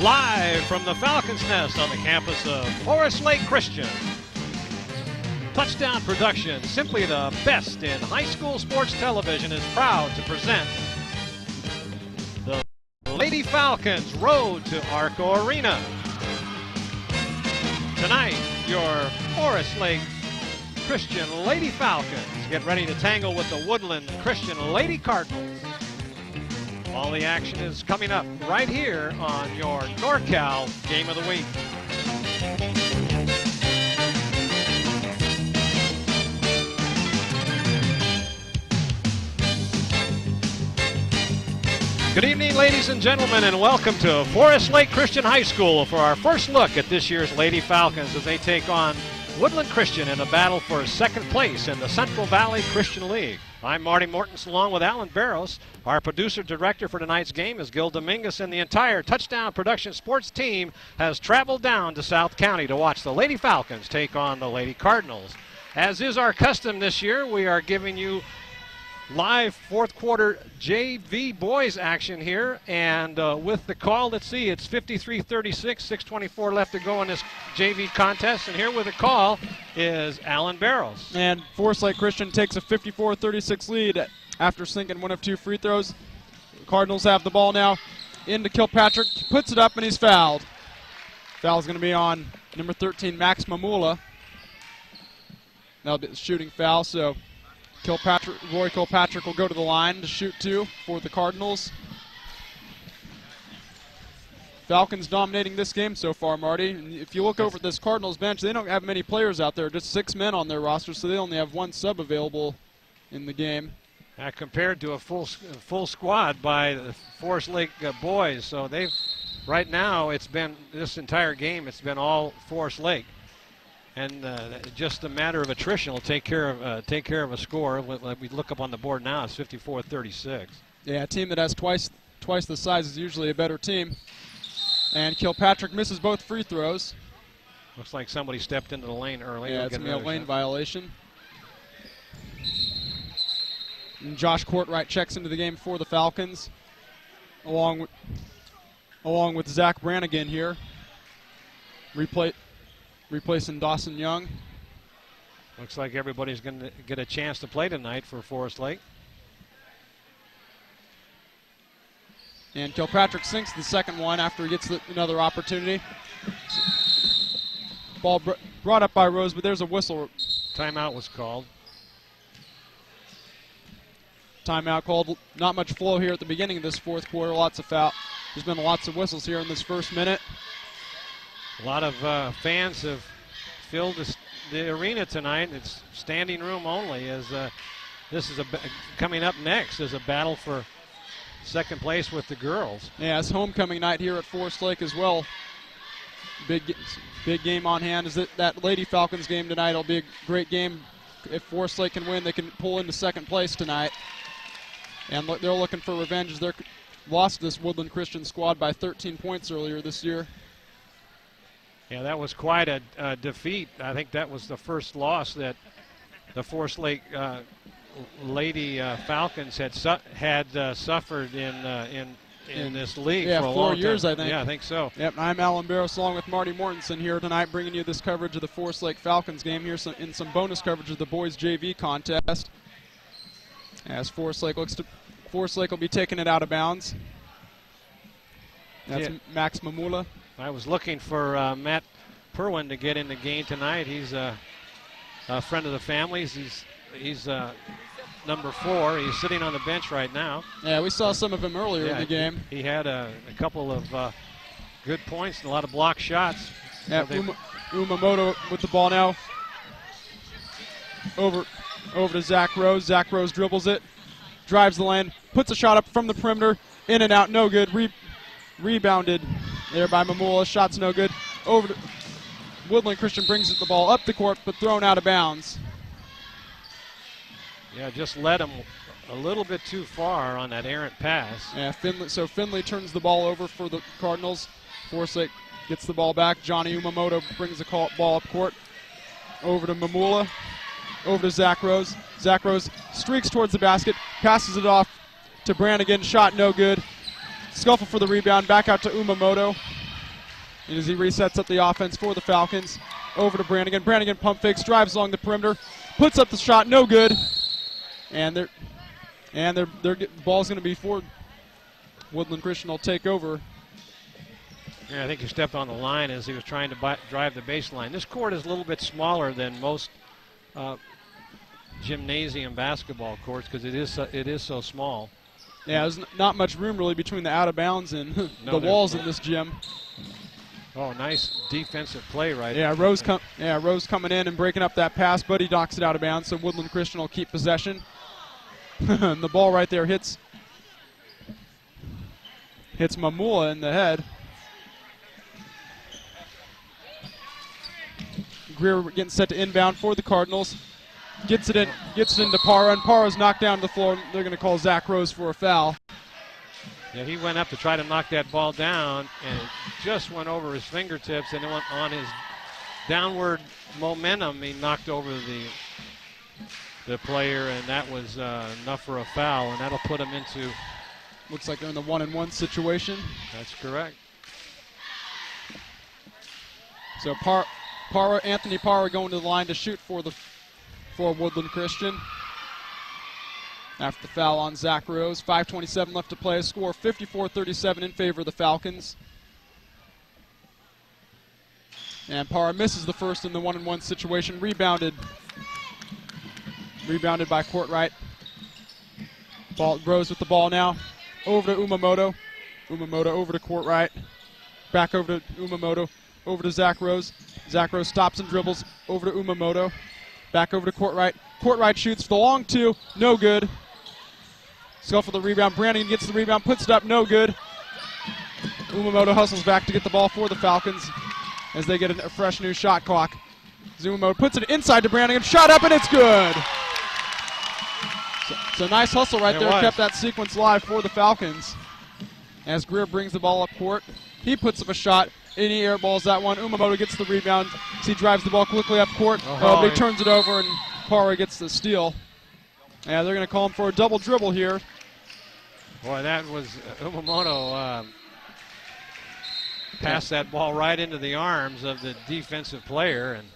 Live from the Falcons Nest on the campus of Forest Lake Christian. Touchdown Production, simply the best in high school sports television, is proud to present the Lady Falcons Road to Arco Arena. Tonight, your Forest Lake Christian Lady Falcons get ready to tangle with the Woodland Christian Lady Cardinals. All the action is coming up right here on your NorCal Game of the Week. Good evening, ladies and gentlemen, and welcome to Forest Lake Christian High School for our first look at this year's Lady Falcons as they take on Woodland Christian in a battle for second place in the Central Valley Christian League. I'm Marty Mortensen along with Allan Barros. Our producer-director for tonight's game is Gil Dominguez, and the entire Touchdown Production sports team has traveled down to South County to watch the Lady Falcons take on the Lady Cardinals. As is our custom this year, we are giving you live fourth quarter JV boys action here, and with the call, let's see, it's 53-36, 6:24 left to go in this JV contest, and here with the call is Allan Barros. And Forest Lake Christian takes a 54-36 lead after sinking one of two free throws. The Cardinals have the ball now into Kilpatrick, puts it up, and he's fouled. Foul's going to be on number 13, Max Mamula. That'll be the shooting foul, so Roy Kilpatrick will go to the line to shoot two for the Cardinals. Falcons dominating this game so far, Marty. And if you look over at this Cardinals bench, they don't have many players out there, just 6 men on their roster, so they only have one sub available in the game. Compared to a full squad by the Forest Lake boys, so they've right now it's been this entire game it's been all Forest Lake. And just a matter of attrition will take care of a score. We look up on the board now, it's 54-36. Yeah, a team that has twice the size is usually a better team. And Kilpatrick misses both free throws. Looks like somebody stepped into the lane early. Yeah, it's going to be a lane violation. And Josh Courtright checks into the game for the Falcons, along with Zach Brannigan here. Replacing Dawson Young. Looks like everybody's going to get a chance to play tonight for Forest Lake. And Kilpatrick sinks the second one after he gets another opportunity. Ball brought up by Rose, but there's a whistle. Timeout was called. Timeout called. Not much flow here at the beginning of this fourth quarter. There's been lots of whistles here in this first minute. A lot of fans have filled the arena tonight. It's standing room only as this is coming up next is a battle for second place with the girls. Yeah, it's homecoming night here at Forest Lake as well. Big game on hand. Is that Lady Falcons game tonight? It'll be a great game. If Forest Lake can win, they can pull into second place tonight. And they're looking for revenge as they lost this Woodland Christian squad by 13 points earlier this year. Yeah, that was quite a defeat. I think that was the first loss that the Forest Lake Lady Falcons had suffered in this league for a long time. 4 years, I think. Yeah, I think so. Yep, I'm Allan Barros along with Marty Mortensen here tonight, bringing you this coverage of the Forest Lake Falcons game here, in some bonus coverage of the boys JV contest. As Forest Lake will be taking it out of bounds. That's Max Mamula. I was looking for Matt Perwin to get in the game tonight. He's a friend of the family's. He's number 4. He's sitting on the bench right now. Yeah, we saw some of him earlier in the game. He had a couple of good points and a lot of block shots. Yeah, Umamoto with the ball now. Over to Zach Rose. Zach Rose dribbles it, drives the lane, puts a shot up from the perimeter, in and out, no good. Rebounded there by Mamula. Shot's no good. Over to Woodland Christian, brings the ball up the court, but thrown out of bounds. Yeah, just led him a little bit too far on that errant pass. Yeah, Finley turns the ball over for the Cardinals. Forest Lake gets the ball back. Johnny Umamoto brings the ball up court. Over to Mamula. Over to Zach Rose. Zach Rose streaks towards the basket, passes it off to Brannigan. Shot no good. Scuffle for the rebound. Back out to Umamoto. And as he resets up the offense for the Falcons, over to Brannigan. Brannigan pump fakes, drives along the perimeter, puts up the shot, no good. And their ball's going to be for Woodland Christian. Will take over. Yeah, I think he stepped on the line as he was trying to drive the baseline. This court is a little bit smaller than most gymnasium basketball courts because it is so small. Yeah, there's not much room really between the out of bounds and the walls in this gym. Oh, nice defensive play right there. Rose coming in and breaking up that pass, but he knocks it out of bounds, so Woodland Christian will keep possession. And the ball right there hits Mamula in the head. Greer getting set to inbound for the Cardinals. Gets it into Parra, and Parra's knocked down to the floor. They're going to call Zach Rose for a foul. Yeah, he went up to try to knock that ball down, and it just went over his fingertips, and it went on his downward momentum. He knocked over the player, and that was enough for a foul, and that'll put him into. Looks like they're in the 1-and-1 situation. That's correct. So Anthony Parra going to the line to shoot for Woodland Christian. After the foul on Zach Rose, 5:27 left to play. A score 54-37 in favor of the Falcons. And Parra misses the first in the 1-and-1 situation. Rebounded by Courtright. Rose with the ball now. Over to Umamoto. Umamoto over to Courtright. Back over to Umamoto. Over to Zach Rose. Zach Rose stops and dribbles. Over to Umamoto. Back over to Courtright. Courtright shoots for the long two. No good. Let's go for the rebound. Brannigan gets the rebound. Puts it up. No good. Umamoto hustles back to get the ball for the Falcons as they get a fresh new shot clock. Umamoto puts it inside to Brannigan. Shot up, and it's good. So nice hustle right there. Kept that sequence live for the Falcons. As Greer brings the ball up court, he puts up a shot. And he airballs that one. Umamoto gets the rebound. So he drives the ball quickly up court. But he turns it over, and Parra gets the steal. Yeah, they're going to call him for a double dribble here. Boy, that was Umamoto passed that ball right into the arms of the defensive player. And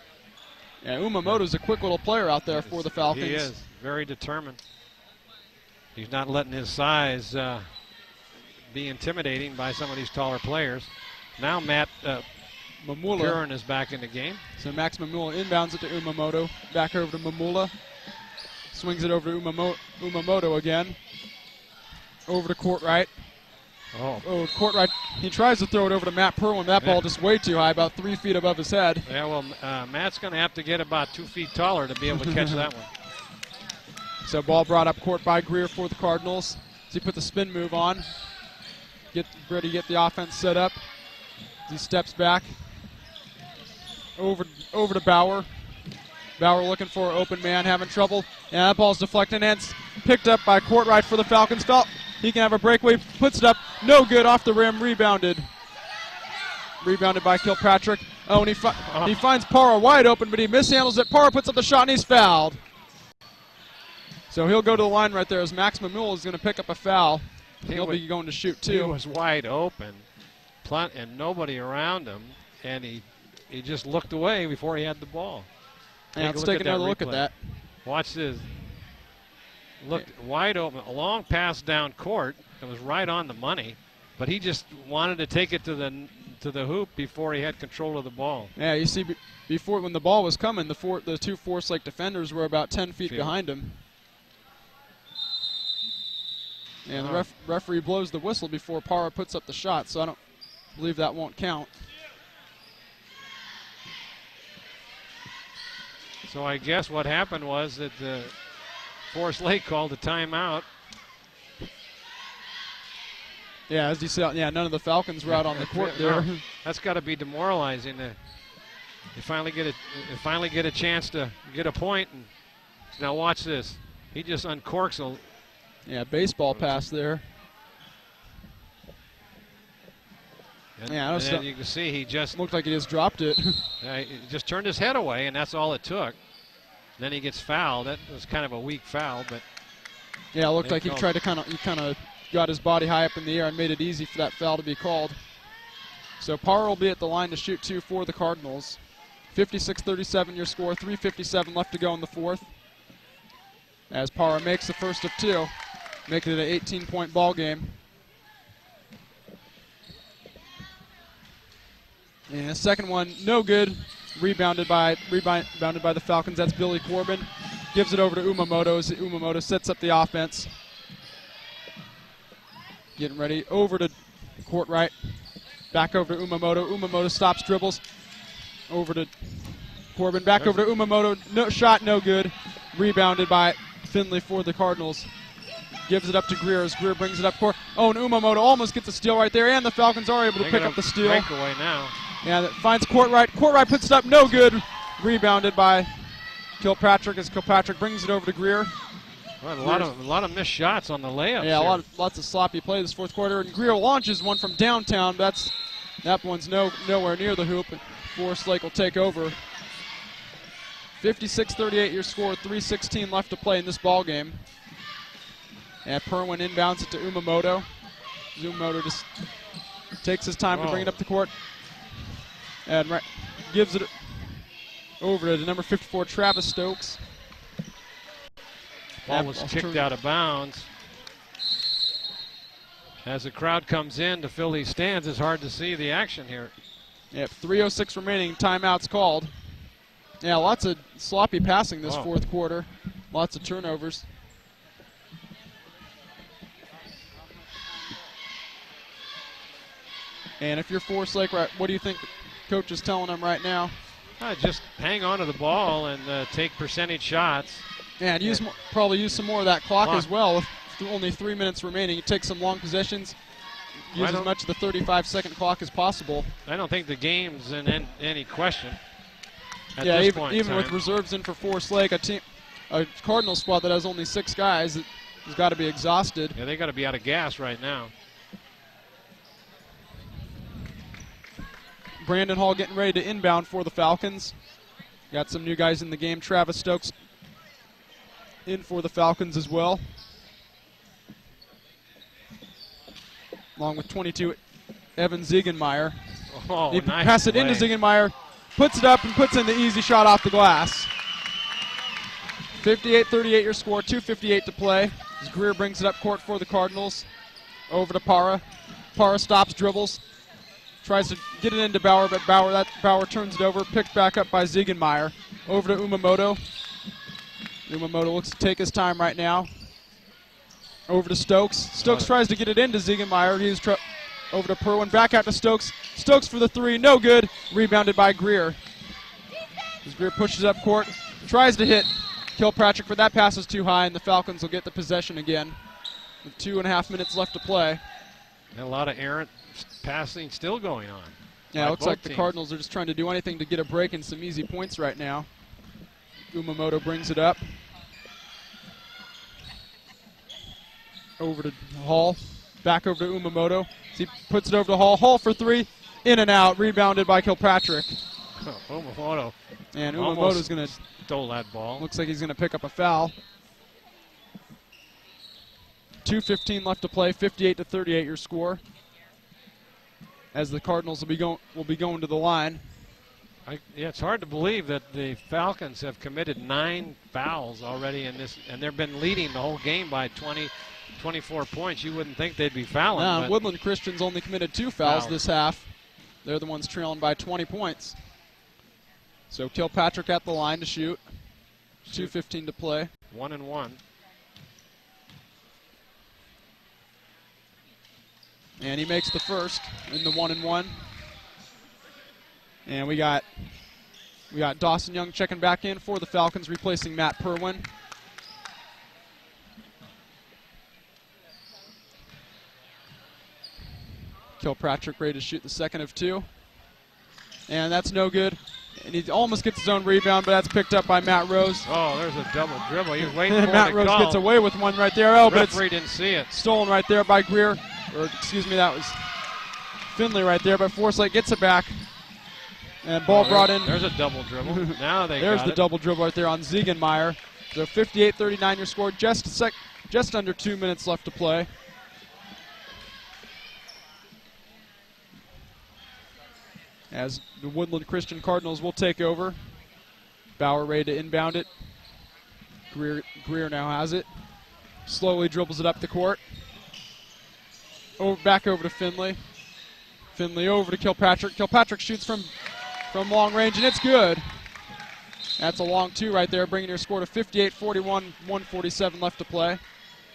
yeah, Umamoto's a quick little player out there for the Falcons. He is very determined. He's not letting his size be intimidating by some of these taller players. Now Matt Mamula is back in the game. So Max Mamula inbounds it to Umamoto. Back over to Mamula. Swings it over to Umamoto again. Over to Courtright. Courtright. He tries to throw it over to Matt Perwin. That ball just way too high, about 3 feet above his head. Yeah, well, Matt's going to have to get about 2 feet taller to be able to catch that one. So ball brought up court by Greer for the Cardinals. So he put the spin move on. Ready to get the offense set up. He steps back. Over to Bauer. Bauer looking for an open man, having trouble. And that ball's deflected and it's picked up by Courtright for the Falcons. He can have a breakaway, puts it up. No good, off the rim, rebounded. Rebounded by Kilpatrick. Oh, and he finds Parra wide open, but he mishandles it. Parra puts up the shot and he's fouled. So he'll go to the line right there as Max Mamula is going to pick up a foul. He'll be going to shoot too. He was wide open, and nobody around him, and he just looked away before he had the ball. Yeah, let's take another look at that. Watch this. Looked wide open, a long pass down court. It was right on the money, but he just wanted to take it to the hoop before he had control of the ball. Yeah, you see, before when the ball was coming, the two Forest Lake defenders were about 10 feet behind him. And the referee blows the whistle before Parra puts up the shot, so I don't believe that won't count. So I guess what happened was that Forest Lake called a timeout. Yeah, as you said, none of the Falcons were out on the court there. That's got to be demoralizing. They finally get a chance to get a point. And now watch this. He just uncorks a baseball pass there. And you can see he just looked like he just dropped it. He just turned his head away, and that's all it took. Then he gets fouled. That was kind of a weak foul, but yeah, it looked like he tried to kind of got his body high up in the air and made it easy for that foul to be called. So Parra will be at the line to shoot 2 for the Cardinals. 56-37 your score, 3:57 left to go in the fourth. As Parra makes the first of 2, making it an 18-point ball game. And the second one, no good. Rebounded by the Falcons. That's Billy Corbin. Gives it over to Umamoto as Umamoto sets up the offense. Getting ready over to court right. Back over to Umamoto. Umamoto stops, dribbles. Over to Corbin. Back over to Umamoto. No shot, no good. Rebounded by Finley for the Cardinals. Gives it up to Greer as Greer brings it up court. Oh, and Umamoto almost gets a steal right there, and the Falcons are able to pick up the steal. Breakaway now. Yeah, that finds court right. Court right puts it up, no good. Rebounded by Kilpatrick as Kilpatrick brings it over to Greer. Well, a lot of missed shots on the layups. Yeah, lots of sloppy play this fourth quarter. And Greer launches one from downtown. That one's nowhere near the hoop. Forrest Lake will take over. 56-38 your score, 3:16 left to play in this ball game. And Perwin inbounds it to Umamoto. Umamoto just takes his time to bring it up the court. And gives it over to number 54, Travis Stokes. Ball was kicked out of bounds. As the crowd comes in to fill these stands, it's hard to see the action here. Yep, 3:06 remaining, timeout's called. Yeah, lots of sloppy passing this fourth quarter. Lots of turnovers. And if you're Forest Lake, what do you think coach is telling them right now? Just hang on to the ball and take percentage shots. Yeah, and probably use some more of that clock as well. With only 3 minutes remaining, you take some long possessions. Use as much of the 35-second clock as possible. I don't think the game's in any question. Even with reserves in for Forest Lake, a Cardinal squad that has only 6 guys has got to be exhausted. Yeah, they got to be out of gas right now. Brandon Hall getting ready to inbound for the Falcons. Got some new guys in the game. Travis Stokes in for the Falcons as well. Along with 22, Evan Ziegenmeyer. Oh, he nice pass it play. into Ziegenmeyer, puts it up and puts in the easy shot off the glass. 58-38 your score, 2:58 to play. As Greer brings it up court for the Cardinals. Over to Parra. Parra stops, dribbles. Tries to get it into Bauer, but Bauer turns it over, picked back up by Ziegenmeyer. Over to Umamoto. Umamoto looks to take his time right now. Over to Stokes. Stokes tries to get it into Ziegenmeyer. He's over to Perwin, back out to Stokes. Stokes for the 3, no good. Rebounded by Greer. As Greer pushes up court, tries to hit Kilpatrick, but that pass is too high, and the Falcons will get the possession again. With 2.5 minutes left to play. And a lot of errant passing still going on. Yeah, it looks like the Cardinals are just trying to do anything to get a break and some easy points right now. Umamoto brings it up. Over to Hall. Back over to Umamoto. He puts it over to Hall. Hall for 3. In and out. Rebounded by Kilpatrick. Umamoto. And Umamoto's going to stole that ball. Looks like he's going to pick up a foul. 2:15 left to play. 58-38 your score. As the Cardinals will be going to the line. It's hard to believe that the Falcons have committed 9 fouls already in this, and they've been leading the whole game by 24 points. You wouldn't think they'd be fouling. Woodland Christian's only committed 2 fouls this half. They're the ones trailing by 20 points. So Kilpatrick at the line to shoot. 2:15 to play. 1-1. And he makes the first in the 1-1. And we got Dawson Young checking back in for the Falcons, replacing Matt Perwin. Kilpatrick ready to shoot the second of 2. And that's no good. And he almost gets his own rebound, but that's picked up by Matt Rose. Oh, there's a double dribble. He was waiting for Matt Rose gets away with one right there. Oh, but referee didn't see it. Stolen right there by Greer. Or, excuse me, that was Finley right there. But Forest Lake gets it back. And ball brought in. There's a double dribble. Now there's the double dribble right there on Ziegenmeyer. So 58-39 your score. Just under 2 minutes left to play. as the Woodland Christian Cardinals will take over. Bauer ready to inbound it. Greer now has it. Slowly dribbles it up the court. Back over to Finley. Finley over to Kilpatrick. Kilpatrick shoots from long range, and it's good. That's a long two right there, bringing your score to 58-41, 147 left to play.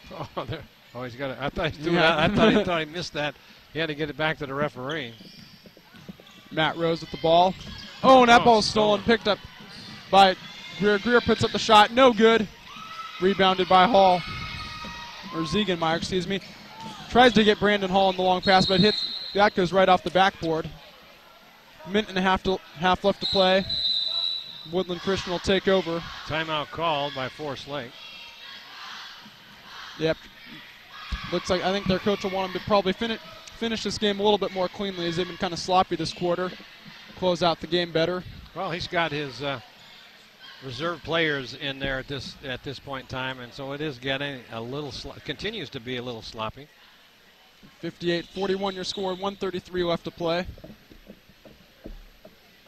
He's got it. I thought he missed that. He had to get it back to the referee. Matt Rose with the ball. Oh, and that ball's stolen, picked up by Greer. Greer puts up the shot, no good. Rebounded by Hall, or Ziegenmeyer, excuse me. Tries to get Brandon Hall in the long pass, but that goes right off the backboard. Minute and a half left to play. Woodland Christian will take over. Timeout called by Forest Lake. Yep. Looks like I think their coach will want them to probably finish this game a little bit more cleanly, as they've been kind of sloppy this quarter. Close out the game better. Well, he's got his reserve players in there at this point in time, and so it is getting a little continues to be a little sloppy. 58-41 your score, 133 left to play.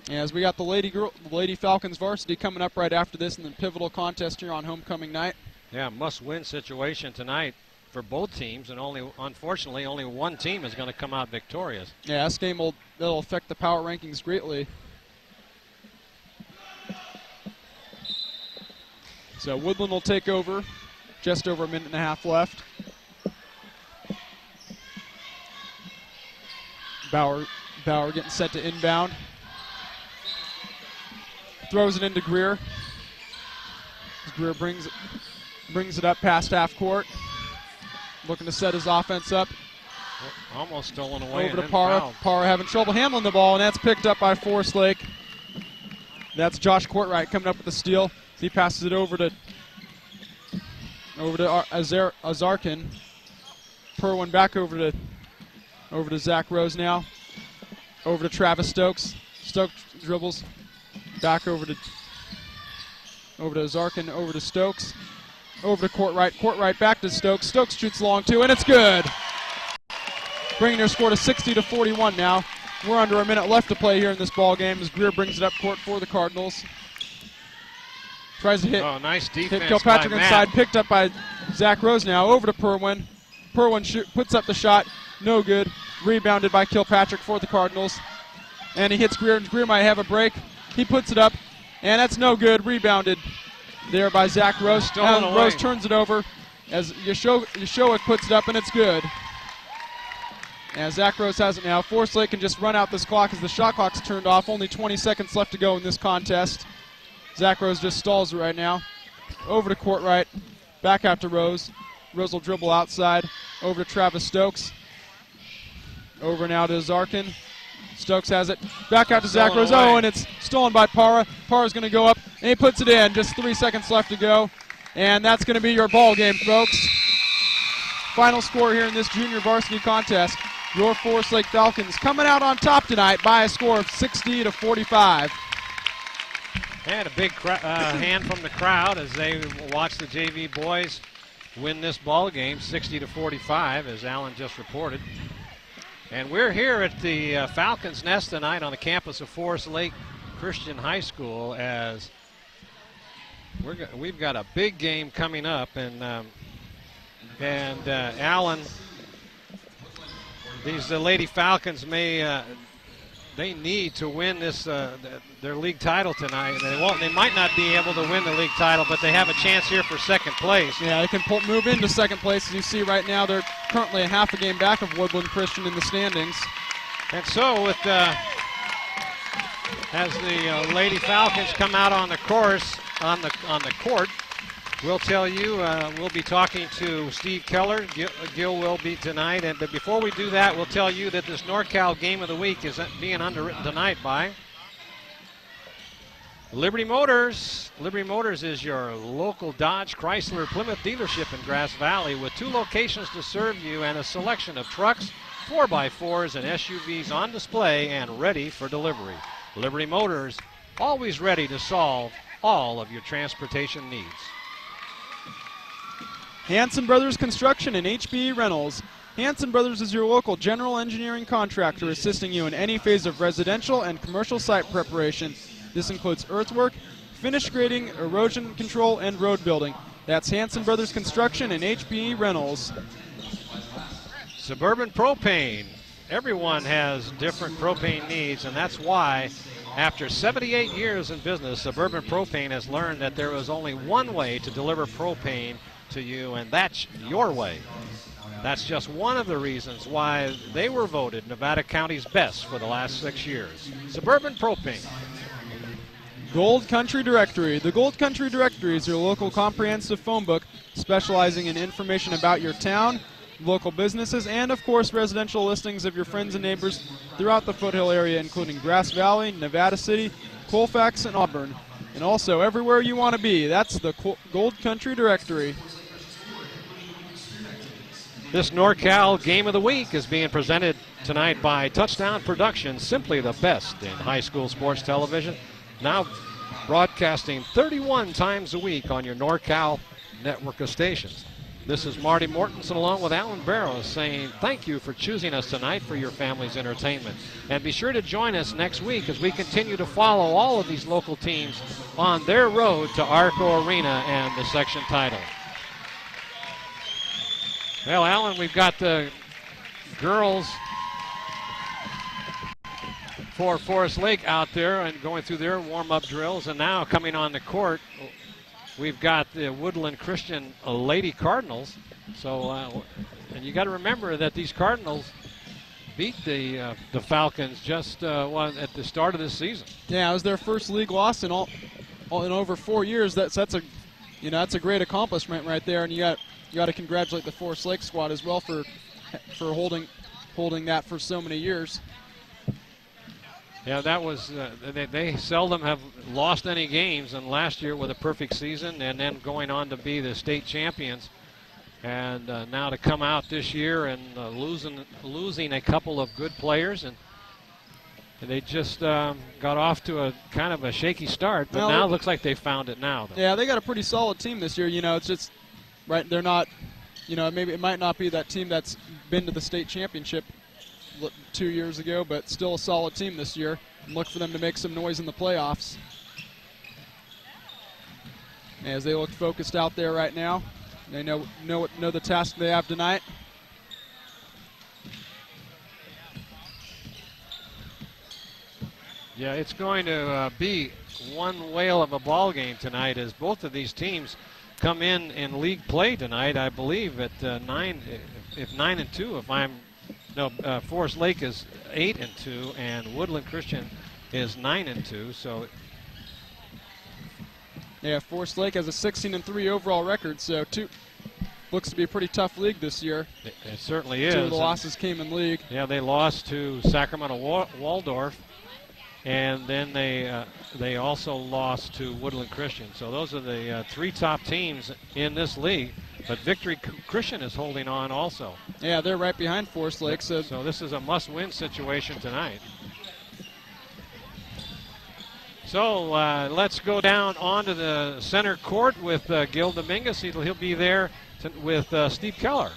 As we got the Lady Falcons varsity coming up right after this in the pivotal contest here on homecoming night. Yeah, must-win situation tonight for both teams, and unfortunately only one team is going to come out victorious. Yeah, this game that'll affect the power rankings greatly. So Woodland will take over. Just over a minute and a half left. Bauer getting set to inbound. Throws it into Greer. Greer brings it up past half court. Looking to set his offense up. Almost stolen away. Over to Parra. Parra having trouble handling the ball, and that's picked up by Forest Lake. That's Josh Courtwright coming up with the steal. He passes it over to Azarkin. Perwin back over to Zach Rose now. Over to Travis Stokes. Stokes dribbles back over to Azarkin, over to Stokes. Over to Courtwright. Courtwright back to Stokes. Stokes shoots long two, and it's good. Bringing their score to 60-41 now. We're under a minute left to play here in this ball game as Greer brings it up court for the Cardinals. Tries to hit. Oh, nice defense. Hit Kilpatrick by inside. Matt. Picked up by Zach Rose now. Over to Perwin. Perwin puts up the shot. No good. Rebounded by Kilpatrick for the Cardinals. And he hits Greer. Greer might have a break. He puts it up. And that's no good. Rebounded there by Zach Rose. Rose turns it over as Yeshowick puts it up, and it's good. And Zach Rose has it now. Forest Lake can just run out this clock as the shot clock's turned off. Only 20 seconds left to go in this contest. Zach Rose just stalls it right now. Over to Courtwright. Back out to Rose. Rose will dribble outside. Over to Travis Stokes. Over now to Zarkin. Stokes has it. Back out to Zach Rose. Oh, and it's stolen by Parra. Parra's going to go up, and he puts it in. Just 3 seconds left to go. And that's going to be your ball game, folks. Final score here in this junior varsity contest. Your Forest Lake Falcons coming out on top tonight by a score of 60-45. And a big hand from the crowd as they watch the JV boys win this ball game 60-45, as Allan just reported. And we're here at the Falcons Nest tonight on the campus of Forest Lake Christian High School, as we've got a big game coming up, and Allan, these Lady Falcons they need to win this their league title tonight. They might not be able to win the league title, but they have a chance here for second place. Yeah, they can move into second place. As you see right now, they're currently a half a game back of Woodland Christian in the standings. And so with as the Lady Falcons come out on the course on the court, we'll tell you, we'll be talking to Steve Keller. Gil will be tonight. But before we do that, we'll tell you that this NorCal Game of the Week is being underwritten tonight by Liberty Motors. Liberty Motors is your local Dodge, Chrysler, Plymouth dealership in Grass Valley with 2 locations to serve you and a selection of trucks, 4x4s, and SUVs on display and ready for delivery. Liberty Motors, always ready to solve all of your transportation needs. Hanson Brothers Construction and HBE Rentals. Hanson Brothers is your local general engineering contractor assisting you in any phase of residential and commercial site preparation. This includes earthwork, finish grading, erosion control, and road building. That's Hanson Brothers Construction and HBE Rentals. Suburban Propane. Everyone has different propane needs, and that's why after 78 years in business, Suburban Propane has learned that there is only one way to deliver propane to you, and that's your way. That's just one of the reasons why they were voted Nevada County's best for the last 6 years. Suburban Propane. Gold Country Directory. The Gold Country Directory is your local comprehensive phone book specializing in information about your town, local businesses, and of course residential listings of your friends and neighbors throughout the Foothill area, including Grass Valley, Nevada City, Colfax, and Auburn. And also everywhere you want to be. That's the Gold Country Directory. This NorCal Game of the Week is being presented tonight by Touchdown Productions, simply the best in high school sports television. Now broadcasting 31 times a week on your NorCal network of stations. This is Marty Mortensen along with Allan Barros saying thank you for choosing us tonight for your family's entertainment. And be sure to join us next week as we continue to follow all of these local teams on their road to Arco Arena and the section title. Well, Allan, we've got the girls for Forest Lake out there and going through their warm-up drills, and now coming on the court, we've got the Woodland Christian Lady Cardinals. So, and you got to remember that these Cardinals beat the Falcons just at the start of this season. Yeah, it was their first league loss in over 4 years. That's a great accomplishment right there, and you got to congratulate the Forest Lake squad as well for holding that for so many years. Yeah, that was they seldom have lost any games, and last year with a perfect season, and then going on to be the state champions, and now to come out this year and losing a couple of good players, and they just got off to a kind of a shaky start, but now it looks like they found it now. Yeah, they got a pretty solid team this year. It's just right. They're not, maybe it might not be that team that's been to the state championship 2 years ago, but still a solid team this year. And look for them to make some noise in the playoffs. As they look focused out there right now, they know the task they have tonight. Yeah, it's going to be one whale of a ball game tonight as both of these teams come in league play tonight. I believe at 9-2. Forest Lake is 8-2, and Woodland Christian is 9-2. So, yeah, Forest Lake has a 16-3 overall record. So, looks to be a pretty tough league this year. It certainly is. 2 of the losses came in league. Yeah, they lost to Sacramento Waldorf, and then they also lost to Woodland Christian. So those are the 3 top teams in this league. But Victory Christian is holding on also. Yeah, they're right behind Forest Lake. So this is a must-win situation tonight. So let's go down onto the center court with Gil Dominguez. He'll be there with Steve Keller.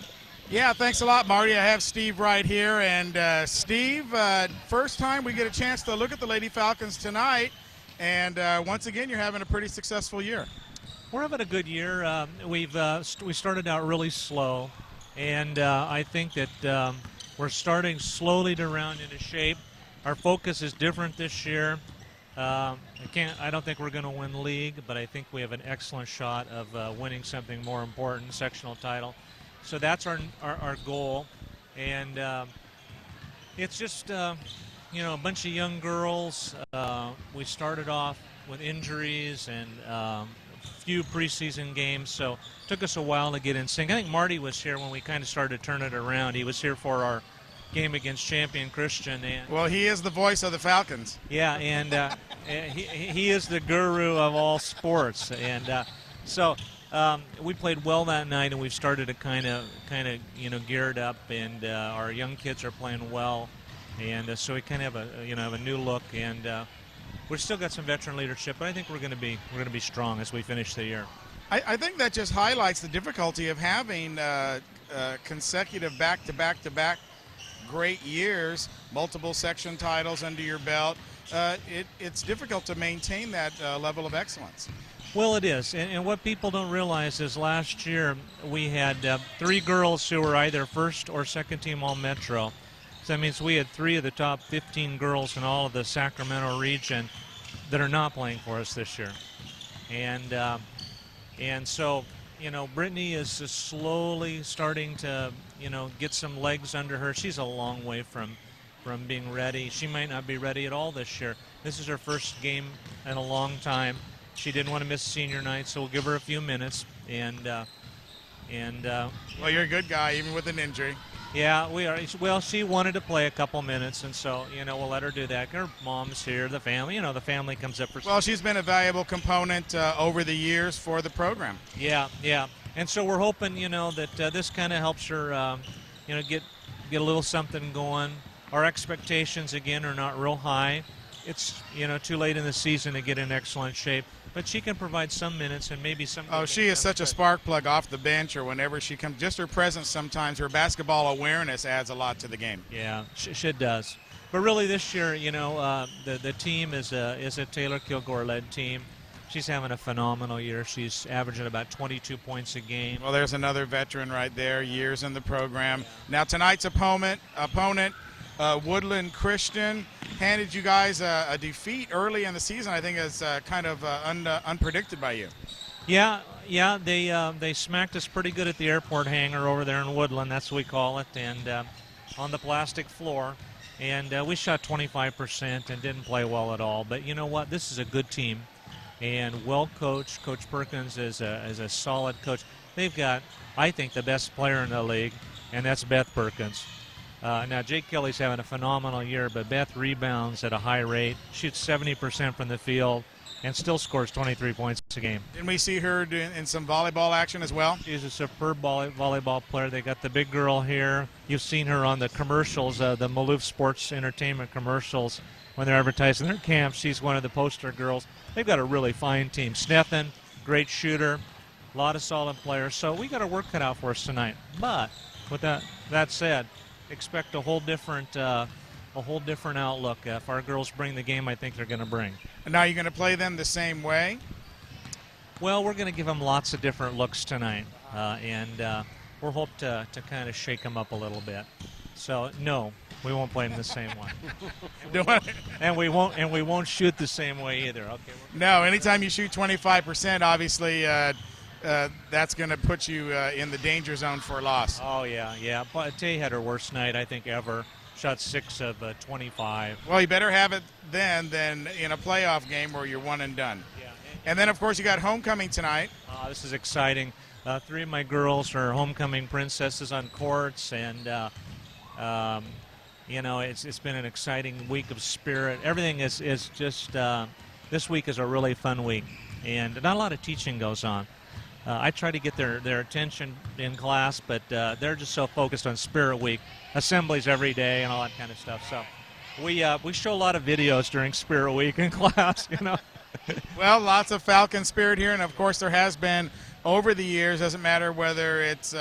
Yeah, thanks a lot, Marty. I have Steve right here. And Steve, first time we get a chance to look at the Lady Falcons tonight. And once again, you're having a pretty successful year. We're having a good year. We started out really slow, and I think that we're starting slowly to round into shape. Our focus is different this year. I don't think we're going to win league, but I think we have an excellent shot of winning something more important, sectional title. So that's our goal, and it's just a bunch of young girls. We started off with injuries and few preseason games, so it took us a while to get in sync. I think Marty was here when we kind of started to turn it around. He was here for our game against Champion Christian. Well, he is the voice of the Falcons. Yeah, and he is the guru of all sports. And so we played well that night, and we've started to kind of geared up, and our young kids are playing well, and so we kind of have a new look, and we've still got some veteran leadership, but I think we're going to be strong as we finish the year. I think that just highlights the difficulty of having consecutive back-to-back great years, multiple section titles under your belt. It's difficult to maintain that level of excellence. Well, it is, and what people don't realize is last year we had 3 girls who were either first or second team All-Metro. So that means we had 3 of the top 15 girls in all of the Sacramento region that are not playing for us this year. And so, you know, Brittany is slowly starting to, you know, get some legs under her. She's a long way from being ready. She might not be ready at all this year. This is her first game in a long time. She didn't want to miss senior night, so we'll give her a few minutes. Well, you're a good guy, even with an injury. Yeah, we are. Well, she wanted to play a couple minutes, and so, you know, we'll let her do that. Her mom's here, the family, you know, the family comes up for. Well, she's been a valuable component over the years for the program. Yeah. And so we're hoping, you know, that this kind of helps her, you know, get a little something going. Our expectations, again, are not real high. It's, you know, too late in the season to get in excellent shape. But she can provide some minutes and maybe some. Oh, she is such a spark plug off the bench or whenever she comes. Just her presence sometimes, her basketball awareness adds a lot to the game. Yeah, she does. But really this year, you know, the team is a Taylor Kilgore-led team. She's having a phenomenal year. She's averaging about 22 points a game. Well, there's another veteran right there, years in the program. Yeah. Now tonight's opponent, Woodland Christian, handed you guys a defeat early in the season. I think is kind of unpredicted by you. Yeah, they smacked us pretty good at the airport hangar over there in Woodland. That's what we call it, and on the plastic floor. And we shot 25% and didn't play well at all. But you know what? This is a good team and well coached. Coach Perkins is a solid coach. They've got, I think, the best player in the league, and that's Beth Perkins. Now, Jake Kelly's having a phenomenal year, but Beth rebounds at a high rate, shoots 70% from the field, and still scores 23 points a game. Didn't we see her in some volleyball action as well? She's a superb volleyball player. They got the big girl here. You've seen her on the commercials, the Maloof Sports Entertainment commercials when they're advertising their camp. She's one of the poster girls. They've got a really fine team. Snethen, great shooter, a lot of solid players. So we got our work cut out for us tonight. But with that said, expect a whole different outlook. If our girls bring the game I think they're going to bring. And now you're going to play them the same way? Well, we're going to give them lots of different looks tonight, and we'll hope to kind of shake them up a little bit. So no, we won't play them the same way. and we won't shoot the same way either. Okay. No, anytime you shoot 25%, obviously that's going to put you in the danger zone for a loss. Oh, yeah. But Tay had her worst night, I think, ever. Shot 6 of 25. Well, you better have it then than in a playoff game where you're one and done. Yeah. And then, of course, you got homecoming tonight. This is exciting. 3 of my girls are homecoming princesses on courts, and, you know, it's been an exciting week of spirit. Everything is just this week is a really fun week, and not a lot of teaching goes on. I try to get their attention in class, but they're just so focused on Spirit Week, assemblies every day, and all that kind of stuff. So we show a lot of videos during Spirit Week in class, you know. Well, lots of Falcon spirit here, and of course there has been over the years. Doesn't matter whether it's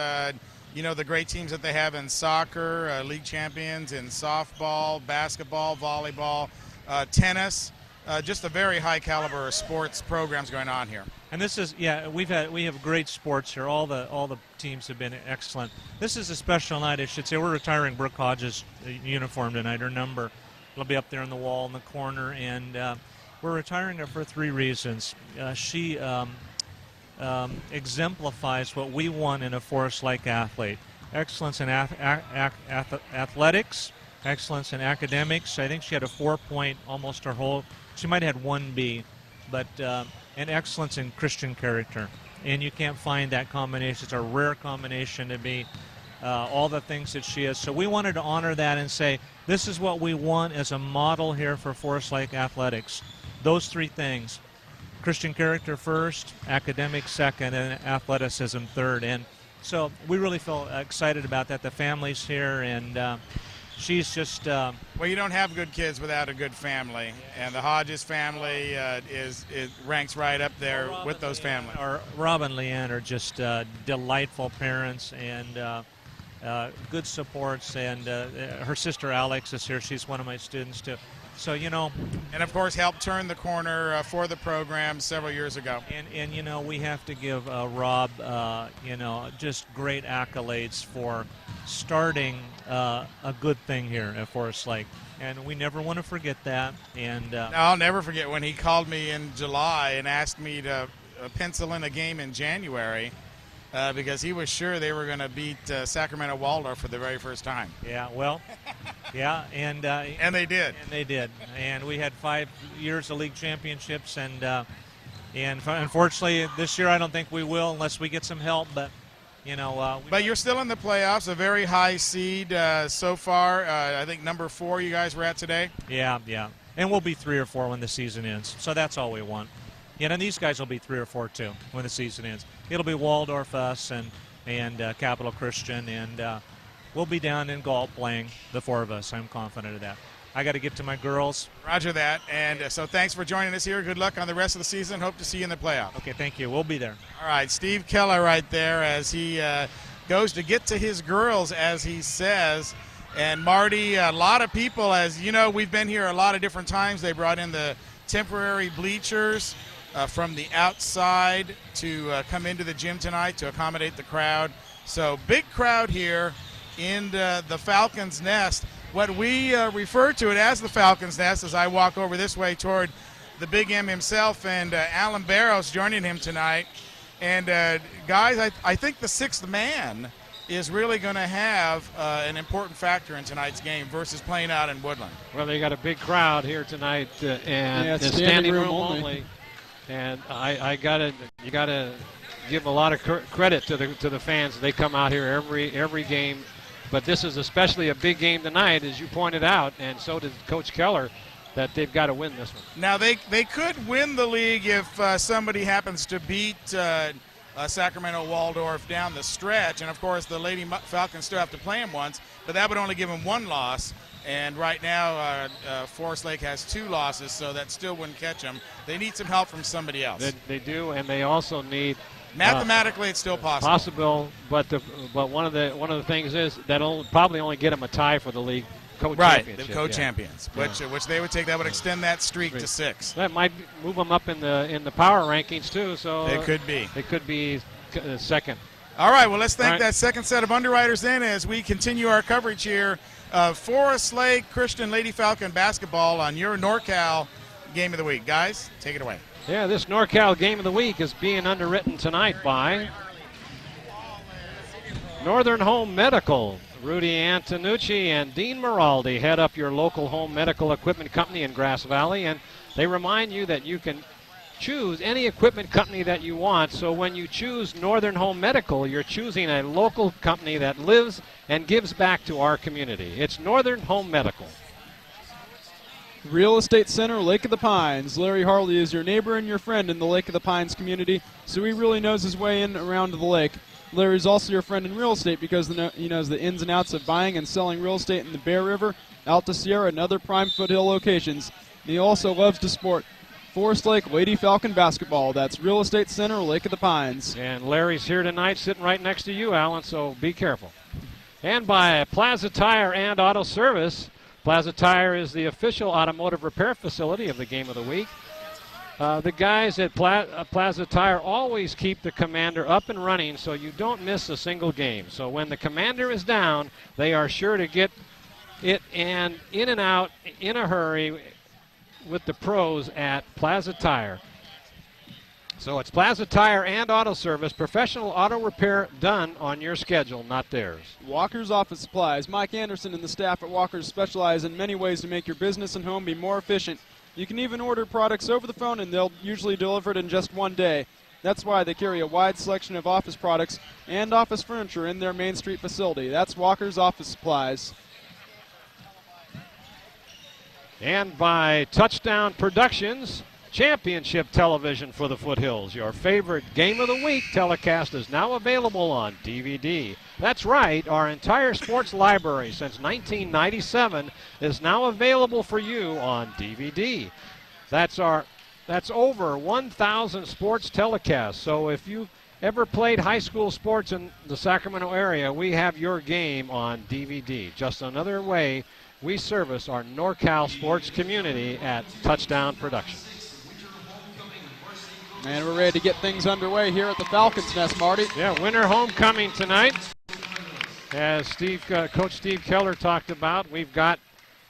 you know, the great teams that they have in soccer, league champions in softball, basketball, volleyball, tennis. Just a very high caliber of sports programs going on here. And this is, we have great sports here. All the teams have been excellent. This is a special night, I should say. We're retiring Brook Hodges' uniform tonight. Her number, it'll be up there on the wall in the corner, and we're retiring her for 3 reasons. She exemplifies what we want in a Forest Lake athlete: excellence in athletics, excellence in academics. I think she had a 4-point almost her whole. She might have had 1 B, but and excellence in Christian character. And you can't find that combination. It's a rare combination to be all the things that she is. So we wanted to honor that and say, this is what we want as a model here for Forest Lake athletics. Those 3 things: Christian character first, academics second, and athleticism third. And so we really feel excited about that. The family's here, and she's just... well, you don't have good kids without a good family, and the Hodges family ranks right up there with those families. Rob and Leanne are just delightful parents, and good supports, and her sister Alex is here. She's one of my students too. So, you know. And of course helped turn the corner for the program several years ago. And you know, we have to give Rob, you know, just great accolades for starting a good thing here at Forest Lake. And we never want to forget that. And I'll never forget when he called me in July and asked me to pencil in a game in January because he was sure they were going to beat Sacramento Waldorf for the very first time. Yeah, well, yeah, and they did. And they did. And we had 5 years of league championships, and unfortunately this year I don't think we will unless we get some help. But you know, but you're still in the playoffs, a very high seed so far. I think number 4 you guys were at today. Yeah, and we'll be 3 or 4 when the season ends. So that's all we want. Yeah, and these guys will be 3 or 4 too when the season ends. It'll be Waldorf, us, and Capital Christian, and we'll be down in Galt playing, the 4 of us. I'm confident of that. I got to get to my girls. Roger that. And so thanks for joining us here. Good luck on the rest of the season. Hope to see you in the playoffs. Okay, thank you. We'll be there. All right, Steve Keller right there as he goes to get to his girls, as he says. And Marty, a lot of people, as you know, we've been here a lot of different times. They brought in the temporary bleachers from the outside to come into the gym tonight to accommodate the crowd. So big crowd here in the Falcons Nest. What we refer to it as the Falcons Nest as I walk over this way toward the Big M himself and Allan Barros joining him tonight. And guys, I think the 6th man is really going to have an important factor in tonight's game versus playing out in Woodland. Well, they got a big crowd here tonight, and yeah, it's standing room only. And you gotta give a lot of credit to the fans. They come out here every game, but this is especially a big game tonight, as you pointed out, and so did Coach Keller, that they've got to win this one. Now they could win the league if somebody happens to beat Sacramento Waldorf down the stretch, and of course the Lady Falcons still have to play them once, but that would only give them 1 loss. And right now, Forest Lake has 2 losses, so that still wouldn't catch them. They need some help from somebody else. They do, and they also need. Mathematically, it's still possible. Possible, but one of the things is that'll probably only get them a tie for the league co-championship. Right, the co-champions, which they would take. That would extend that streak to 6. That might move them up in the power rankings too. So it could be. It could be second. All right. Well, let's thank that second set of underwriters then as we continue our coverage here of Forest Lake Christian Lady Falcon basketball on your NorCal Game of the Week. Guys, take it away. Yeah, this NorCal Game of the Week is being underwritten tonight by Northern Home Medical. Rudy Antonucci and Dean Maraldi head up your local home medical equipment company in Grass Valley, and they remind you that you can choose any equipment company that you want. So when you choose Northern Home Medical, you're choosing a local company that lives and gives back to our community. It's Northern Home Medical. Real Estate Center, Lake of the Pines. Larry Harley is your neighbor and your friend in the Lake of the Pines community, so he really knows his way in around the lake. Larry's also your friend in real estate because he knows the ins and outs of buying and selling real estate in the Bear River, Alta Sierra, and other prime foothill locations. And he also loves to sport Forest Lake Lady Falcon basketball. That's Real Estate Center, Lake of the Pines. And Larry's here tonight sitting right next to you, Allan, so be careful. And by Plaza Tire and Auto Service. Plaza Tire is the official automotive repair facility of the Game of the Week. The guys at Plaza Tire always keep the Commander up and running so you don't miss a single game. So when the Commander is down, they are sure to get it in and out in a hurry with the pros at Plaza Tire. So it's Plaza Tire and Auto Service, professional auto repair done on your schedule, not theirs. Walker's Office Supplies. Mike Anderson and the staff at Walker's specialize in many ways to make your business and home be more efficient. You can even order products over the phone and they'll usually deliver it in just 1 day. That's why they carry a wide selection of office products and office furniture in their Main Street facility. That's Walker's Office Supplies. And by Touchdown Productions, championship television for the Foothills. Your favorite Game of the Week telecast is now available on DVD. That's right, our entire sports library since 1997 is now available for you on DVD. That's over 1,000 sports telecasts. So if you ever played high school sports in the Sacramento area, we have your game on DVD. Just another way we service our NorCal sports community at Touchdown Productions. And we're ready to get things underway here at the Falcons Nest, Marty. Yeah, winter homecoming tonight. As Coach Steve Keller talked about, we've got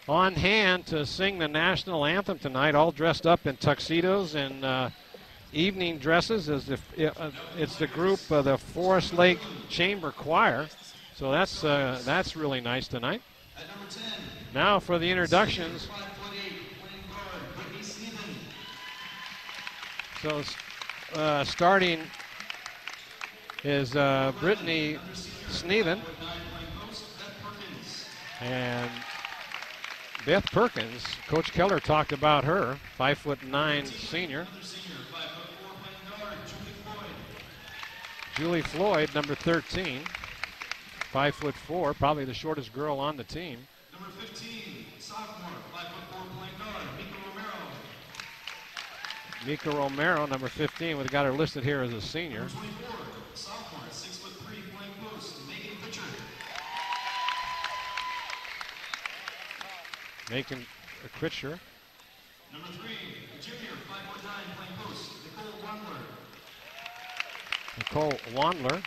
on hand to sing the national anthem tonight, all dressed up in tuxedos and evening dresses, as if it's the group, the Forest Lake Chamber Choir. So that's really nice tonight. Now for the introductions. So starting is Brittany Sneven and Beth Perkins. Coach Keller talked about her, 5'9" senior. Julie Floyd, number 13, 5'4", probably the shortest girl on the team. Number 15, sophomore, 5'4" playing guard, Mika Romero. Mika Romero, number 15. We've got her listed here as a senior. Number 24, sophomore, 6'3" playing post, Megan Pitcher. Megan Critcher. Number 3, a junior, 5'9" playing post, Nicole Wandler.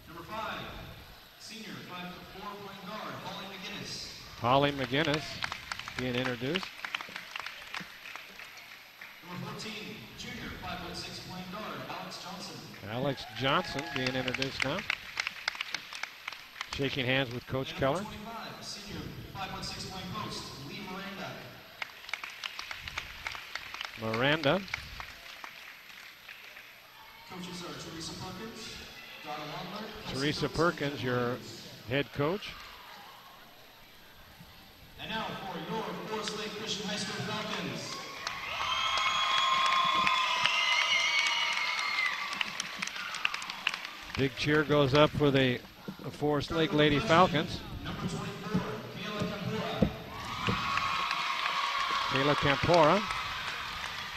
Number 5, senior, 5'4" playing guard, Holly McGinnis. Holly McGinnis being introduced. Number 14, junior, 5'6" playing guard, Alex Johnson. Alex Johnson being introduced now. Shaking hands with Coach Keller. 25, senior, 5'6" playing post, Lee Miranda. Miranda. Coaches are Teresa Perkins, Donna Wandler. Teresa Perkins, your head coach. And now for your Forest Lake Christian High School Falcons. Big cheer goes up for the Forest Lake Lady Falcons. Number 24, Kayla Campora. Kayla Campora.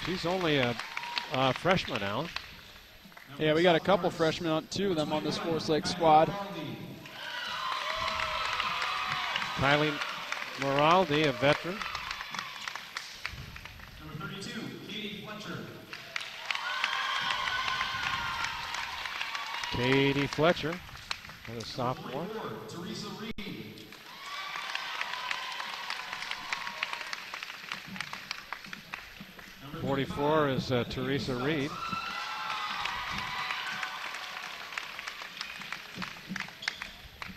She's only a freshman, Allan. Yeah, we got a couple freshmen, 2 of them on this Forest Lake squad. Kylie Moraldi, a veteran. Number 32, Katie Fletcher. Katie Fletcher, a sophomore. 44, Teresa Reed. Number 44 is Teresa Reed.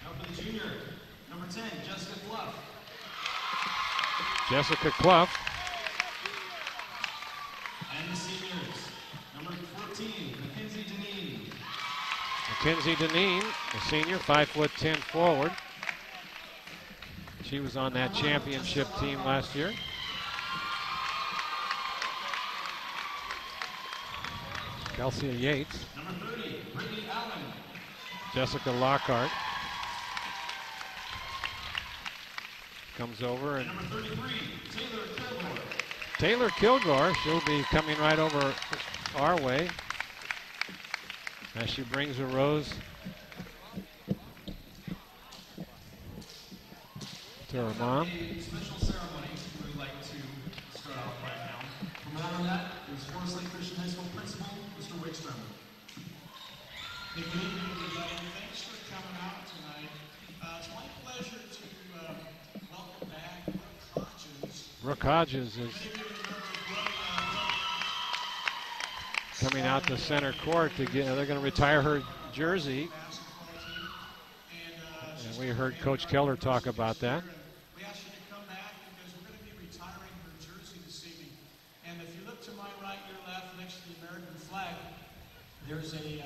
Now for the junior, number 10, Jessica Fluff. Jessica Clough. And the seniors, number 14, Mackenzie Deneen. Mackenzie Deneen, a senior, 5'10" forward. She was on that championship team last year. Kelsey Yates. Number 30, Brittany Allan. Jessica Lockhart comes over, and Number 33, Taylor Kilgore. Taylor Kilgore, she'll be coming right over our way as she brings a rose to her mom. A special ceremony we would like to start off right now. From all of that is Forest Lake Christian High School Principal, Mr. Wickstrom. Good evening, everybody. Thanks for coming out tonight. It's my pleasure to welcome back Brook Hodges. Brook Hodges is coming out to center court to get. They're going to retire her jersey, and we heard Coach Keller talk about that. We asked you to come back because we're going to be retiring her jersey this evening. And if you look to my right, your left, next to the American flag, there's a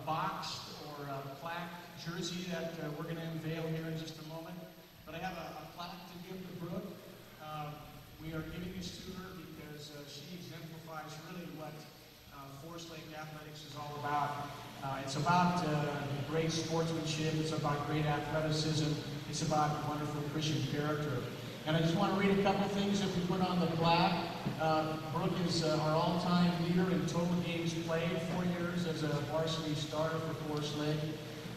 boxed or a plaque jersey that we're going to unveil here in just a moment. But I have a plaque to give to Brooke. We are giving this to her because she exemplifies really what Forest Lake Athletics is all about. It's about great sportsmanship. It's about great athleticism. It's about wonderful Christian character. And I just want to read a couple things that we put on the plaque. Brooke is our all-time leader in total games played, 4 years as a varsity starter for Forest Lake.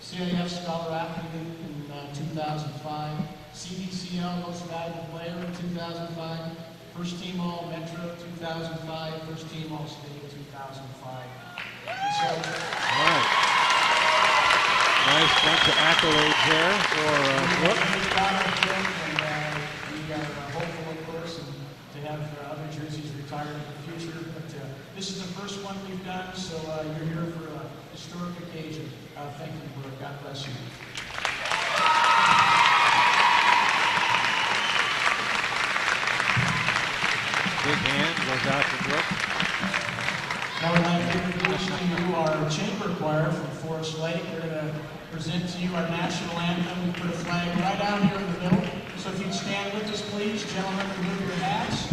CIF Scholar Athlete in 2005. CDCL Most Valuable Player in 2005. First Team All Metro 2005. First Team All State 2005. And so, All right. Nice bunch of accolades there for Brooke. We are hopeful, of course, to have other jerseys retired in the future. But this is the first one we've done, so you're here for a historic occasion. Thank you, Brooke. God bless you. Big hand goes out to Brooke. Now we'd like to introduce to you our chamber choir from Forest Lake. We're going to present to you our national anthem. We put a flag right down here in the middle. So if you'd stand with us, please. Gentlemen, remove your hats.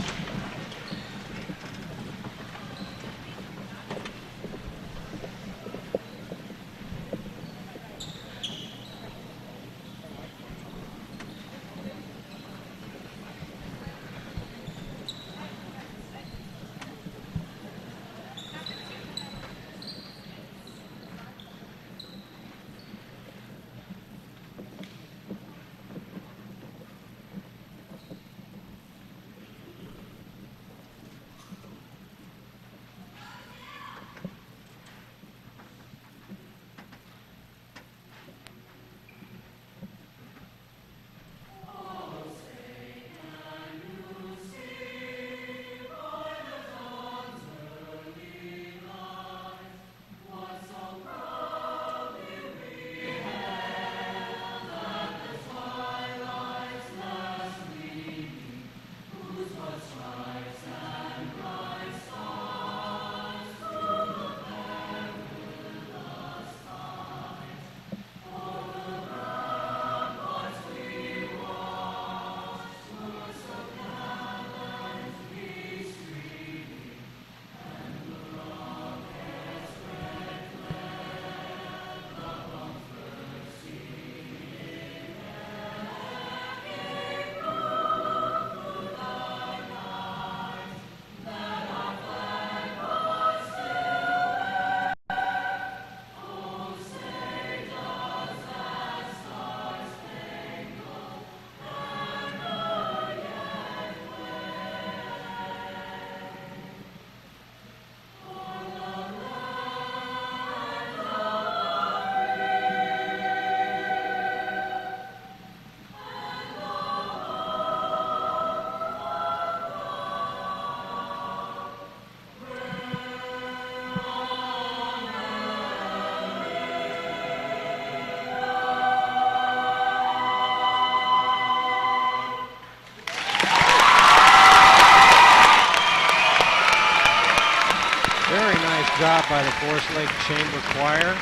Job by the Forest Lake Chamber Choir.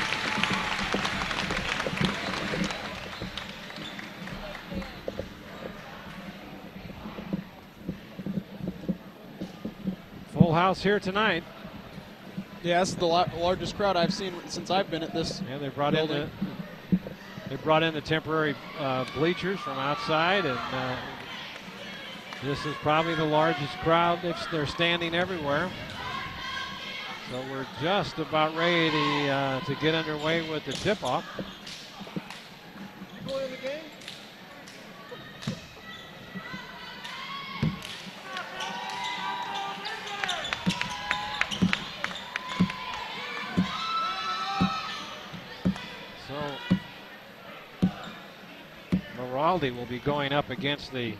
Full house here tonight. Yeah, this is the largest crowd I've seen since I've been at this. Yeah, they brought building. in the temporary bleachers from outside, and this is probably the largest crowd. They're standing everywhere. So we're just about ready to get underway with the tip-off. Going in the game? So Moraldi will be going up against the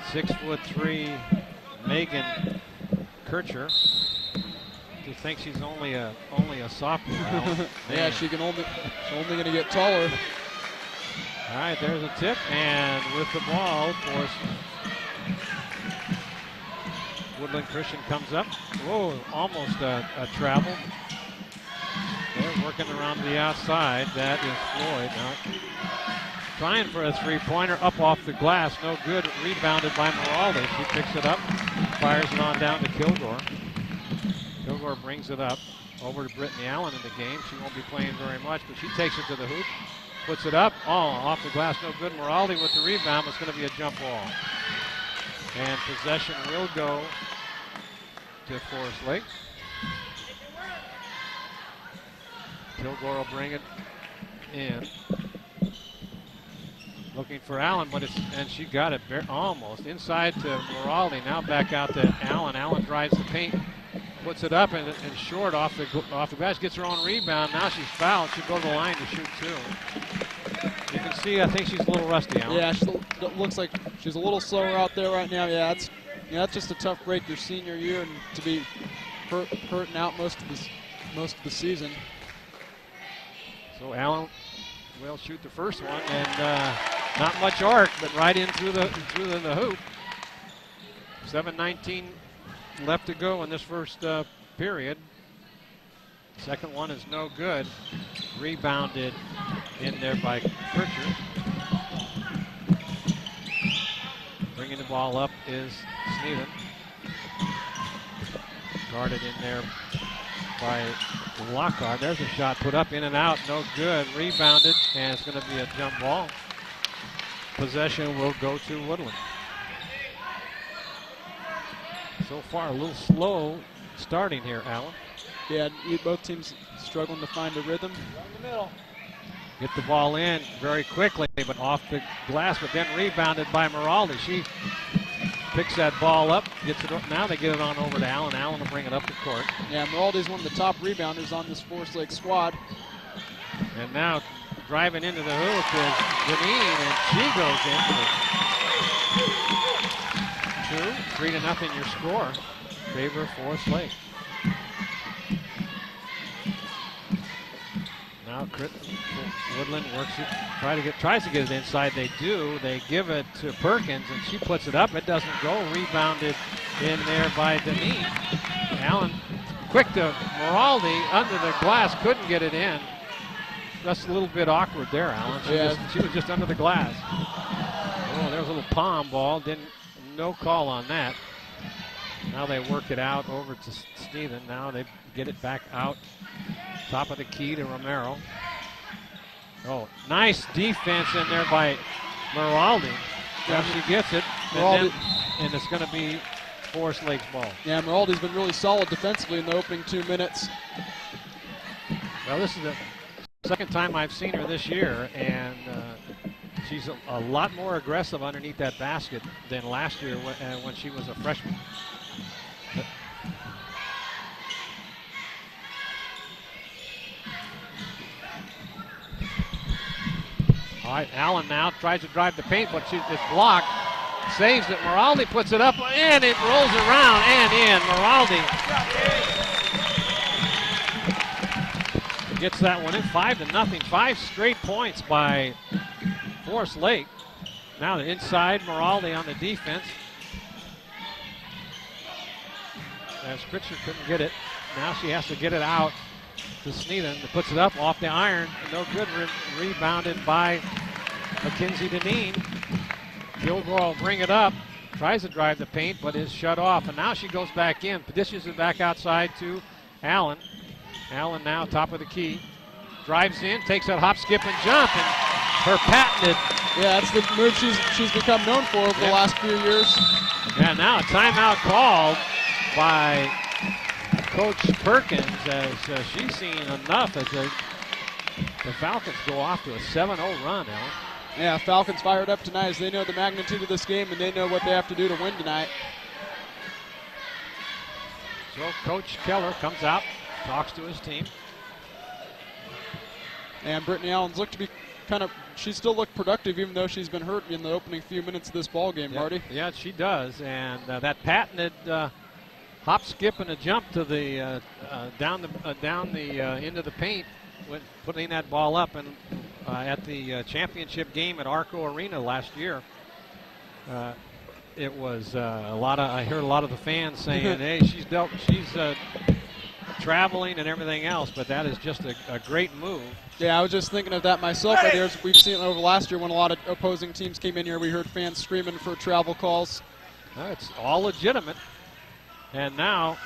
6'3" Megan Kircher, who thinks she's only a sophomore. Yeah, she's only going to get taller. All right, there's a tip, and with the ball, for Woodland Christian comes up. Whoa, almost a travel. They're working around the outside. That is Floyd now trying for a three-pointer up off the glass. No good. Rebounded by Moraldi. She picks it up, fires it on down to Kilgore. Kilgore brings it up over to Brittany Allan in the game. She won't be playing very much, but she takes it to the hoop. puts it up. Oh, off the glass, no good. Moraldi with the rebound. It's going to be a jump ball. And possession will go to Forest Lake. Kilgore will bring it in. Looking for Allan, and she got it almost inside to Moraldi. Now back out to Allan. Allan drives the paint, puts it up and short off the glass. Gets her own rebound. Now she's fouled. She'll go to the line to shoot two. You can see, I think she's a little rusty, Allan. Yeah, looks like she's a little slower out there right now. Yeah, that's just a tough break your senior year, and to be hurting out most of the season. So Allan will shoot the first one, and not much arc, but right in through the hoop. 7:19 left to go in this first period. Second one is no good. Rebounded in there by Pritchard. Bringing the ball up is Sneeden. Guarded in there by Lockhart. There's a shot put up, in and out, no good. Rebounded, and it's going to be a jump ball. Possession will go to Woodland. So far, a little slow starting here, Allan. Yeah, both teams struggling to find a rhythm. Get the ball in very quickly, but off the glass, but then rebounded by Moraldi. She picks that ball up, gets it. Now they get it on over to Allan. Allan will bring it up the court. Yeah, Moraldi's one of the top rebounders on this Forest Lake squad. And now driving into the hoop is Deneen, and she goes in for 2. 3-0 your score. Favor Forest Lake. Now Woodland works it, tries to get it inside. They do. They give it to Perkins, and she puts it up. It doesn't go. Rebounded in there by Deneen. Allan quick to Moraldi under the glass, couldn't get it in. Just a little bit awkward there, Allan. She was just under the glass. Oh, there's a little palm ball. No call on that. Now they work it out over to Sneeden. Now they get it back out. Top of the key to Romero. Oh, nice defense in there by Moraldi. Now she gets it, and it's going to be Forest Lake's ball. Yeah, Moraldi's been really solid defensively in the opening 2 minutes. Well, this is the second time I've seen her this year, and she's a lot more aggressive underneath that basket than last year when she was a freshman. All right, Allan now tries to drive the paint, but it's blocked. Saves it. Moraldi puts it up, and it rolls around and in. Moraldi gets that one in. 5-0. 5 straight points by Forest Lake. Now the inside, Moraldi on the defense. As Pritchard couldn't get it, now she has to get it out to Sneeden. Puts it up off the iron. No good. Rebounded by Mackenzie Deneen. Kilgore will bring it up. Tries to drive the paint, but is shut off. And now she goes back in. Dishes it back outside to Allan. Allan now top of the key. Drives in, takes that hop, skip, and jump. And her patented. Yeah, that's the move she's become known for over the last few years. Yeah, now a timeout called by Coach Perkins, as she's seen enough as the Falcons go off to a 7-0 run, Allan. Yeah, Falcons fired up tonight as they know the magnitude of this game and they know what they have to do to win tonight. So Coach Keller comes out, talks to his team. And Brittany Allen's looked to be she still looked productive even though she's been hurt in the opening few minutes of this ball game, Marty. Yeah, she does. And that patented hop, skip, and a jump to the down the into the paint, when putting that ball up, and at the championship game at Arco Arena last year, it was I heard a lot of the fans saying, "Hey, she's traveling and everything else," but that is just a great move. Yeah, I was just thinking of that myself. Right there. We've seen it over last year when a lot of opposing teams came in here. We heard fans screaming for travel calls. It's all legitimate. And now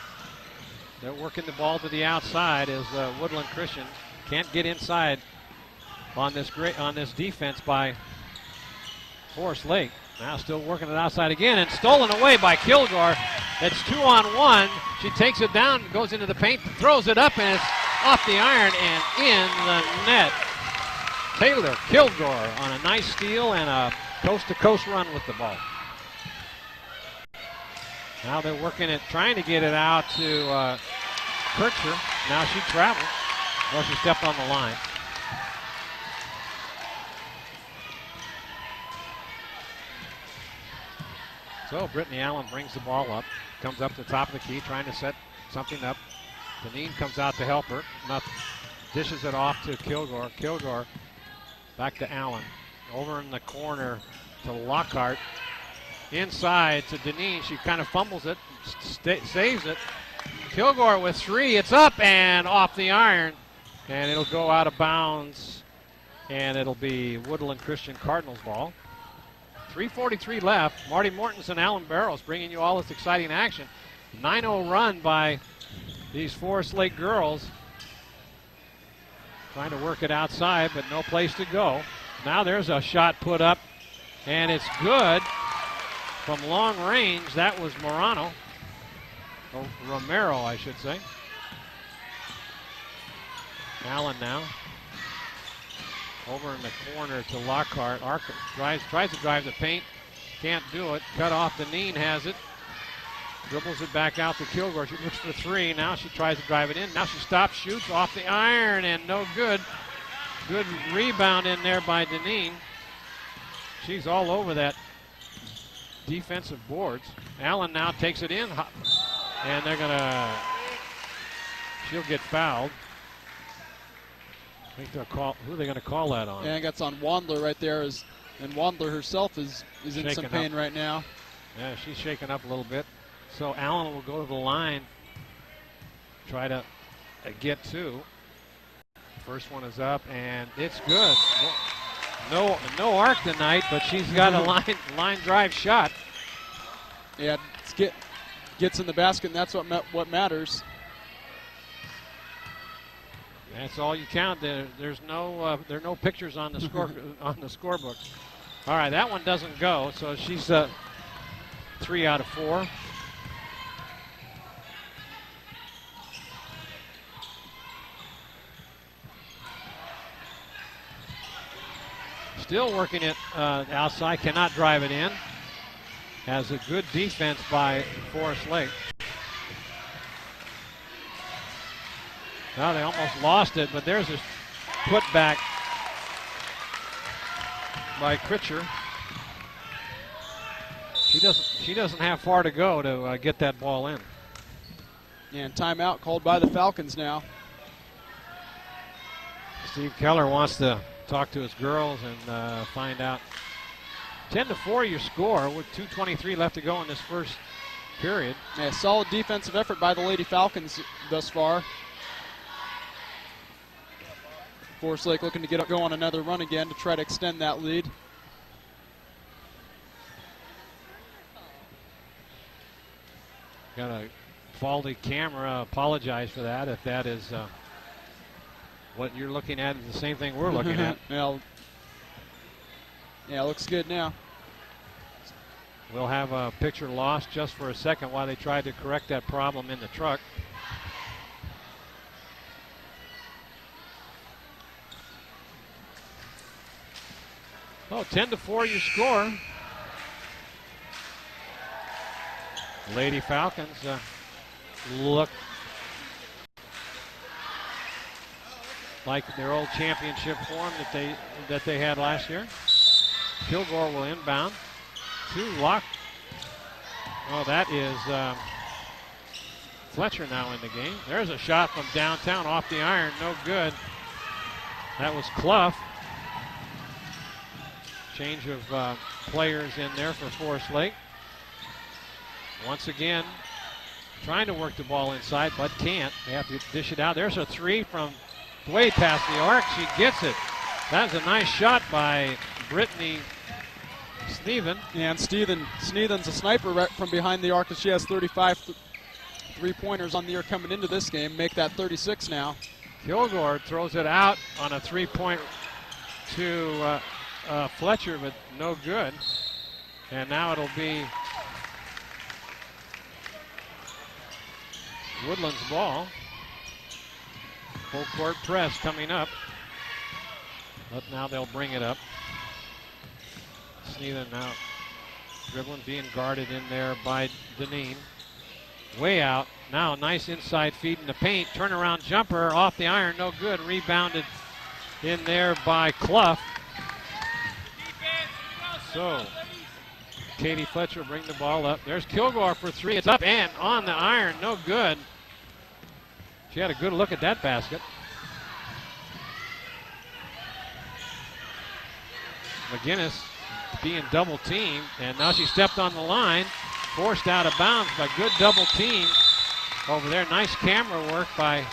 they're working the ball to the outside as Woodland Christian can't get inside on this defense by Forest Lake. Now still working it outside again, and stolen away by Kilgore. It's 2-on-1. She takes it down, goes into the paint, throws it up, and it's off the iron and in the net. Taylor Kilgore on a nice steal and a coast-to-coast run with the ball. Now they're working it, trying to get it out to Kircher. Now she travels. Well, she stepped on the line. So Brittany Allen brings the ball up, comes up to the top of the key, trying to set something up. Deneen comes out to help her. Dishes it off to Kilgore. Kilgore back to Allen. Over in the corner to Lockhart. Inside to Deneen. She kind of fumbles it, saves it. Kilgore with 3. It's up and off the iron. And it'll go out of bounds. And it'll be Woodland Christian Cardinals ball. 3:43 left. Marty Mortensen, Allan Barros bringing you all this exciting action. 9-0 run by these Forest Lake girls. Trying to work it outside, but no place to go. Now there's a shot put up, and it's good from long range. That was Morano. Or Romero, I should say. Allen now. Over in the corner to Lockhart. Arco tries to drive the paint. Can't do it. Cut off. Deneen has it. Dribbles it back out to Kilgore. She looks for 3. Now she tries to drive it in. Now she stops, shoots off the iron, and no good. Good rebound in there by Deneen. She's all over that defensive boards. Allen now takes it in. And they're going to... She'll get fouled. I think they'll call. Who are they going to call that on? Yeah, I think that's on Wandler right there. And Wandler herself is in some pain right now. Yeah, she's shaking up a little bit. So Allen will go to the line, try to get 2. First one is up, and it's good. No arc tonight, but she's got a line drive shot. Yeah, gets in the basket, and that's what matters. That's all you count. There are no pictures on the score on the scorebook. All right, that one doesn't go. So she's 3 out of 4. Still working it outside. Cannot drive it in. Has a good defense by Forest Lake. Now they almost lost it, but there's a putback by Critcher. She doesn't have far to go to get that ball in. And timeout called by the Falcons now. Steve Keller wants to talk to his girls and find out. 10-4 your score with 2:23 left to go in this first period. Yeah, solid defensive effort by the Lady Falcons thus far. Forest Lake looking to go on another run again to try to extend that lead. Got a faulty camera. Apologize for that if that is what you're looking at. Is the same thing we're looking at. Well, yeah, looks good now. We'll have a picture lost just for a second while they try to correct that problem in the truck. Oh, 10-4 your score. Lady Falcons look like their old championship form that they had last year. Kilgore will inbound to Lock. Oh, that is Fletcher now in the game. There's a shot from downtown off the iron, no good. That was Clough. Change of players in there for Forest Lake. Once again, trying to work the ball inside, but can't. They have to dish it out. There's a 3 from way past the arc. She gets it. That's a nice shot by Brittany Sneven. Yeah, and Sneven's a sniper right from behind the arc. She has 35 three-pointers on the year coming into this game. Make that 36 now. Kilgore throws it out on a 3-point to Fletcher, but no good. And now it'll be Woodland's ball. Full court press coming up. But now they'll bring it up. Sneeden now dribbling, being guarded in there by Deneen. Way out. Now nice inside feed in the paint. Turnaround jumper off the iron. No good. Rebounded in there by Clough. So Katie Fletcher will bring the ball up. There's Kilgore for three. It's up and on the iron. No good. She had a good look at that basket. McGinnis being double teamed, and now she stepped on the line, forced out of bounds by good double team over there. Nice camera work by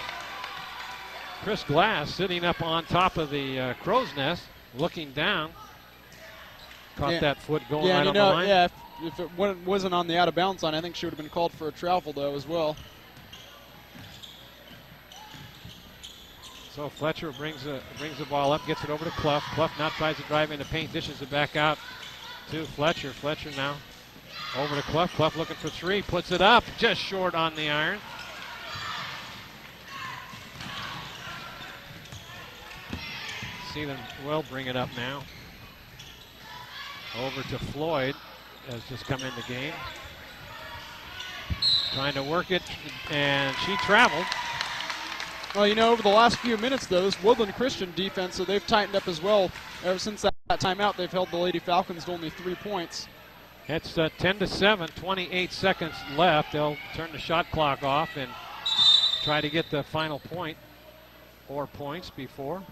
Chris Glass, sitting up on top of the crow's nest, looking down. Caught that foot going right on the line. Yeah, if it wasn't on the out of bounds line, I think she would have been called for a travel though as well. So Fletcher brings the ball up, gets it over to Clough. Clough now tries to drive in the paint, dishes it back out to Fletcher. Fletcher now over to Clough. Clough looking for three, puts it up, just short on the iron. See them will bring it up now. Over to Floyd, has just come in the game. Trying to work it, and she traveled. Well, you know, over the last few minutes, though, this Woodland Christian defense, so they've tightened up as well. Ever since that timeout, they've held the Lady Falcons to only 3 points. It's 10-7, 28 seconds left. They'll turn the shot clock off and try to get the final point or points before.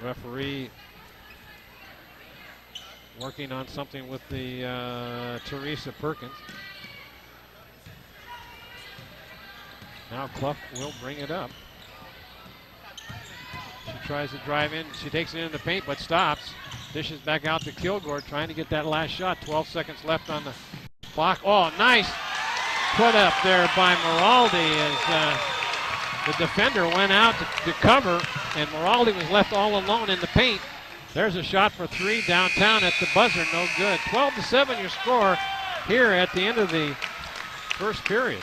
Referee working on something with the Teresa Perkins. Now Clough will bring it up. She tries to drive in. She takes it in the paint, but stops. Dishes back out to Kilgore, trying to get that last shot. 12 seconds left on the clock. Oh, nice put up there by Maraldi as the defender went out to cover, and Maraldi was left all alone in the paint. There's a shot for three downtown at the buzzer, no good. 12-7 your score here at the end of the first period.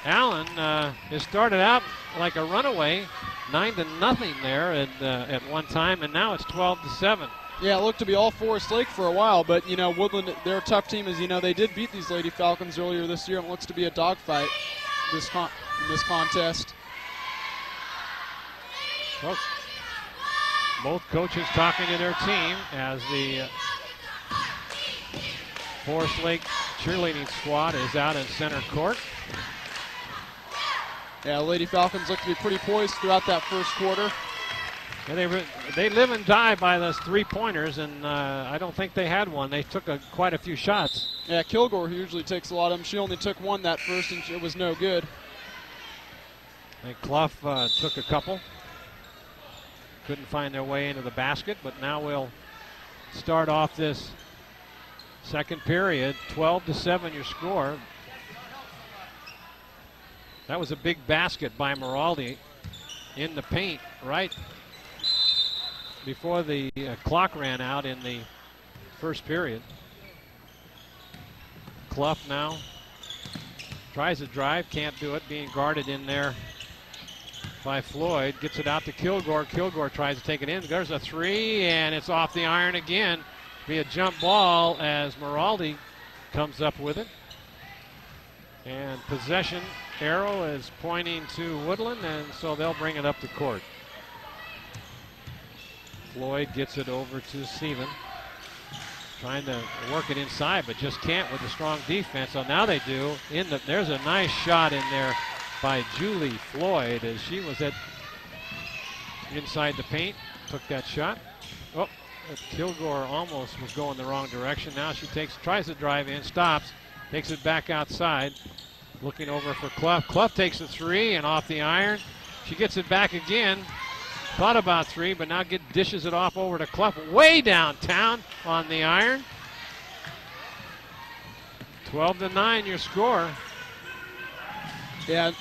Allan has started out like a runaway, 9-0 there at one time, and now it's 12-7. Yeah, it looked to be all Forest Lake for a while, but, you know, Woodland, they're a tough team, as you know, they did beat these Lady Falcons earlier this year, and it looks to be a dogfight in this contest. Well, both coaches talking to their team as the Forest Lake cheerleading squad is out in center court. Yeah, Lady Falcons look to be pretty poised throughout that first quarter. Yeah, they live and die by those three-pointers, and I don't think they had one. They took quite a few shots. Yeah, Kilgore usually takes a lot of them. She only took one that first, and it was no good. I think Clough took a couple. Couldn't find their way into the basket, but now we'll start off this second period. 12-7 your score. That was a big basket by Maraldi in the paint right before the clock ran out in the first period. Clough now tries to drive, can't do it, being guarded in there by Floyd. Gets it out to Kilgore. Kilgore tries to take it in. There's a three, and it's off the iron again. Be a jump ball as Maraldi comes up with it. And possession arrow is pointing to Woodland, and so they'll bring it up the court. Floyd gets it over to Steven. Trying to work it inside, but just can't with the strong defense. So now they do. There's a nice shot in there by Julie Floyd as she was inside the paint. Took that shot. Oh, Kilgore almost was going the wrong direction. Now she tries to drive in, stops, takes it back outside. Looking over for Clough. Clough takes the three and off the iron. She gets it back again. Thought about three, but now dishes it off over to Clough. Way downtown on the iron. 12-9 your score. Yeah,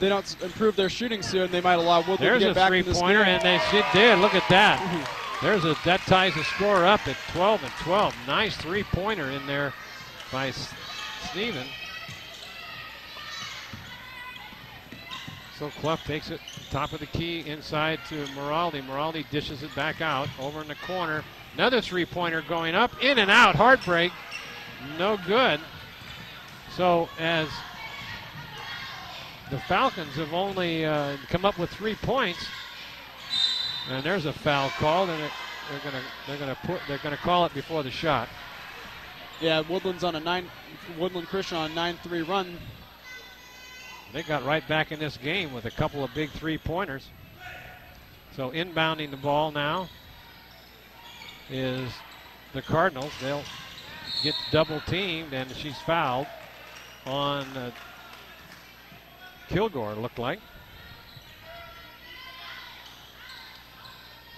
they don't improve their shooting soon, they might allow Woodland There's to get a back in this three-pointer, game. and she did. Look at that. That ties the score up at 12-12. Nice three-pointer in there by Steven. So Clough takes it top of the key inside to Moraldi. Moraldi dishes it back out over in the corner. Another three-pointer going up, in and out, heartbreak, no good. So as the Falcons have only come up with 3 points, and there's a foul called, and they're gonna call it before the shot. Yeah, Woodland Christian on a 9-3 run. They got right back in this game with a couple of big three-pointers. So inbounding the ball now is the Cardinals. They'll get double teamed, and she's fouled on Kilgore, it looked like.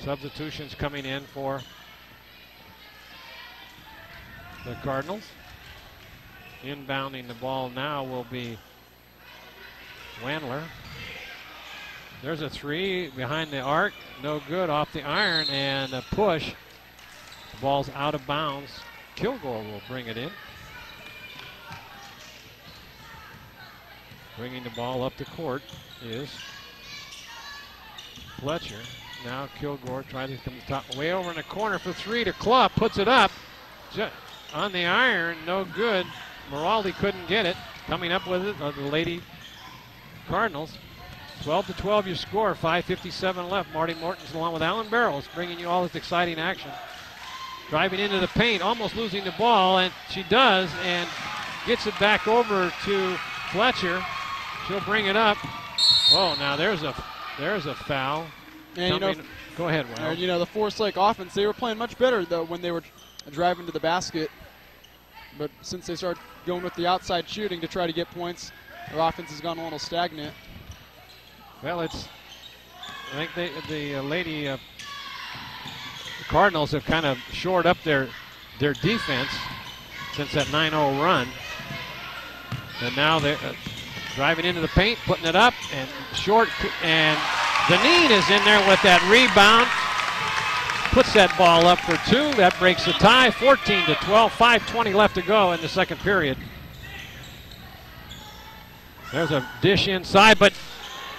Substitutions coming in for the Cardinals. Inbounding the ball now will be Wandler. There's a three behind the arc, no good, off the iron, and a push. The ball's out of bounds. Kilgore will bring it in. Bringing the ball up the court is Fletcher. Now Kilgore trying to come top, way over in the corner for three to Clough, puts it up. On the iron, no good. Moraldi couldn't get it. Coming up with it are the Lady Cardinals. 12-12 your score, 5:57 left. Marty Mortensen along with Allan Barros bringing you all this exciting action. Driving into the paint, almost losing the ball, and she does, and gets it back over to Fletcher. She'll bring it up. Oh, now there's a foul. And go ahead, Will. The Forest Lake offense, they were playing much better though when they were driving to the basket. But since they started going with the outside shooting to try to get points, their offense has gone a little stagnant. Well, I think the Lady Cardinals have kind of shored up their defense since that 9-0 run. And now they're driving into the paint, putting it up, and short, and Deneen is in there with that rebound. Puts that ball up for two. That breaks the tie, 14-12, 5:20 left to go in the second period. There's a dish inside, but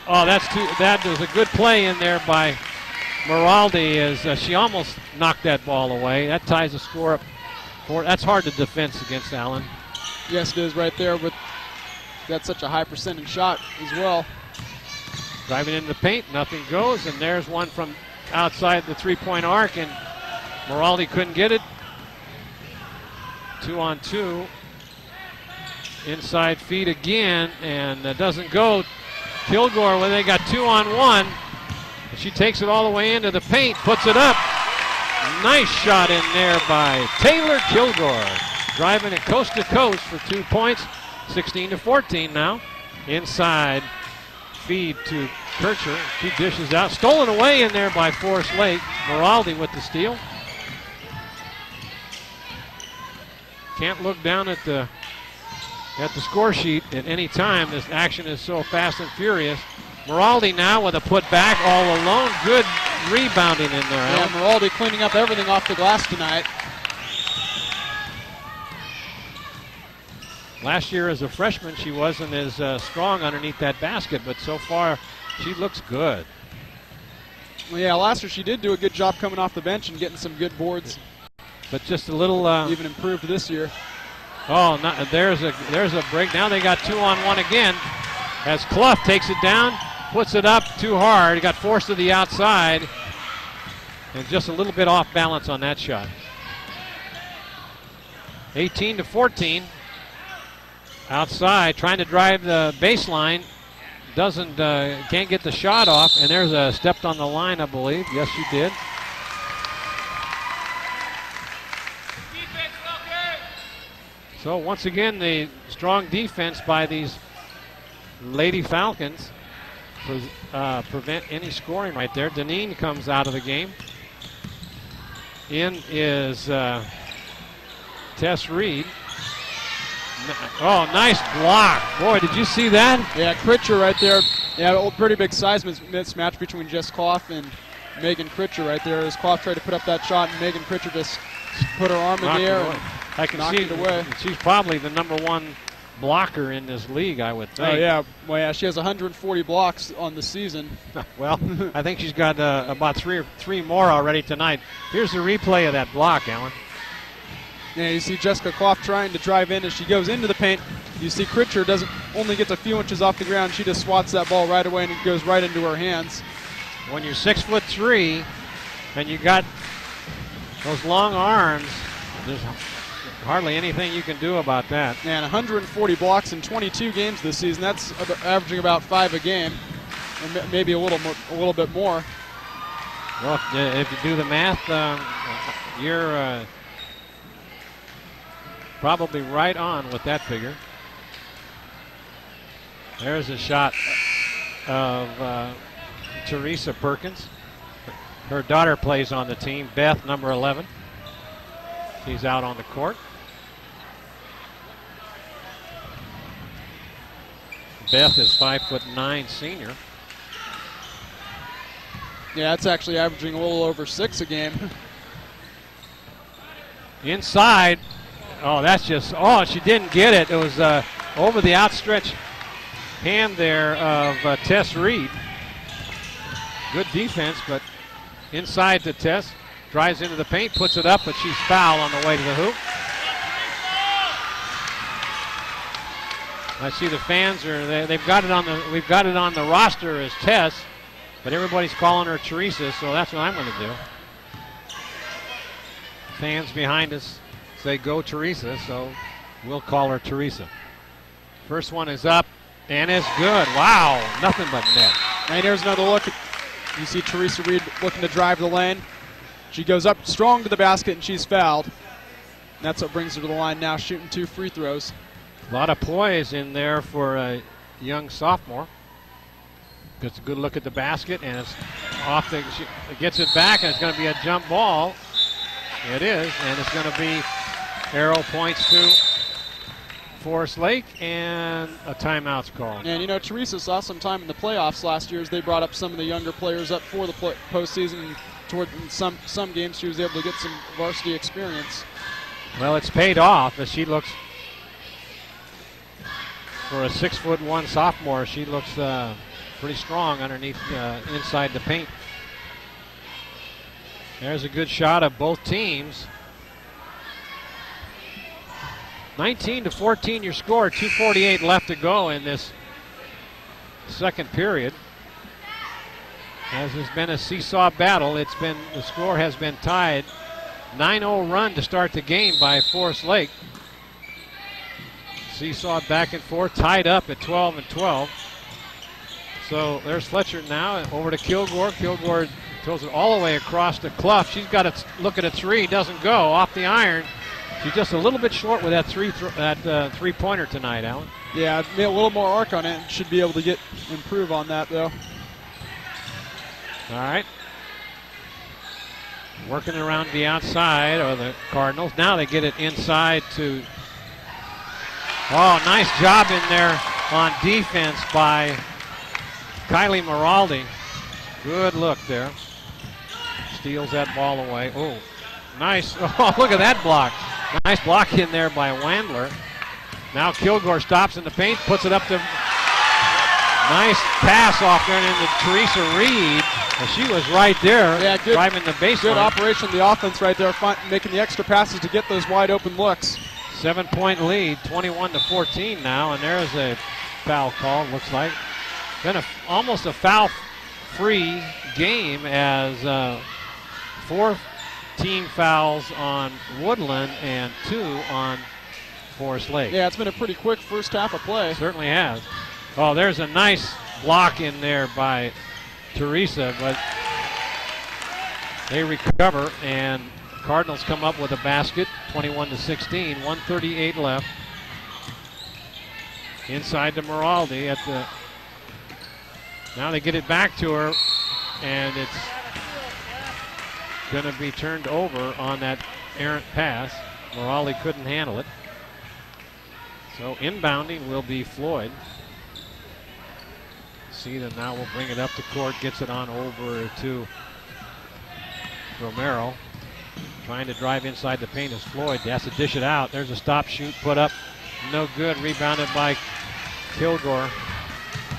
that was a good play in there by Moraldi as she almost knocked that ball away. That ties the score up. That's hard to defend against Allan. Yes, it is right there. With that's such a high percentage shot as well. Driving into the paint, nothing goes, and there's one from outside the three-point arc, and Moraldi couldn't get it. 2-on-2. Inside feed again, and doesn't go. Kilgore, when they got 2-on-1, she takes it all the way into the paint, puts it up. Nice shot in there by Taylor Kilgore. Driving it coast to coast for 2 points. 16-14 now. Inside feed to Kircher. She dishes out. Stolen away in there by Forest Lake. Moraldi with the steal. Can't look down at the score sheet at any time. This action is so fast and furious. Moraldi now with a putback all alone. Good rebounding in there. Yeah, Moraldi cleaning up everything off the glass tonight. Last year as a freshman, she wasn't as strong underneath that basket, but so far she looks good. Well, yeah, last year she did do a good job coming off the bench and getting some good boards. But just a little... even improved this year. Oh, there's a break. Now they got 2-on-1 again as Clough takes it down, puts it up too hard. He got forced to the outside, and just a little bit off balance on that shot. 18-14. Outside, trying to drive the baseline. Can't get the shot off, and there's a stepped on the line, I believe. Yes, she did. So once again, the strong defense by these Lady Falcons prevent any scoring right there. Deneen comes out of the game. In is Tess Reed. Oh, nice block. Boy, did you see that? Yeah, Critcher right there. Yeah, a pretty big size mismatch between Jess Clough and Megan Critcher right there. As Clough tried to put up that shot, and Megan Critcher just put her arm in the air and I can knocked see it away. She's probably the #1 blocker in this league, I would think. Oh, yeah. Well, yeah, she has 140 blocks on the season. Well, I think she's got about three more already tonight. Here's the replay of that block, Allan. Yeah, you see Jessica Clough trying to drive in as she goes into the paint. You see Critcher doesn't only gets a few inches off the ground. She just swats that ball right away and it goes right into her hands. When you're 6'3" and you got those long arms, there's hardly anything you can do about that. And 140 blocks in 22 games this season. That's averaging about 5 a game, or maybe a little bit more. Well, if you do the math, you're probably right on with that figure. There's a shot of Teresa Perkins. Her daughter plays on the team, Beth, number 11. She's out on the court. Beth is 5'9" senior. Yeah, it's actually averaging a little over 6 a game. Inside. Oh, that's just, she didn't get it. It was over the outstretched hand there of Tess Reed. Good defense, but inside to Tess. Drives into the paint, puts it up, but she's fouled on the way to the hoop. I see the fans we've got it on the roster as Tess, but everybody's calling her Teresa, so that's what I'm going to do. Fans behind us say go Teresa, so we'll call her Teresa. First one is up, and it's good. Wow, nothing but net. And here's another look. You see Teresa Reed looking to drive the lane. She goes up strong to the basket, and she's fouled. And that's what brings her to the line now, shooting 2 free throws. A lot of poise in there for a young sophomore. Gets a good look at the basket, and it's off. She gets it back, and it's going to be a jump ball. It is, and it's going to be arrow points to Forest Lake, and a timeout's called. And you know, Teresa saw some time in the playoffs last year as they brought up some of the younger players up for the postseason. Toward some games, she was able to get some varsity experience. Well, it's paid off as she looks. For a 6'1" sophomore, she looks pretty strong underneath, inside the paint. There's a good shot of both teams. 19-14 your score, 2:48 left to go in this second period. As has been a seesaw battle, the score has been tied. 9-0 run to start the game by Forest Lake. Seesaw back and forth, tied up at 12-12. So there's Fletcher now, over to Kilgore. Kilgore throws it all the way across to Clough. She's got to look at a three, doesn't go, off the iron. She's just a little bit short with that three-pointer tonight, Allan. Yeah, a little more arc on it. Should be able to improve on that, though. All right. Working around the outside of the Cardinals. Now they get it inside to... Oh, nice job in there on defense by Kylie Maraldi. Good look there. Steals that ball away. Oh, nice. Oh, look at that block. Nice block in there by Wandler. Now Kilgore stops in the paint, puts it up to... Nice pass off there into Teresa Reed. Well, she was right there, driving the baseline. Good operation of the offense right there, making the extra passes to get those wide open looks. 7-point lead, 21-14 now, and there's a foul call, looks like. Been almost a foul-free game as 4 team fouls on Woodland and 2 on Forest Lake. Yeah, it's been a pretty quick first half of play. Certainly has. Oh, there's a nice block in there by Teresa, but they recover, and Cardinals come up with a basket, 21-16, 1:38 left. Inside to Maraldi now they get it back to her, and it's going to be turned over on that errant pass. Maraldi couldn't handle it. So inbounding will be Floyd. See that now we'll bring it up the court, gets it on over to Romero. Trying to drive inside the paint is Floyd. He has to dish it out. There's a stop shoot put up. No good. Rebounded by Kilgore.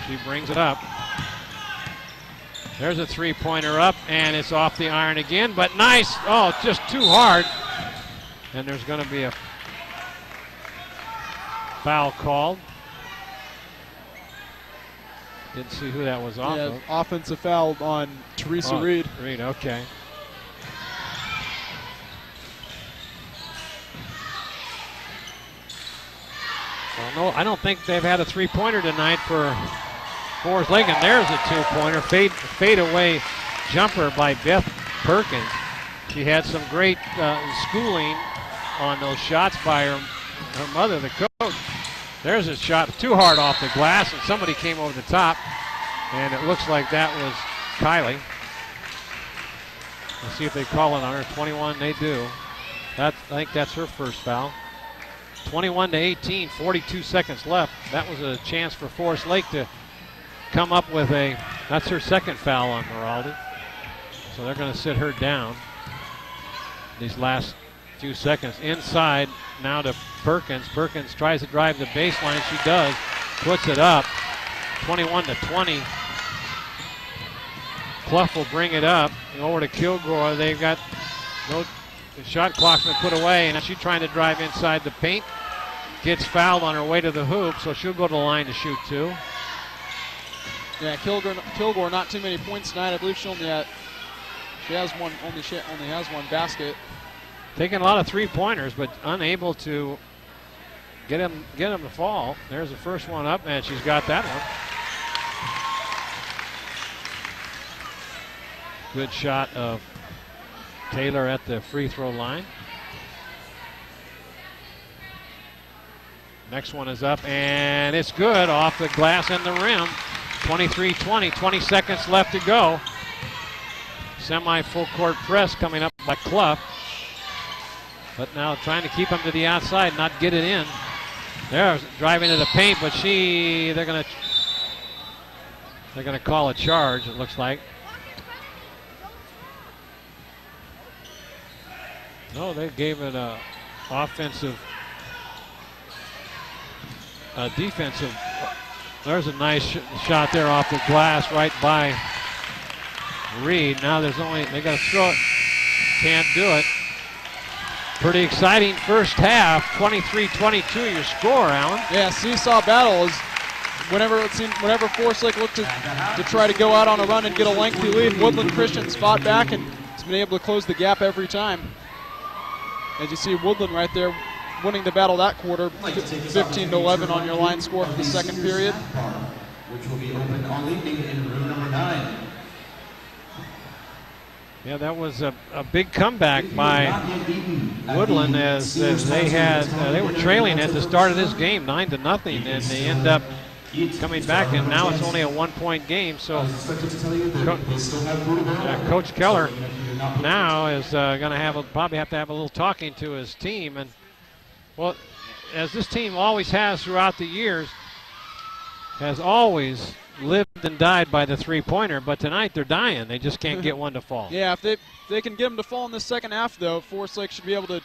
She brings it up. There's a three-pointer up, and it's off the iron again, but nice. Oh, just too hard. And there's going to be a foul called. Didn't see who that was off of. Offensive foul on Teresa Reed. Reed, okay. Well, no, I don't think they've had a three-pointer tonight for Forest Lake, and there's a two-pointer. Fade away jumper by Beth Perkins. She had some great schooling on those shots by her mother, the coach. There's a shot too hard off the glass, and somebody came over the top, and it looks like that was Kylie. Let's see if they call it on her. 21, they do. I think that's her first foul. 21-18, 42 seconds left. That was a chance for Forest Lake to come up with that's her second foul on Miraldi. So they're going to sit her down these last few seconds. Inside now to Perkins. Perkins tries to drive the baseline. She does. Puts it up. 21-20. Clough will bring it up. Over to Kilgore. They've got the shot clock's been put away, and she's trying to drive inside the paint. Gets fouled on her way to the hoop, so she'll go to the line to shoot two. Yeah, Kilgore not too many points tonight. I believe she only has one basket. Taking a lot of three-pointers, but unable to get him to fall. There's the first one up, and she's got that one. Good shot of Taylor at the free throw line. Next one is up, and it's good off the glass and the rim. 23-20, 20 seconds left to go. Semi-full court press coming up by Clough. But now trying to keep him to the outside, not get it in. They're driving to the paint, but they're gonna call a charge, it looks like. No, they gave it a defensive. There's a nice shot there off the glass right by Reed. Now they got to throw it. Can't do it. Pretty exciting first half. 23-22 your score, Allan. Yeah, seesaw battle is whenever Forest Lake looked to try to go out on a run and get a lengthy lead, Woodland Christian's fought back and has been able to close the gap every time. As you see, Woodland right there winning the battle that quarter, 15-11 on your line score for the second period. Which will be open on leaving in room number 9. Yeah, that was a big comeback by Woodland as they were trailing at the start of this game 9-0, and they end up coming back, and now it's only a 1-point game. So Coach Keller now is going to probably have to have a little talking to his team. And well, as this team always has throughout the years, has always lived and died by the three-pointer, but tonight they're dying. They just can't get one to fall. Yeah, if they can get them to fall in the second half, though, Forest Lake should be able to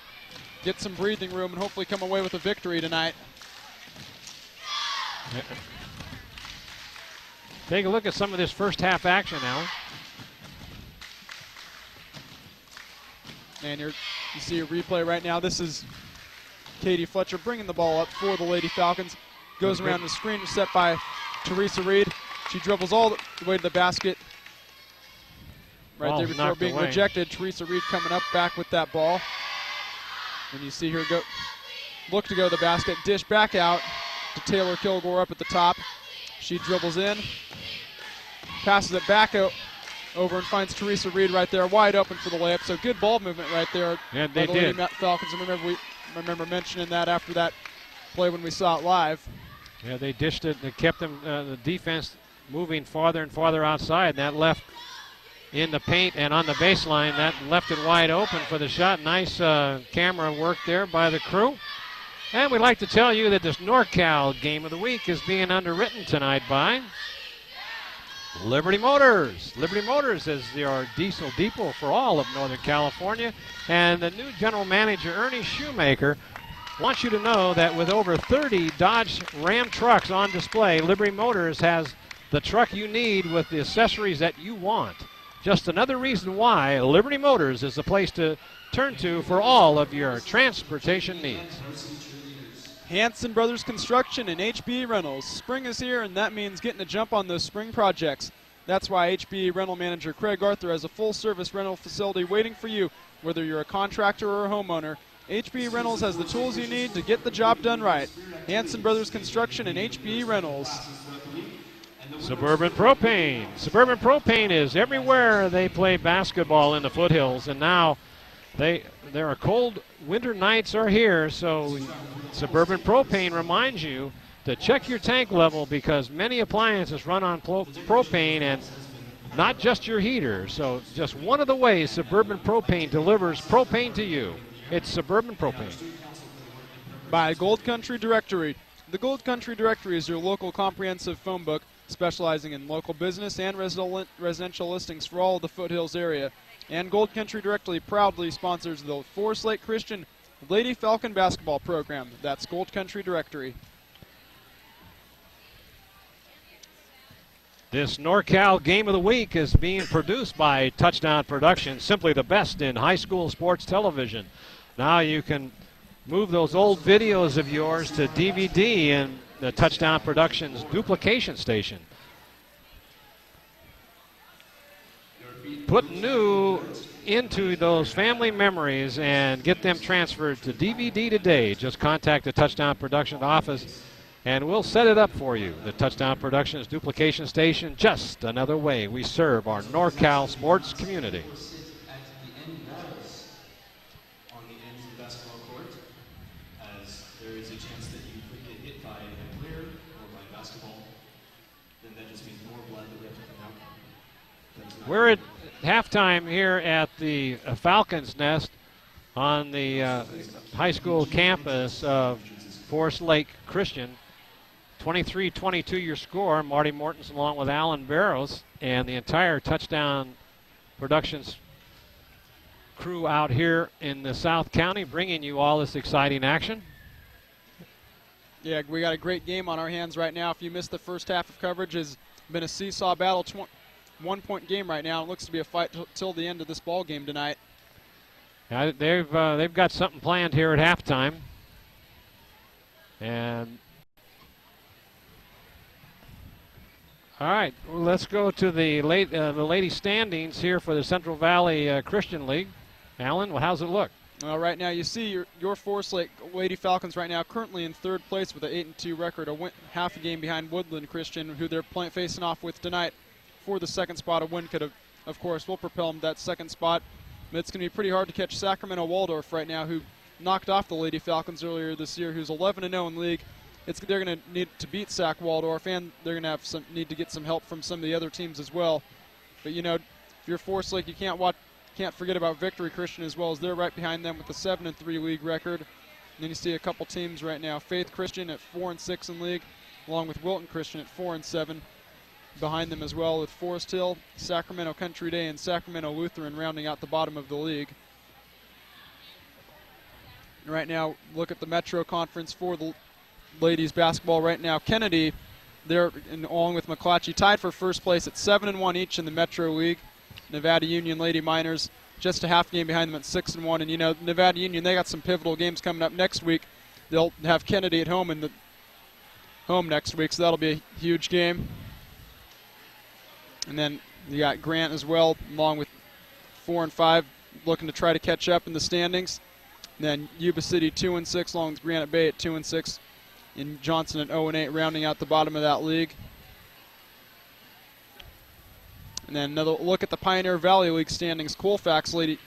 get some breathing room and hopefully come away with a victory tonight. Take a look at some of this first half action, Allan. And you see a replay right now. This is Katie Fletcher bringing the ball up for the Lady Falcons. Goes around the screen, set by Teresa Reed. She dribbles all the way to the basket. Right there before being rejected. Teresa Reed coming up back with that ball. And you see her look to go to the basket, dish back out to Taylor Kilgore up at the top. She dribbles in, passes it back over and finds Teresa Reed right there, wide open for the layup. So good ball movement right there. Yeah, they by the Lady Falcons. I remember mentioning that after that play when we saw it live. Yeah, they dished it. They kept them the defense moving farther and farther outside. And that left in the paint and on the baseline. That left it wide open for the shot. Nice camera work there by the crew. And we'd like to tell you that this NorCal Game of the Week is being underwritten tonight by Liberty Motors. Liberty Motors is your diesel depot for all of Northern California. And the new general manager, Ernie Shoemaker, wants you to know that with over 30 Dodge Ram trucks on display, Liberty Motors has the truck you need with the accessories that you want. Just another reason why Liberty Motors is the place to turn to for all of your transportation needs. Hanson Brothers Construction and HBE Rentals. Spring is here, and that means getting a jump on those spring projects. That's why HBE Rental Manager Craig Arthur has a full-service rental facility waiting for you. Whether you're a contractor or a homeowner, HBE Rentals has the tools you need to get the job done right. Hanson Brothers Construction and HBE Rentals. Suburban Propane. Suburban Propane is everywhere they play basketball in the foothills, and now there are cold winter nights are here, so Suburban Propane reminds you to check your tank level because many appliances run on propane and not just your heater. So just one of the ways Suburban Propane delivers propane to you. It's Suburban Propane. By Gold Country Directory. The Gold Country Directory is your local comprehensive phone book specializing in local business and residential listings for all of the foothills area. And Gold Country Directory proudly sponsors the Forest Lake Christian Lady Falcon basketball program. That's Gold Country Directory. This NorCal Game of the Week is being produced by Touchdown Productions, simply the best in high school sports television. Now you can move those old videos of yours to DVD in the Touchdown Productions duplication station. Put new into those family memories and get them transferred to DVD today. Just contact the Touchdown Productions office and we'll set it up for you. The Touchdown Productions duplication station, just another way we serve our NorCal sports community. At the end walls on the ends of the basketball court, as there is a chance that you could get hit by a player or by basketball, then that just means more blood that we have to come out. We're at halftime here at the Falcons Nest on the high school campus of Forest Lake Christian. 23-22 your score. Marty Mortensen along with Allan Barros and the entire Touchdown Productions crew out here in the South County bringing you all this exciting action. Yeah, we got a great game on our hands right now. If you missed the first half of coverage, it's been a seesaw battle, one-point game right now. It looks to be a fight till the end of this ball game tonight. They've got something planned here at halftime. And all right, well, let's go to the lady standings here for the Central Valley Christian League. Allan, well, how's it look? Right now, you see your Forest Lake Lady Falcons right now currently in third place with an 8-2 record, half a game behind Woodland Christian, who they're facing off with tonight for the second spot. A win could have, of course, will propel them to that second spot. But it's going to be pretty hard to catch Sacramento Waldorf right now, who knocked off the Lady Falcons earlier this year, who's 11-0 in league. They're going to need to beat Sac Waldorf, and they're going to have need to get some help from some of the other teams as well. But you know, if you're Forest Lake, you can't forget about Victory Christian as well, as they're right behind them with a 7-3 league record. And then you see a couple teams right now: Faith Christian at 4-6 in league, along with Wilton Christian at 4-7. Behind them as well with Forest Hill, Sacramento Country Day, and Sacramento Lutheran rounding out the bottom of the league. And right now, look at the Metro Conference for the ladies basketball right now. Kennedy, they're along with McClatchy, tied for first place at 7-1 each in the Metro League. Nevada Union Lady Miners just a half game behind them at 6-1. And you know, Nevada Union, they got some pivotal games coming up next week. They'll have Kennedy at home next week, so that'll be a huge game. And then you got Grant as well, along with 4 and 5, looking to try to catch up in the standings. And then Yuba City 2-6, along with Granite Bay at 2-6. And Johnson at 0-8, rounding out the bottom of that league. And then another look at the Pioneer Valley League standings. Colfax Lady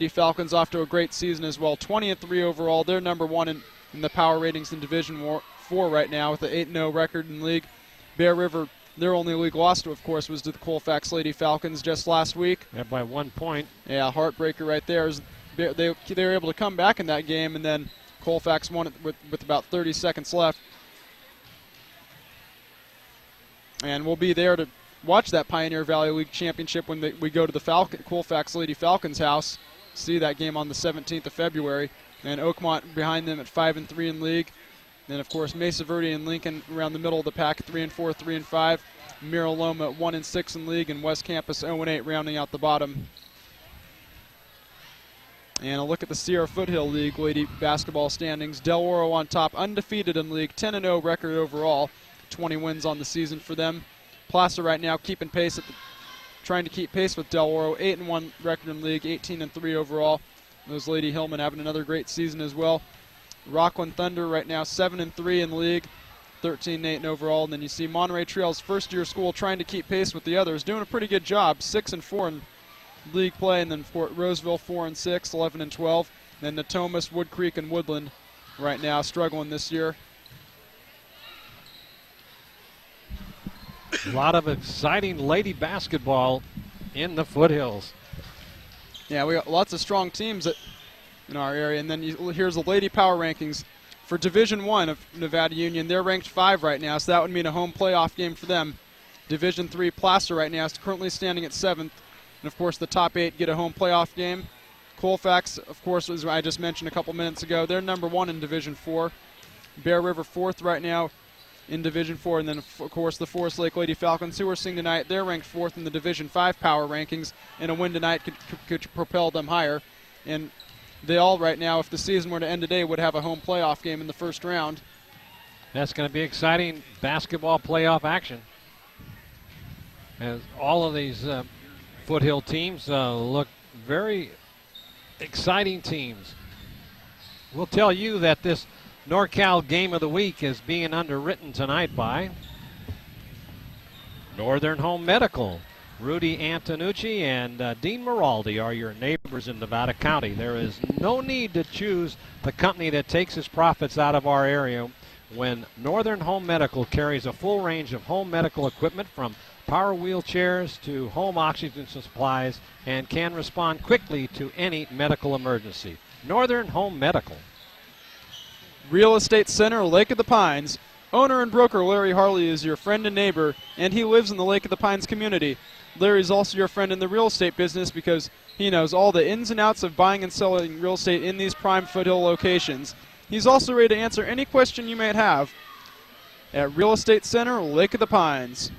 Falcons off to a great season as well. 20-3 overall. They're number 1 in the power ratings in Division 4 right now with an 8-0 record in league. Bear River, their only league loss to, of course, was to the Colfax Lady Falcons just last week. Yeah, by 1 point. Yeah, heartbreaker right there. They were able to come back in that game, and then Colfax won it with about 30 seconds left. And we'll be there to watch that Pioneer Valley League Championship when we go to the Colfax Lady Falcons house. See that game on the 17th of February. And Oakmont behind them at 5-3 in league. Then, of course, Mesa Verde and Lincoln around the middle of the pack, 3-4, 3-5. Mira Loma at 1-6 in league, and West Campus 0-8 rounding out the bottom. And a look at the Sierra Foothill League lady basketball standings. Del Oro on top, undefeated in league, 10-0 record overall, 20 wins on the season for them. Placer right now keeping pace trying to keep pace with Del Oro, 8-1 record in league, 18-3 overall. Those Lady Hillmen having another great season as well. Rockland Thunder right now 7-3 in league, 13-8 overall. And then you see Monterey Trails, first-year school, trying to keep pace with the others, doing a pretty good job, 6-4 in league play. And then Fort Roseville 4-6, 11-12. Then Natomas, Wood Creek, and Woodland right now struggling this year. A lot of exciting lady basketball in the foothills. Yeah, we got lots of strong teams in our area. And then here's the Lady Power Rankings. For Division I of Nevada Union, they're ranked 5 right now, so that would mean a home playoff game for them. Division III, Placer right now is currently standing at 7th. And, of course, the top 8 get a home playoff game. Colfax, of course, as I just mentioned a couple minutes ago, they're number 1 in Division IV. Bear River 4th right now in Division IV. And then, of course, the Forest Lake Lady Falcons, who are seeing tonight, they're ranked 4th in the Division V power rankings, and a win tonight could propel them higher. And they all right now, if the season were to end today, would have a home playoff game in the first round. That's going to be exciting basketball playoff action, as all of these foothill teams look very exciting teams. We'll tell you that this NorCal Game of the Week is being underwritten tonight by Northern Home Medical. Rudy Antonucci and Dean Miraldi are your neighbors in Nevada County. There is no need to choose the company that takes its profits out of our area when Northern Home Medical carries a full range of home medical equipment from power wheelchairs to home oxygen supplies and can respond quickly to any medical emergency. Northern Home Medical. Real Estate Center, Lake of the Pines. Owner and broker Larry Harley is your friend and neighbor, and he lives in the Lake of the Pines community. Larry's also your friend in the real estate business because he knows all the ins and outs of buying and selling real estate in these prime foothill locations. He's also ready to answer any question you might have at Real Estate Center, Lake of the Pines.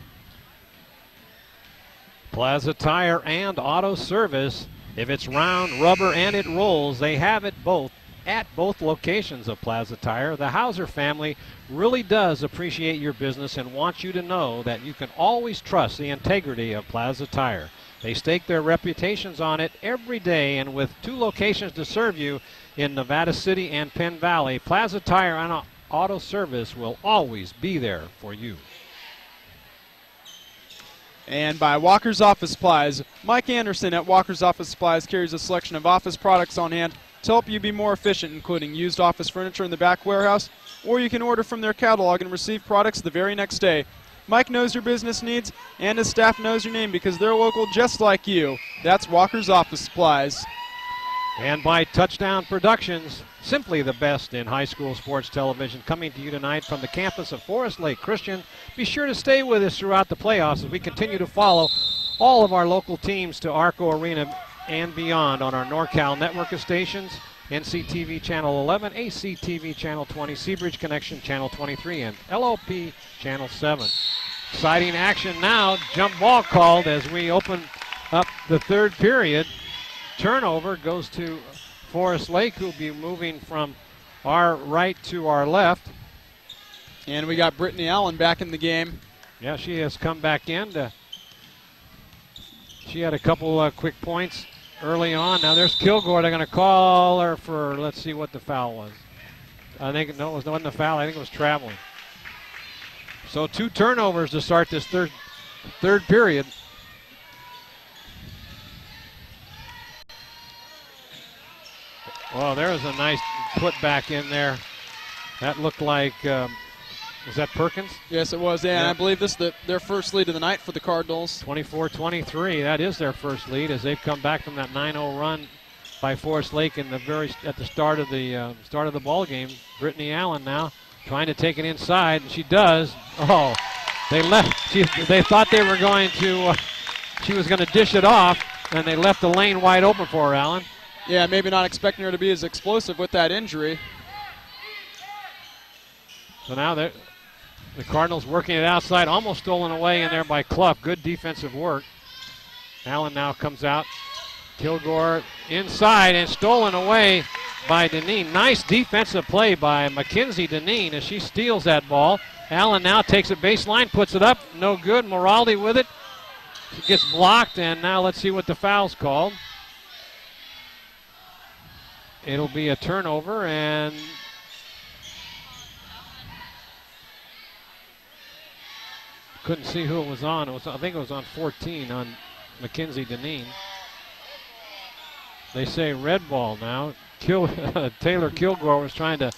Plaza Tire and Auto Service. If it's round, rubber, and it rolls, they have it both at both locations of Plaza Tire. The Hauser family really does appreciate your business and wants you to know that you can always trust the integrity of Plaza Tire. They stake their reputations on it every day, and with 2 locations to serve you in Nevada City and Penn Valley, Plaza Tire and Auto Service will always be there for you. And by Walker's Office Supplies. Mike Anderson at Walker's Office Supplies carries a selection of office products on hand to help you be more efficient, including used office furniture in the back warehouse, or you can order from their catalog and receive products the very next day. Mike knows your business needs, and his staff knows your name because they're local just like you. That's Walker's Office Supplies. And by Touchdown Productions, simply the best in high school sports television, coming to you tonight from the campus of Forest Lake Christian. Be sure to stay with us throughout the playoffs as we continue to follow all of our local teams to Arco Arena and beyond on our NorCal network of stations, NCTV Channel 11, ACTV Channel 20, Seabridge Connection Channel 23, and LOP Channel 7. Exciting action now. Jump ball called as we open up the third period. Turnover goes to Forest Lake, who'll be moving from our right to our left. And we got Brittany Allan back in the game. Yeah, she has come back in. She had a couple quick points early on. Now there's Kilgore. They're going to call her for, let's see what the foul was. I think, no, it wasn't a foul. I think it was traveling. So 2 turnovers to start this third period. Well, there was a nice put back in there. That looked like, was that Perkins? Yes, it was. Yeah, and I believe this is their first lead of the night for the Cardinals. 24-23. That is their first lead as they've come back from that 9-0 run by Forest Lake at the start of the ball game. Brittany Allan now trying to take it inside, and she does. Oh, they left. They thought they were going to. She was going to dish it off, and they left the lane wide open for her, Allan. Yeah, maybe not expecting her to be as explosive with that injury. So now the Cardinals working it outside, almost stolen away in there by Clough. Good defensive work. Allan now comes out. Kilgore inside and stolen away by Deneen. Nice defensive play by Mackenzie Deneen as she steals that ball. Allan now takes it baseline, puts it up. No good. Moraldi with it. She gets blocked, and now let's see what the foul's called. It'll be a turnover, and couldn't see who it was on. I think it was on 14 on Mackenzie Deneen. They say red ball now. Taylor Kilgore was trying to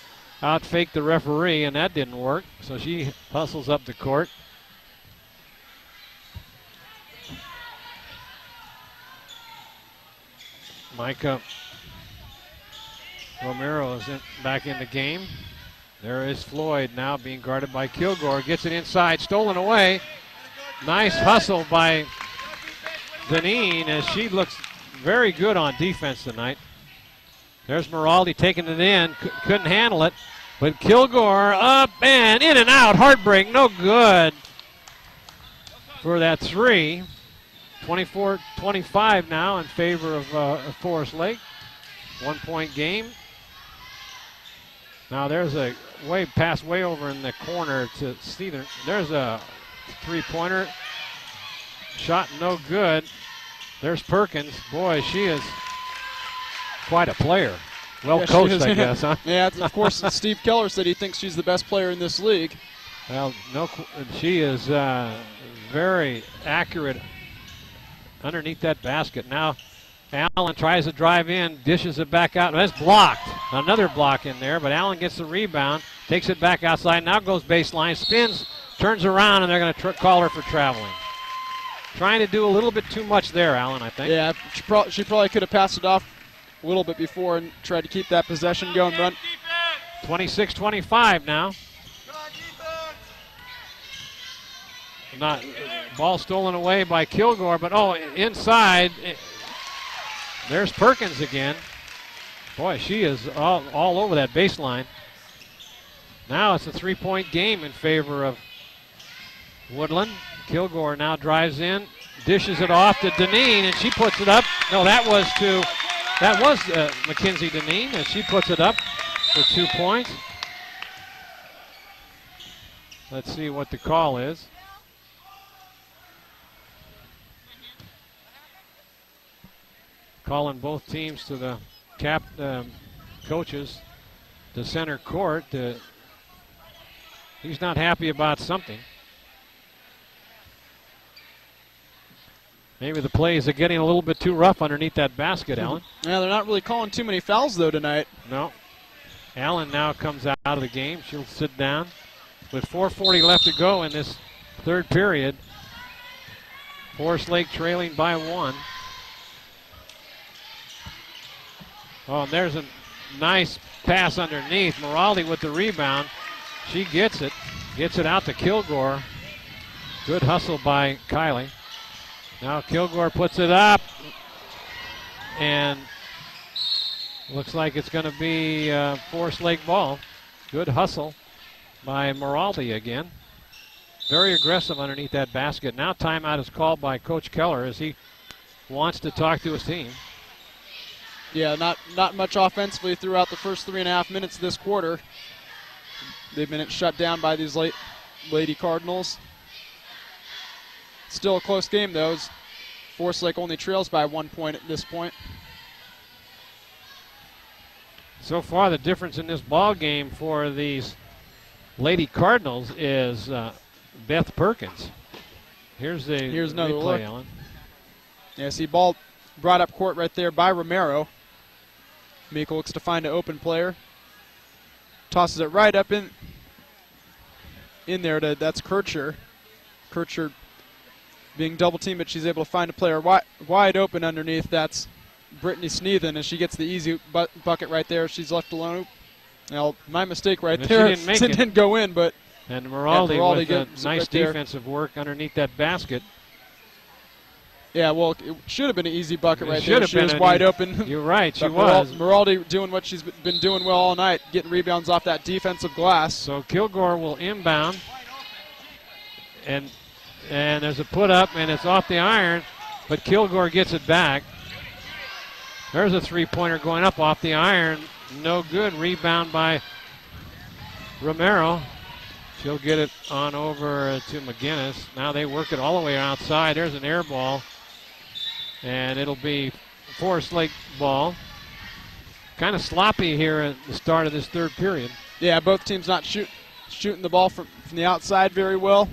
out-fake the referee, and that didn't work. So she hustles up the court. Micah Romero is back in the game. There is Floyd now being guarded by Kilgore. Gets it inside, stolen away. Nice hustle by Deneen as she looks very good on defense tonight. There's Moraldi taking it in. Couldn't handle it. But Kilgore up and in and out. Heartbreak, no good for that three. 24-25 now in favor of Forest Lake. 1 point game. Now there's a pass way over in the corner to Steven. There's a three-pointer. Shot no good. There's Perkins. Boy, she is quite a player. Well coached, I guess, huh? Yeah, of course, Steve Keller said he thinks she's the best player in this league. Well, she is very accurate underneath that basket. Now Allan tries to drive in, dishes it back out. That's blocked. Another block in there, but Allan gets the rebound, takes it back outside, now goes baseline, spins, turns around, and they're going to call her for traveling. Trying to do a little bit too much there, Allan, I think. Yeah, she probably could have passed it off a little bit before and tried to keep that possession going. Run. 26-25 now. Not ball stolen away by Kilgore, but inside. There's Perkins again. Boy, she is all over that baseline. Now it's a three-point game in favor of Woodland. Kilgore now drives in, dishes it off to Deneen, and she puts it up. No, that was Mackenzie Deneen, and she puts it up for 2 points. Let's see what the call is. Calling both teams to the coaches to center court. He's not happy about something. Maybe the plays are getting a little bit too rough underneath that basket, Allan. Yeah, they're not really calling too many fouls, though, tonight. No. Allan now comes out of the game. She'll sit down. With 4:40 left to go in this third period, Forest Lake trailing by 1. Oh, and there's a nice pass underneath. Moraldi with the rebound. She gets it out to Kilgore. Good hustle by Kylie. Now Kilgore puts it up, and looks like it's going to be Forest Lake ball. Good hustle by Moraldi again. Very aggressive underneath that basket. Now timeout is called by Coach Keller as he wants to talk to his team. Yeah, not much offensively throughout the first 3.5 minutes of this quarter. They've been shut down by these Lady Cardinals. Still a close game, though. Forest Lake only trails by 1 point at this point. So far, the difference in this ball game for these Lady Cardinals is Beth Perkins. Here's another replay, look. Allan. Yeah, see, ball brought up court right there by Romero. Mika looks to find an open player. Tosses it right up in there. That's Kircher. Kircher being double teamed, but she's able to find a player wide open underneath. That's Brittany Sneathen as she gets the easy bucket right there. She's left alone. Now, my mistake right And there. she didn't make it. Didn't go in, but And Moraldi with a gets nice right there. defensive work underneath that basket. yeah, well, it should have been an easy bucket It right should there. have She been was an wide easy- open. You're right, she But was. Moraldi doing what she's been doing well all night, getting rebounds off that defensive glass. So Kilgore will inbound. And there's a put up, and it's off the iron, but Kilgore gets it back. There's a three-pointer going up off the iron. No good. Rebound by Romero. She'll get it on over to McGinnis. Now they work it all the way outside. There's an air ball. And it'll be Forest Lake ball. Kind of sloppy here at the start of this third period. Yeah, both teams not shooting the ball from the outside very well.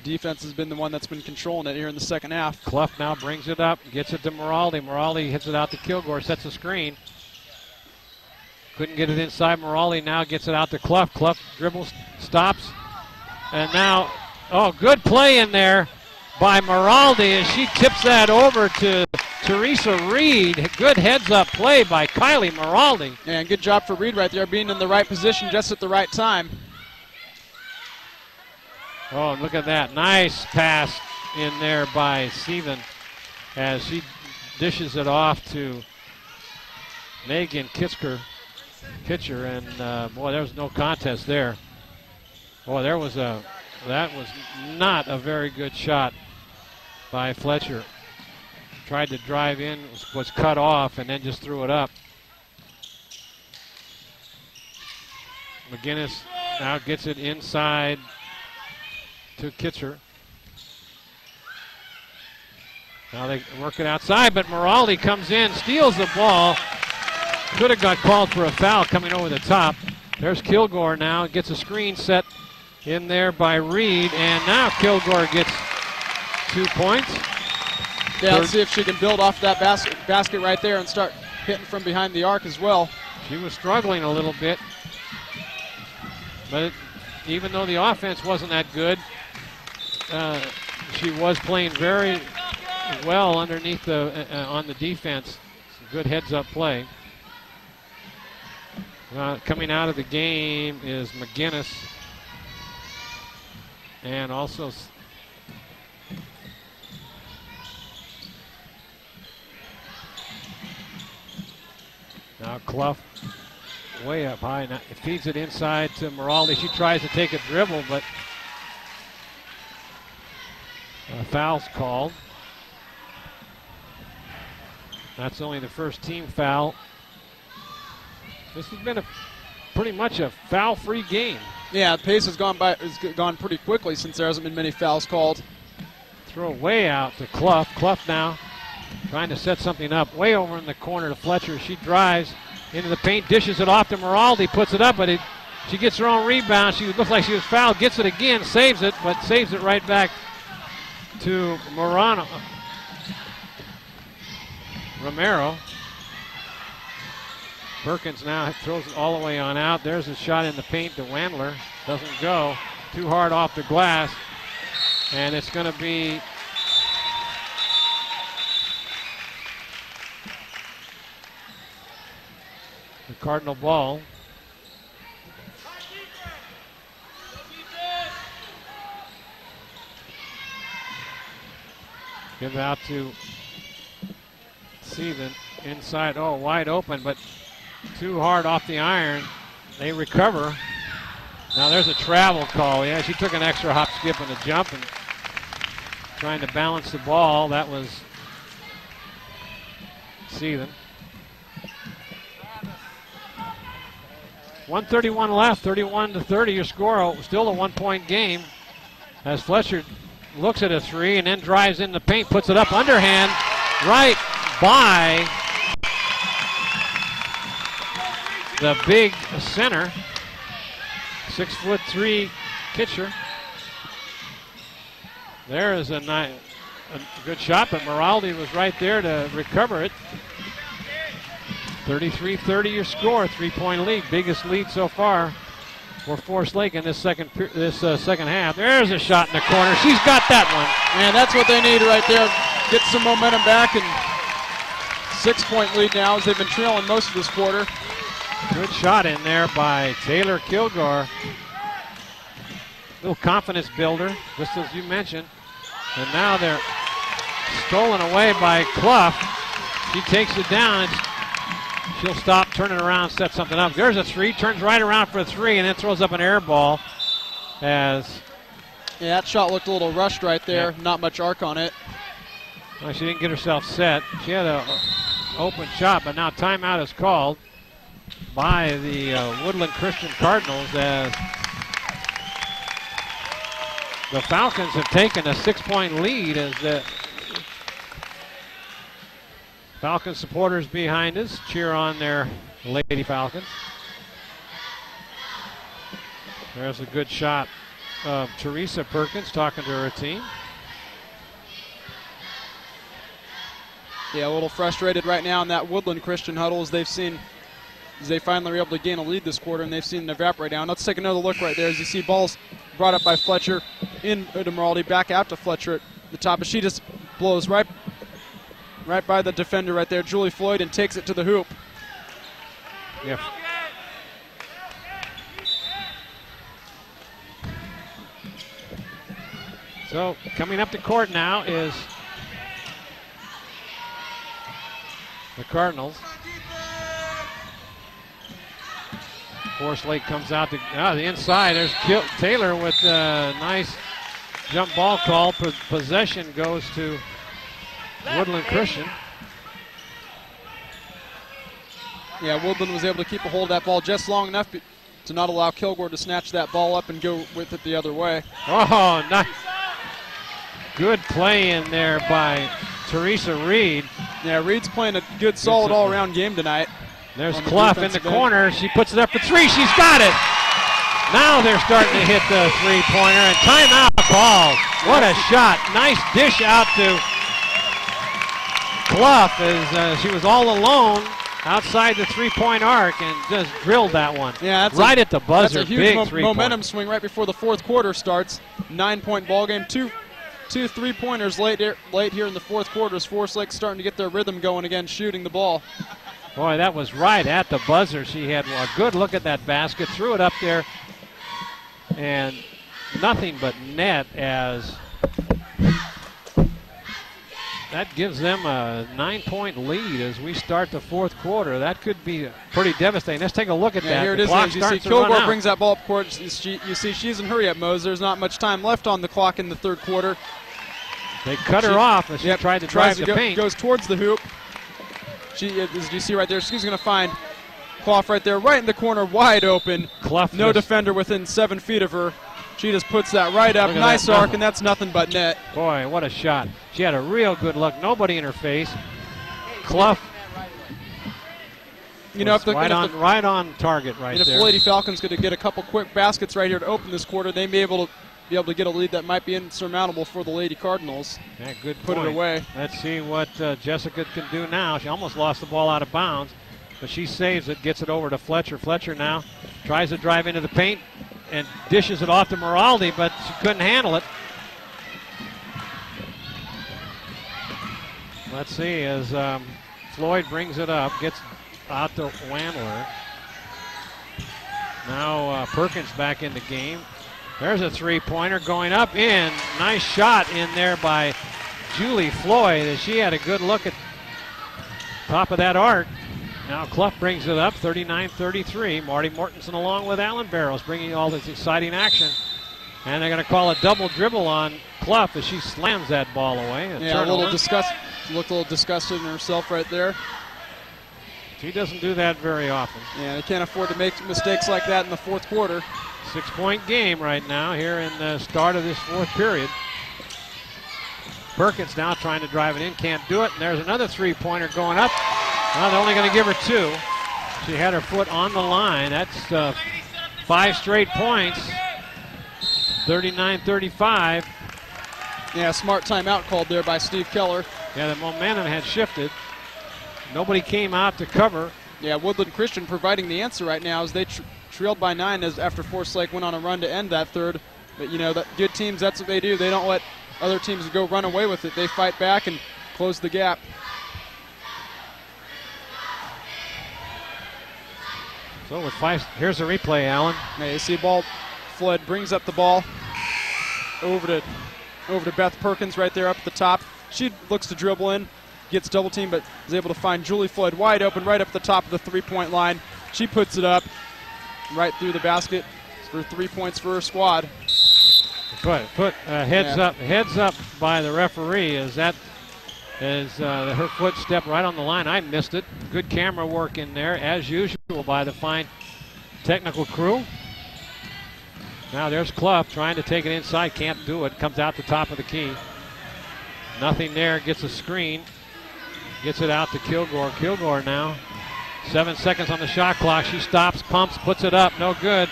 Defense has been the one that's been controlling it here in the second half. Clough now brings it up, gets it to Moraldi. Moraldi hits it out to Kilgore, sets a screen. Couldn't get it inside. Moraldi now gets it out to Clough. Clough dribbles, stops. And now, good play in there by Moraldi, and she tips that over to Teresa Reed. Good heads-up play by Kylie Moraldi. And good job for Reed right there, being in the right position just at the right time. Oh, look at that. Nice pass in there by Stephen as she dishes it off to Megan Kitcher. And, boy, there was no contest there. Boy, that was not a very good shot by Fletcher. Tried to drive in, was cut off, and then just threw it up. McGinnis now gets it inside to Kitcher. Now they work it outside, but Moraldi comes in, steals the ball. Could have got called for a foul coming over the top. There's Kilgore now, gets a screen set in there by Reed, and now Kilgore gets 2 points. Yeah, let's see if she can build off that basket right there and start hitting from behind the arc as well. She was struggling a little bit, but even though the offense wasn't that good, she was playing very well underneath on the defense. Good heads-up play. Coming out of the game is McGinnis, and also now Clough way up high. Now it feeds it inside to Moraldi. She tries to take a dribble, but a foul's called. That's only the first team foul. This has been pretty much a foul-free game. Yeah, the pace has gone pretty quickly since there hasn't been many fouls called. Throw way out to Clough. Clough now trying to set something up way over in the corner to Fletcher. She drives into the paint, dishes it off to Moraldi, puts it up, but she gets her own rebound. She looks like she was fouled, gets it again, saves it, but saves it right back to Romero. Perkins now throws it all the way on out. There's a shot in the paint to Wandler. Doesn't go. Too hard off the glass. And it's going to be the Cardinal ball. Give out to Stephen inside. Oh, wide open, but too hard off the iron. They recover. Now there's a travel call. Yeah, she took an extra hop, skip, and a jump and trying to balance the ball. That was Stephen. 1:31 left, 31-30 your score. Still a 1-point game as Fletcher looks at a three and then drives in the paint, puts it up underhand right by the big center. 6'3" Kitcher. There is a good shot, but Moraldi was right there to recover it. 33-30 your score, 3-point lead, biggest lead so far for Forest Lake in this second half. There's a shot in the corner. She's got that one. And that's what they need right there. Get some momentum back and 6-point lead now as they've been trailing most of this quarter. Good shot in there by Taylor Kilgore. Little confidence builder, just as you mentioned. And now they're stolen away by Clough. She takes it down. She'll stop, turn it around, set something up. There's a three, turns right around for a three, and then throws up an air ball. Yeah, that shot looked a little rushed right there. Yeah. Not much arc on it. Well, she didn't get herself set. She had an open shot, but now timeout is called by the Woodland Christian Cardinals as the Falcons have taken a 6-point lead as the Falcon supporters behind us cheer on their Lady Falcons. There's a good shot of Teresa Perkins talking to her team. Yeah, a little frustrated right now in that Woodland Christian huddle as they finally were able to gain a lead this quarter and they've seen it evaporate down. Let's take another look right there as you see balls brought up by Fletcher into Marty, back out to Fletcher at the top, but she just blows right by the defender right there, Julie Floyd, and takes it to the hoop. Yep. So coming up to court now is the Cardinals. Forest Lake comes out to the inside. There's Taylor with a nice jump ball call. Possession goes to Woodland Christian. Yeah, Woodland was able to keep a hold of that ball just long enough to not allow Kilgore to snatch that ball up and go with it the other way. Oh, nice. Good play in there by Teresa Reed. Yeah, Reed's playing a good, solid all-around game tonight. There's Clough in the corner. She puts it up for three. She's got it. Now they're starting to hit the three-pointer, and timeout called. What a shot. Nice dish out to Clough as she was all alone outside the three-point arc and just drilled that one. Yeah, right at the buzzer. That's a huge momentum swing right before the fourth quarter starts. 9-point ball game. Two three-pointers late here in the fourth quarter as Forest Lake starting to get their rhythm going again, shooting the ball. Boy, that was right at the buzzer. She had a good look at that basket, threw it up there, and nothing but net as that gives them a 9-point lead as we start the fourth quarter. That could be pretty devastating. Let's take a look at that. Here it is. As you see, Kilgore brings that ball up court. You see she's in hurry-up mode. There's not much time left on the clock in the third quarter. They cut her off as she tried to drive the paint. Goes towards the hoop. As you see right there, she's going to find Clough right there, right in the corner, wide open. Clough, no defender within 7 feet of her. She just puts that right up. Nice arc, and that's nothing but net. Boy, what a shot. She had a real good look. Nobody in her face. Clough. Right on target right there. If the Lady Falcons could get a couple quick baskets right here to open this quarter, they may be able to get a lead that might be insurmountable for the Lady Cardinals. Yeah, good Put point. it away. Let's see what Jessica can do now. She almost lost the ball out of bounds, but she saves it, gets it over to Fletcher. Fletcher now tries to drive into the paint and dishes it off to Moraldi, but she couldn't handle it. Let's see as Floyd brings it up, gets out to Wandler. Now Perkins back in the game. There's a three-pointer going up in. Nice shot in there by Julie Floyd. She had a good look at top of that arc. Now Clough brings it up, 39-33. Marty Mortensen along with Allan Barros bringing all this exciting action. And they're going to call a double dribble on Clough as she slams that ball away. Yeah, a little disgust. Looked a little disgusted in herself right there. She doesn't do that very often. Yeah, they can't afford to make mistakes like that in the fourth quarter. 6-point game right now here in the start of this fourth period. Perkins now trying to drive it in, can't do it. And there's another three-pointer going up. Well, they're only going to give her two. She had her foot on the line. That's 5 straight points. 39-35. Yeah, smart timeout called there by Steve Keller. Yeah, the momentum had shifted. Nobody came out to cover. Yeah, Woodland Christian providing the answer right now as they trailed by 9 after Forest Lake went on a run to end that third. But, that good teams, that's what they do. They don't let other teams go run away with it. They fight back and close the gap. So with 5, here's the replay, Allan. Now you see ball, Flood brings up the ball over to Beth Perkins right there up at the top. She looks to dribble in, gets double teamed, but is able to find Julie Flood wide open right up at the top of the 3-point line. She puts it up right through the basket for 3 points for her squad. Heads up by the referee. Her foot stepped right on the line. I missed it. Good camera work in there, as usual, by the fine technical crew. Now there's Clough trying to take it inside. Can't do it. Comes out the top of the key. Nothing there. Gets a screen. Gets it out to Kilgore. Kilgore now. 7 seconds on the shot clock. She stops, pumps, puts it up. No good.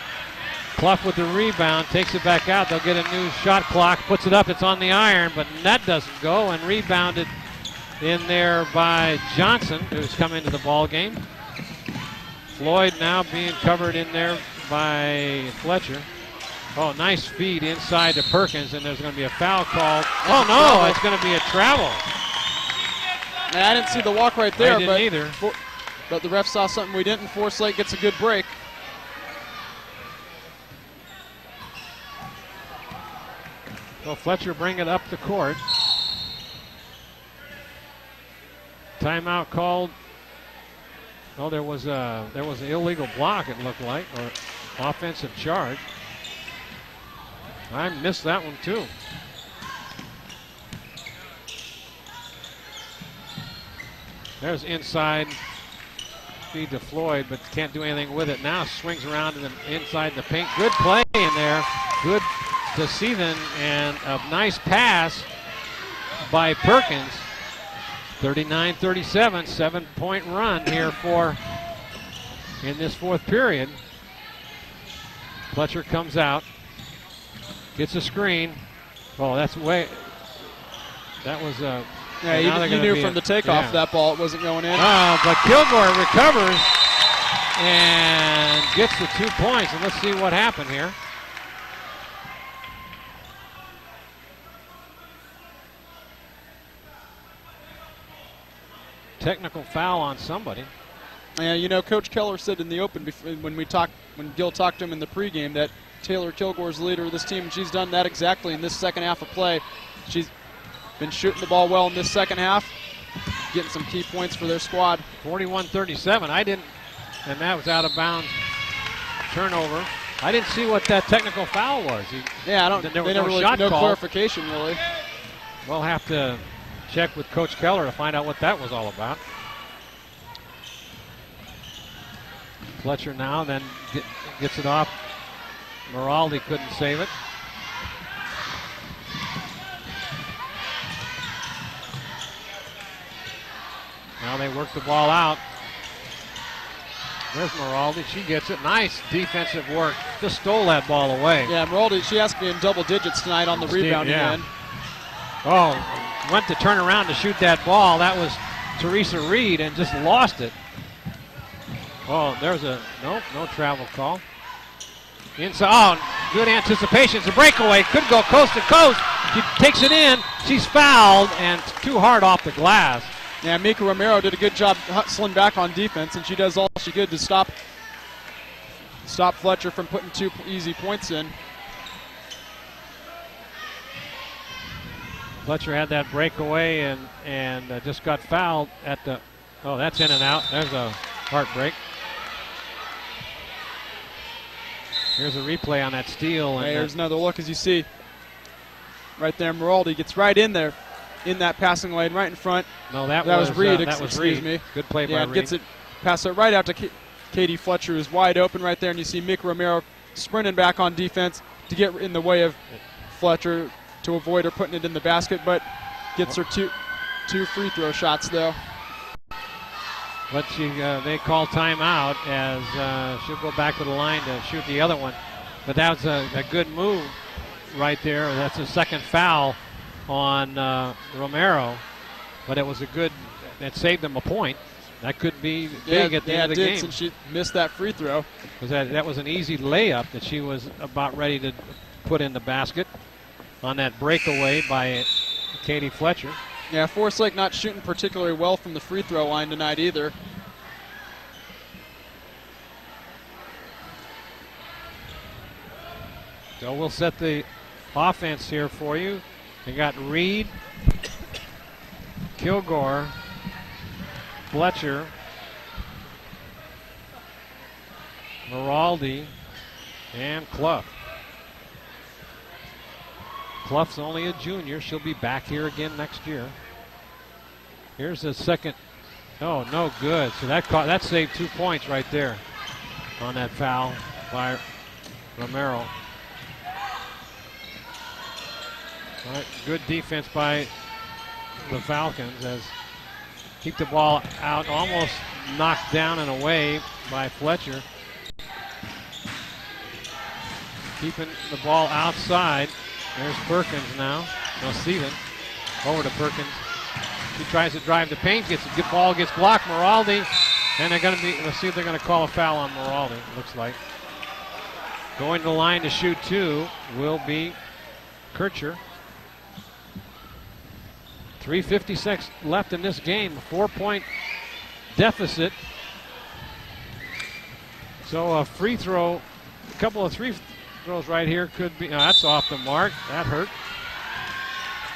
Clough with the rebound. Takes it back out. They'll get a new shot clock. Puts it up. It's on the iron, but that doesn't go. And rebounded in there by Johnson, who's come into the ball game. Floyd now being covered in there by Fletcher. Oh, nice feed inside to Perkins, and there's going to be a foul called. Oh, no, it's going to be a travel. I didn't see the walk right there. I didn't either. But the ref saw something we didn't. Forest Lake gets a good break. So Fletcher bring it up the court. Timeout called. Oh, there was an illegal block, it looked like, or offensive charge. I missed that one too. There's inside feed to Floyd, but can't do anything with it. Now swings around to the inside the paint. Good play in there. Good to Seethan, and a nice pass by Perkins. 39-37, 7-point run here in this fourth period. Fletcher comes out, gets a screen. Oh, that was a. Yeah, you knew from the takeoff that ball it wasn't going in. But Kilgore recovers and gets the 2 points. And let's see what happened here. Technical foul on somebody. Yeah, Coach Keller said in the open when Gil talked to him in the pregame that Taylor Kilgore's the leader of this team, and she's done that exactly in this second half of play. She's been shooting the ball well in this second half, getting some key points for their squad. 41-37. And that was out of bounds turnover. I didn't see what that technical foul was. There was no clarification really. We'll have to check with Coach Keller to find out what that was all about. Fletcher now then gets it off. Moraldi couldn't save it. Now they work the ball out. There's Moraldi. She gets it. Nice defensive work. Just stole that ball away. Yeah, Moraldi, she has to be in double digits tonight on the rebounding end. Oh, went to turn around to shoot that ball. That was Teresa Reed and just lost it. Oh, there's no travel call. Inside, good anticipation. It's a breakaway. Could go coast to coast. She takes it in. She's fouled and too hard off the glass. Yeah, Mika Romero did a good job hustling back on defense, and she does all she could to stop Fletcher from putting 2 easy points in. Fletcher had that breakaway and just got fouled at the. Oh, that's in and out. There's a heartbreak. Here's a replay on that steal. And here's another look, as you see right there. Moraldi gets right in there, in that passing lane, right in front. No, that was Reed. That was excuse Reed. me. Good play by Reed. Gets it, pass it right out to Katie Fletcher, who's wide open right there, and you see Mick Romero sprinting back on defense to get in the way of Fletcher to avoid her putting it in the basket, but gets her two free throw shots though. But they call timeout as she'll go back to the line to shoot the other one. But that was a good move right there. That's a second foul on Romero. But it was it saved them a point. That could be big at the end of the game. Since she missed that free throw. Because that was an easy layup that she was about ready to put in the basket on that breakaway by Katie Fletcher. Yeah, Forest Lake not shooting particularly well from the free throw line tonight either. So we'll set the offense here for you. You got Reed, Kilgore, Fletcher, Miraldi, and Clough. Clough's only a junior. She'll be back here again next year. Here's the second. Oh, no good. So that saved 2 points right there on that foul by Romero. All right, good defense by the Falcons as keep the ball out, almost knocked down and away by Fletcher. Keeping the ball outside. There's Perkins now. No, Steven. Over to Perkins. He tries to drive the paint. The ball gets blocked. Miraldi. And they're going to be, let's see if they're going to call a foul on Miraldi, looks like. Going to the line to shoot two will be Kircher. 3:56 left in this game. A 4-point deficit. So a free throw, a couple of free throws right here could be, that's off the mark. That hurt.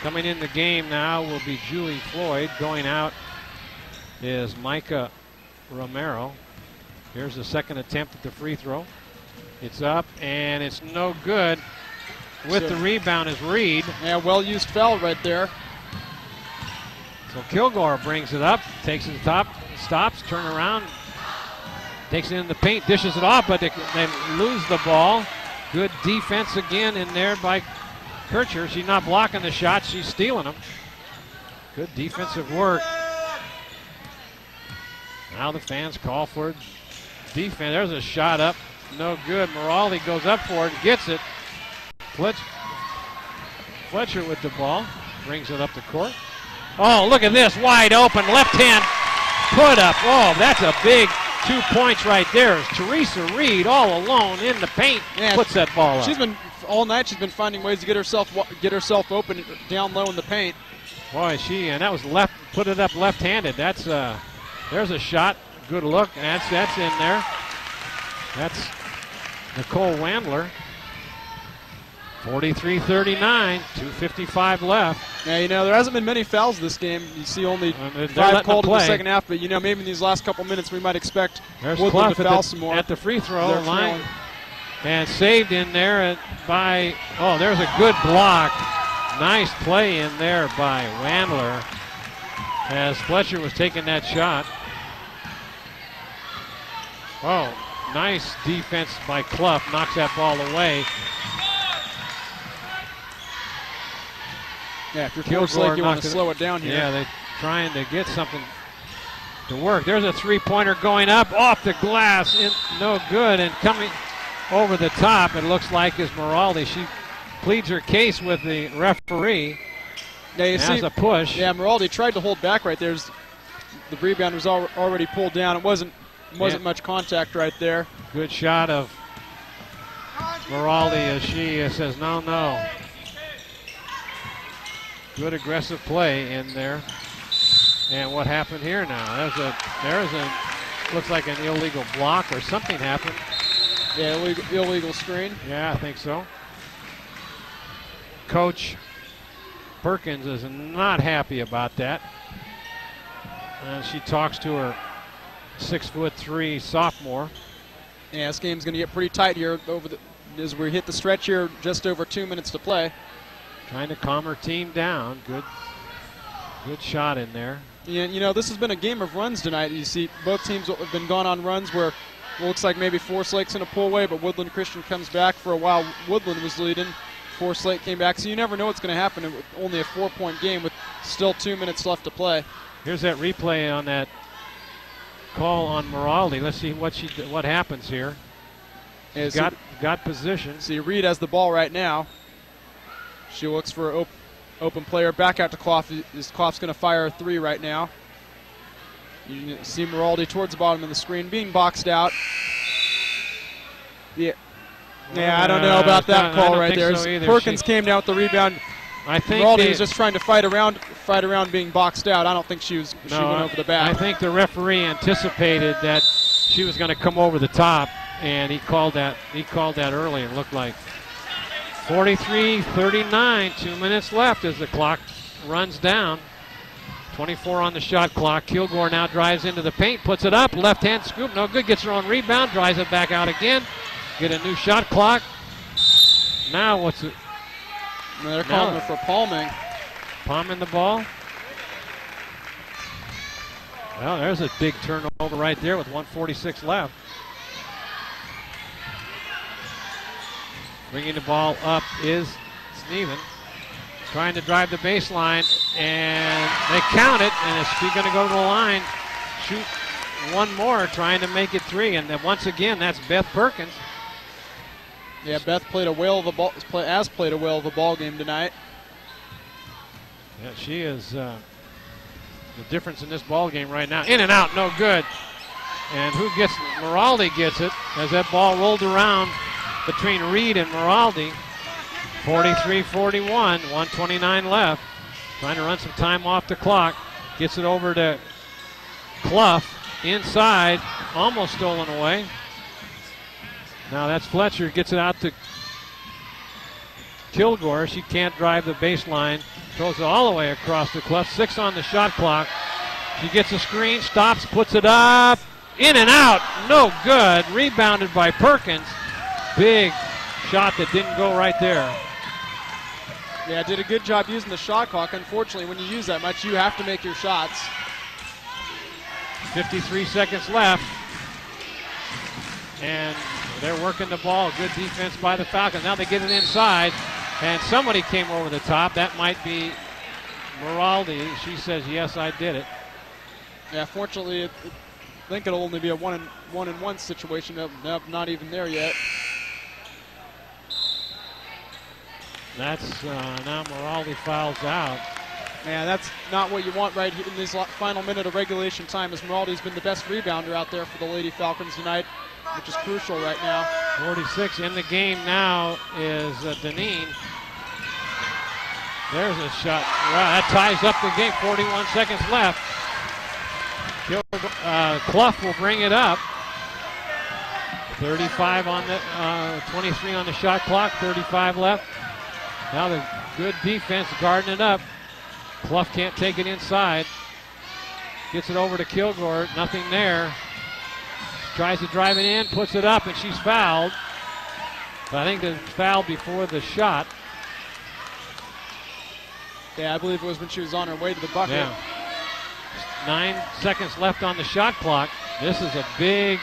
Coming in the game now will be Julie Floyd. Going out is Micah Romero. Here's the second attempt at the free throw. It's up and it's no good. With the rebound is Reed. Yeah, well-used foul right there. So Kilgore brings it up, takes it to the top, stops, turn around, takes it in the paint, dishes it off, but they lose the ball. Good defense again in there by Kircher. She's not blocking the shots, she's stealing them. Good defensive work. Now the fans call for defense. There's a shot up, no good. Miraldi goes up for it, gets it. Fletcher with the ball, brings it up the court. Oh, look at this, wide open, left hand put up. Oh, that's a big 2 points right there. Teresa Reed all alone in the paint, puts that ball up. She's been, all night she's been finding ways to get herself open down low in the paint. Boy, and that was left, put it up left-handed. That's, there's a shot, good look, and that's in there. That's Nicole Wandler. 43-39, 2:55 left. Yeah, you know, there hasn't been many fouls this game. You see only 5 called in the second half, but, you know, maybe in these last couple minutes we might expect Woodland to foul some more. At the free throw line. And saved in there by, oh, there's a good block. Nice play in there by Wandler as Fletcher was taking that shot. Oh, nice defense by Clough, knocks that ball away. Yeah, if you're Forest Lake, you want to slow it down here. Yeah, they're trying to get something to work. There's a three-pointer going up off the glass, no good, and coming over the top, it looks like, is Miraldi. She pleads her case with the referee. Yeah, you see, a push. Yeah, Miraldi tried to hold back right there. The rebound was already pulled down. It wasn't much contact right there. Good shot of Miraldi as she says, no. Good aggressive play in there. And what happened here now? There's a looks like an illegal block or something happened. Yeah, illegal screen. Yeah, I think so. Coach Perkins is not happy about that. And she talks to her 6'3" sophomore. Yeah, this game's going to get pretty tight here as we hit the stretch here, just over 2 minutes to play. Trying to calm her team down. Good shot in there. Yeah, you know, this has been a game of runs tonight. You see both teams have been gone on runs where it looks like maybe Forest Lake's in a pull away, but Woodland Christian comes back. For a while, Woodland was leading. Forest Lake came back, so you never know what's going to happen. Only a 4-point game with still 2 minutes left to play. Here's that replay on that call on Miraldi. Let's see what happens here. She's got position. See, Reed has the ball right now. She looks for an open player. Back out to Clough. Clough's going to fire a three right now. You can see Miraldi towards the bottom of the screen being boxed out. Yeah, I don't know about that call right there. So Perkins came down with the rebound. I think Miraldi was just trying to fight around being boxed out. I don't think she went over the back. I think the referee anticipated that she was going to come over the top, and he called that early. It looked like. 43-39, 2 minutes left as the clock runs down. 24 on the shot clock. Kilgore now drives into the paint, puts it up, left-hand scoop, no good, gets her own rebound, drives it back out again. Get a new shot clock. Now what's it? They're calling it for palming. Palming the ball. Well, there's a big turnover right there with 1:46 left. Bringing the ball up is Sneven. Trying to drive the baseline, and they count it, and is going to go to the line, shoot one more, trying to make it 3, and then once again, that's Beth Perkins. Yeah, Beth played a whale of a ball, played a whale of a ball game tonight. Yeah, she is the difference in this ball game right now. In and out, no good. And who gets it? Moraldi gets it as that ball rolled around between Reed and Moraldi. 43-41, 1:29 left. Trying to run some time off the clock. Gets it over to Clough. Inside, almost stolen away. Now that's Fletcher, gets it out to Kilgore. She can't drive the baseline. Throws it all the way across the Clough. 6 on the shot clock. She gets a screen, stops, puts it up. In and out, no good. Rebounded by Perkins. Big shot that didn't go right there. Yeah, did a good job using the shot clock. Unfortunately, when you use that much, you have to make your shots. 53 seconds left. And they're working the ball. Good defense by the Falcons. Now they get it inside. And somebody came over the top. That might be Moraldi. She says, yes, I did it. Yeah, fortunately, I think it'll only be a one-and-one situation. Nope, not even there yet. That's now Moraldi fouls out. Man, that's not what you want right here in this final minute of regulation time, as Moraldi's been the best rebounder out there for the Lady Falcons tonight, which is crucial right now. 46 in the game now is Deneen. There's a shot. Wow, that ties up the game. 41 seconds left. Clough will bring it up. 35 on the 23 on the shot clock. 35 left. Now the good defense guarding it up. Clough can't take it inside. Gets it over to Kilgore. Nothing there. Tries to drive it in, puts it up, and she's fouled. But I think the foul before the shot. Yeah, I believe it was when she was on her way to the bucket. Yeah. 9 seconds left on the shot clock. This is a big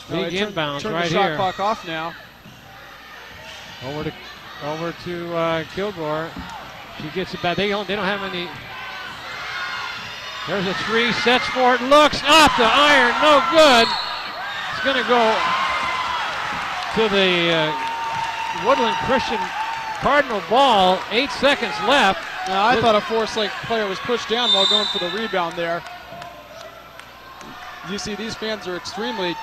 inbounds turn right the shot here. Clock off now. Over to Kilgore. She gets it back. They don't have any. There's a 3, sets for it, looks off the iron, no good. It's going to go to the Woodland Christian Cardinal ball. 8 seconds left. Now, I thought a Forest Lake player was pushed down while going for the rebound there. You see, these fans are extremely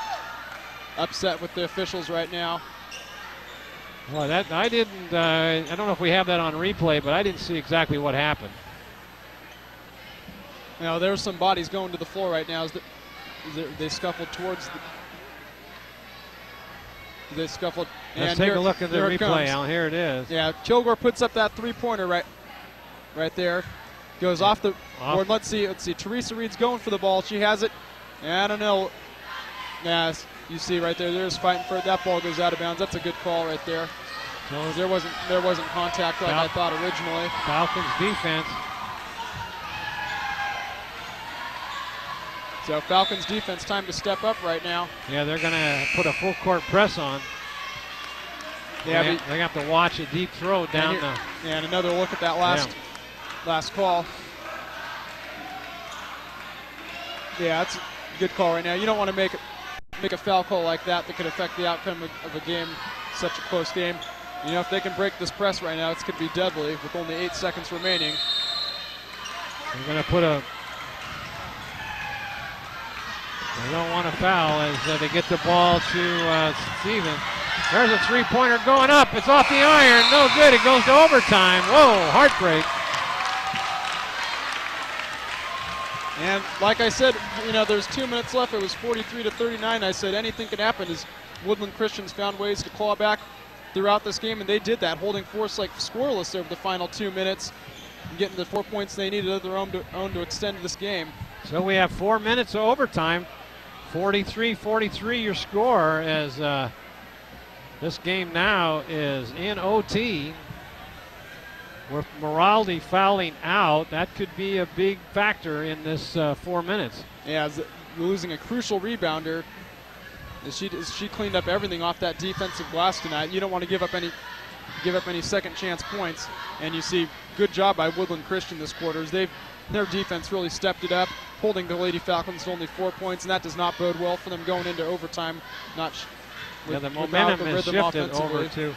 upset with the officials right now. Well, that I didn't. I don't know if we have that on replay, but I didn't see exactly what happened. Now, there's some bodies going to the floor right now as they scuffled towards they scuffled. Let's take a look at the replay, Allan. Here it is. Yeah, Kilgore puts up that three-pointer right there. Goes off the board. Let's see. Teresa Reed's going for the ball. She has it. I don't know. Yeah, you see right there. They're just fighting for it. That ball goes out of bounds. That's a good call right there. So there wasn't contact like I thought originally. Falcons defense. So Falcons defense, time to step up right now. Yeah, they're going to put a full court press on. Yeah, they have to watch a deep throw down the. Yeah, and another look at that last call. Yeah, that's a good call right now. You don't want to make a foul call like that could affect the outcome of a game, such a close game. You know, if they can break this press right now, it's going to be deadly with only 8 seconds remaining. They're going to put a. They don't want to foul as they get the ball to Steven. There's a three-pointer going up. It's off the iron. No good. It goes to overtime. Whoa, heartbreak. And And like I said, there's 2 minutes left. It was 43-39. I said anything can happen as Woodland Christians found ways to claw back throughout this game, and they did that, holding Forest Lake scoreless over the final 2 minutes and getting the 4 points they needed of their own to extend this game. So we have 4 minutes of overtime. 43-43 your score as this game now is in OT. With Moraldi fouling out, that could be a big factor in this 4 minutes. Yeah, losing a crucial rebounder. She cleaned up everything off that defensive glass tonight. You don't want to give up any second chance points. And you see good job by Woodland Christian this quarter. Their defense really stepped it up, holding the Lady Falcons to only 4 points, and that does not bode well for them going into overtime. The momentum has shifted over to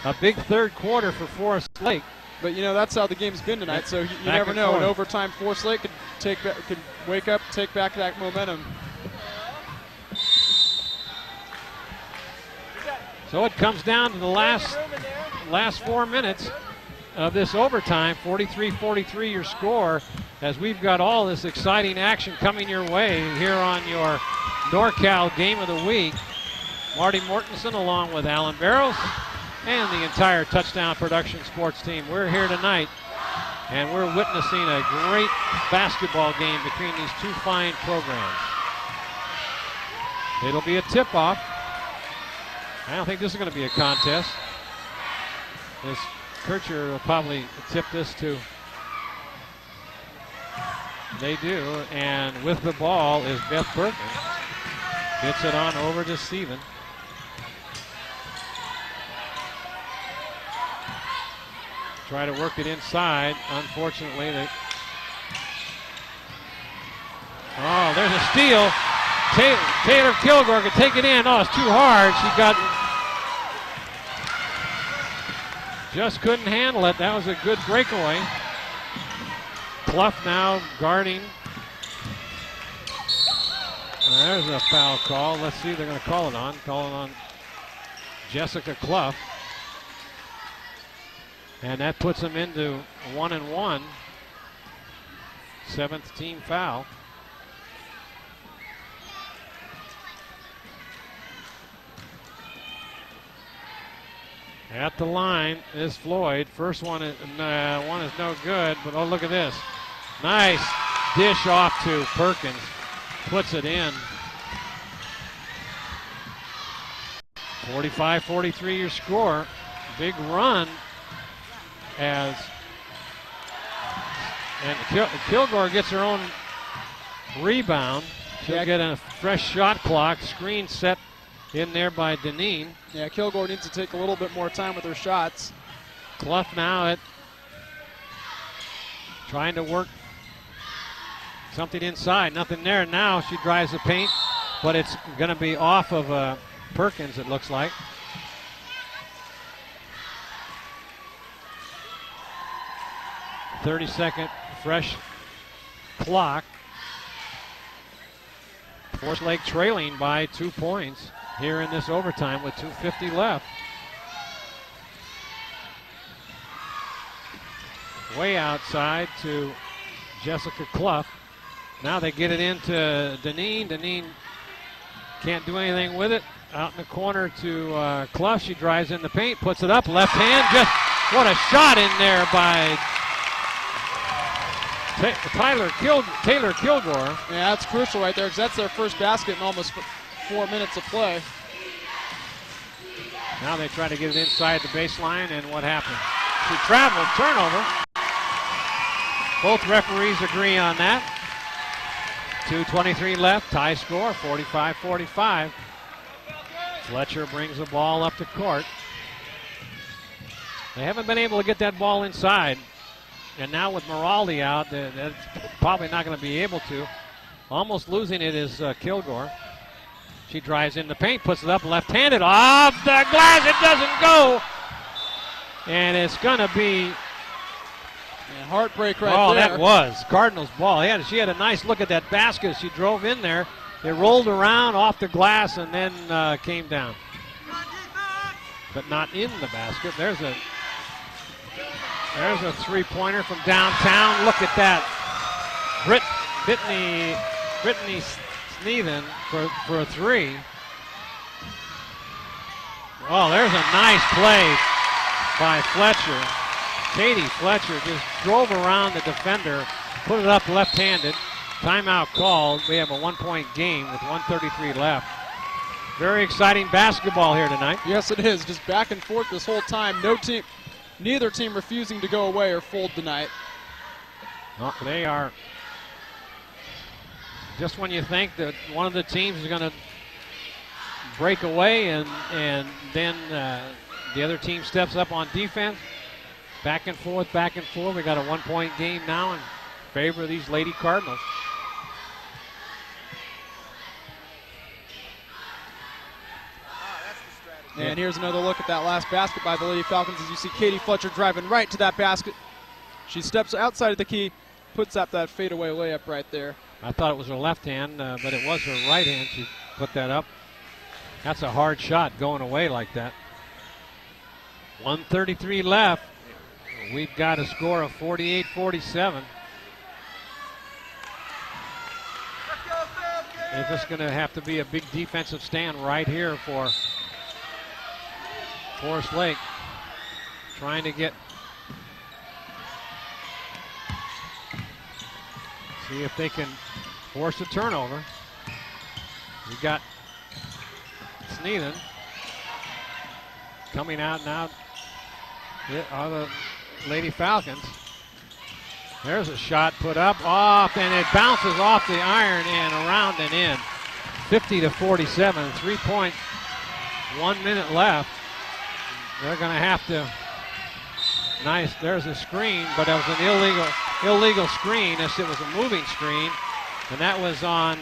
a big third quarter for Forest Lake. But that's how the game's been tonight. So you never know. In overtime, Forest Lake could wake up, take back that momentum. So it comes down to the last 4 minutes of this overtime. 43-43 your score, as we've got all this exciting action coming your way here on your NorCal Game of the Week. Marty Mortensen along with Allan Barros and the entire Touchdown Production sports team. We're here tonight, and we're witnessing a great basketball game between these two fine programs. It'll be a tip-off. I don't think this is going to be a contest. This Kircher will probably tip this to. They do, and with the ball is Beth Perkins. Gets it on over to Steven. Try to work it inside. Unfortunately, there's a steal. Taylor Kilgore could take it in. Oh, it's too hard. Just couldn't handle it. That was a good breakaway. Clough now guarding. There's a foul call. Let's see if they're going to call it on. Calling on Jessica Clough. And that puts them into 1-1. 7th team foul. At the line is Floyd. First one is no good, but oh, look at this. Nice dish off to Perkins. Puts it in. 45-43 your score. Big run and Kilgore gets her own rebound. She'll get a fresh shot clock. Screen set in there by Deneen. Yeah, Kilgore needs to take a little bit more time with her shots. Clough now trying to work something inside. Nothing there. Now she drives the paint, but it's going to be off of Perkins, it looks like. .30-second fresh clock. Forest Lake trailing by 2 points here in this overtime with 2:50 left. Way outside to Jessica Clough. Now they get it into Deneen. Deneen can't do anything with it. Out in the corner to Clough. She drives in the paint, puts it up, left hand. Just what a shot in there by Taylor Kilgore. Yeah, that's crucial right there because that's their first basket in almost 4 minutes of play. Now they try to get it inside the baseline, and what happened? She traveled, turnover. Both referees agree on that. 2:23 left, tie score, 45-45. Fletcher brings the ball up the court. They haven't been able to get that ball inside. And now with Moraldi out, that's probably not going to be able to. Almost losing it is Kilgore. She drives in the paint, puts it up left-handed. Off the glass, it doesn't go. And it's going to be heartbreak right there. Oh, that was Cardinals ball. She had a nice look at that basket. She drove in there. It rolled around off the glass and then came down. But not in the basket. There's a three-pointer from downtown. Look at that. Brittany Sneathen for a three. Oh, there's a nice play by Fletcher. Katie Fletcher just drove around the defender, put it up left-handed. Timeout called. We have a 1-point game with 1:33 left. Very exciting basketball here tonight. Yes, it is. Just back and forth this whole time. Neither team refusing to go away or fold tonight. Oh, they are. Just when you think that one of the teams is going to break away and then the other team steps up on defense. Back and forth, back and forth. We got a 1-point game now in favor of these Lady Cardinals. And here's another look at that last basket by the Lady Falcons as you see Katie Fletcher driving right to that basket. She steps outside of the key, puts up that fadeaway layup right there. I thought it was her left hand, but it was her right hand. She put that up. That's a hard shot going away like that. 1:33 left. We've got a score of 48-47. It's just going to have to be a big defensive stand right here for Forest Lake. Trying to see if they can force a turnover. We got Sneathen coming out now. Are the Lady Falcons. There's a shot put up, off, and it bounces off the iron and around and in. 50-47, 3 points, 1 minute left. They're going to have to. Nice. There's a screen, but it was an illegal screen. It was a moving screen, and that was on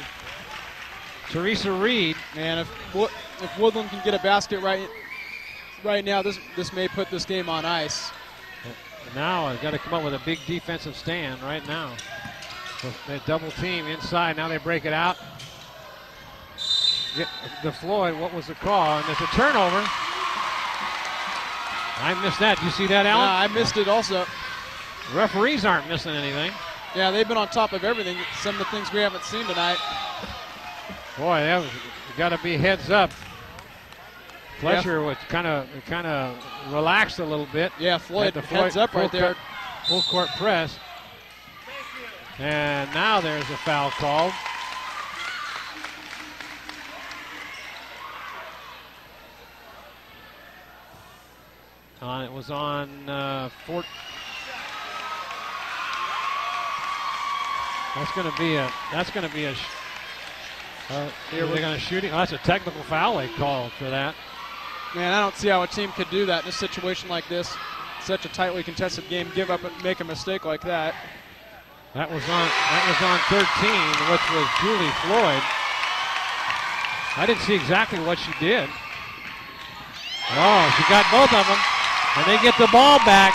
Teresa Reed. And if Woodland can get a basket right now, this may put this game on ice. Now I've got to come up with a big defensive stand right now. So they double team inside. Now they break it out. The Floyd, what was the call? And there's a turnover. I missed that. Did you see that, Allan? Yeah, I missed it also. Referees aren't missing anything. Yeah, they've been on top of everything. Some of the things we haven't seen tonight. Boy, that was got to be heads up. Fletcher was kind of relaxed a little bit. Yeah, Floyd heads up right there. Full court press. And now there's a foul called. It was on Fort. That's going to be a. They're going to shoot it. Oh, that's a technical foul they called for that. Man, I don't see how a team could do that in a situation like this. Such a tightly contested game, give up and make a mistake like that. That was on 13, which was Julie Floyd. I didn't see exactly what she did. Oh, she got both of them. And they get the ball back.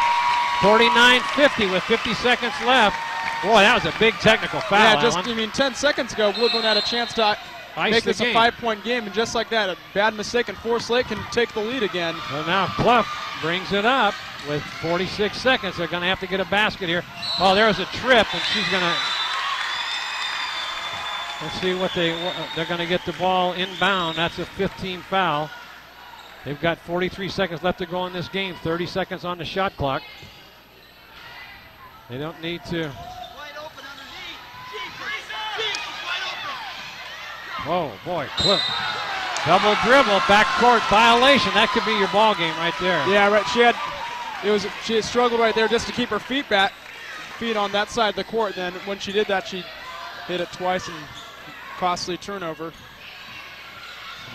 49-50 with 50 seconds left. Boy, that was a big technical foul. Yeah, 10 seconds ago, Woodland had a chance to make this a 5-point game, and just like that, a bad mistake, and Forest Lake can take the lead again. Well, now Clough brings it up with 46 seconds. They're going to have to get a basket here. Oh, there's a trip, and she's going to. Let's see what they're going to get the ball inbound. That's a 15 foul. They've got 43 seconds left to go in this game. 30 seconds on the shot clock. They don't need to. Oh boy, Cliff. Double dribble, backcourt violation. That could be your ball game right there. Yeah, right. She had struggled right there just to keep her feet on that side of the court. Then when she did that, she hit it twice and costly turnover.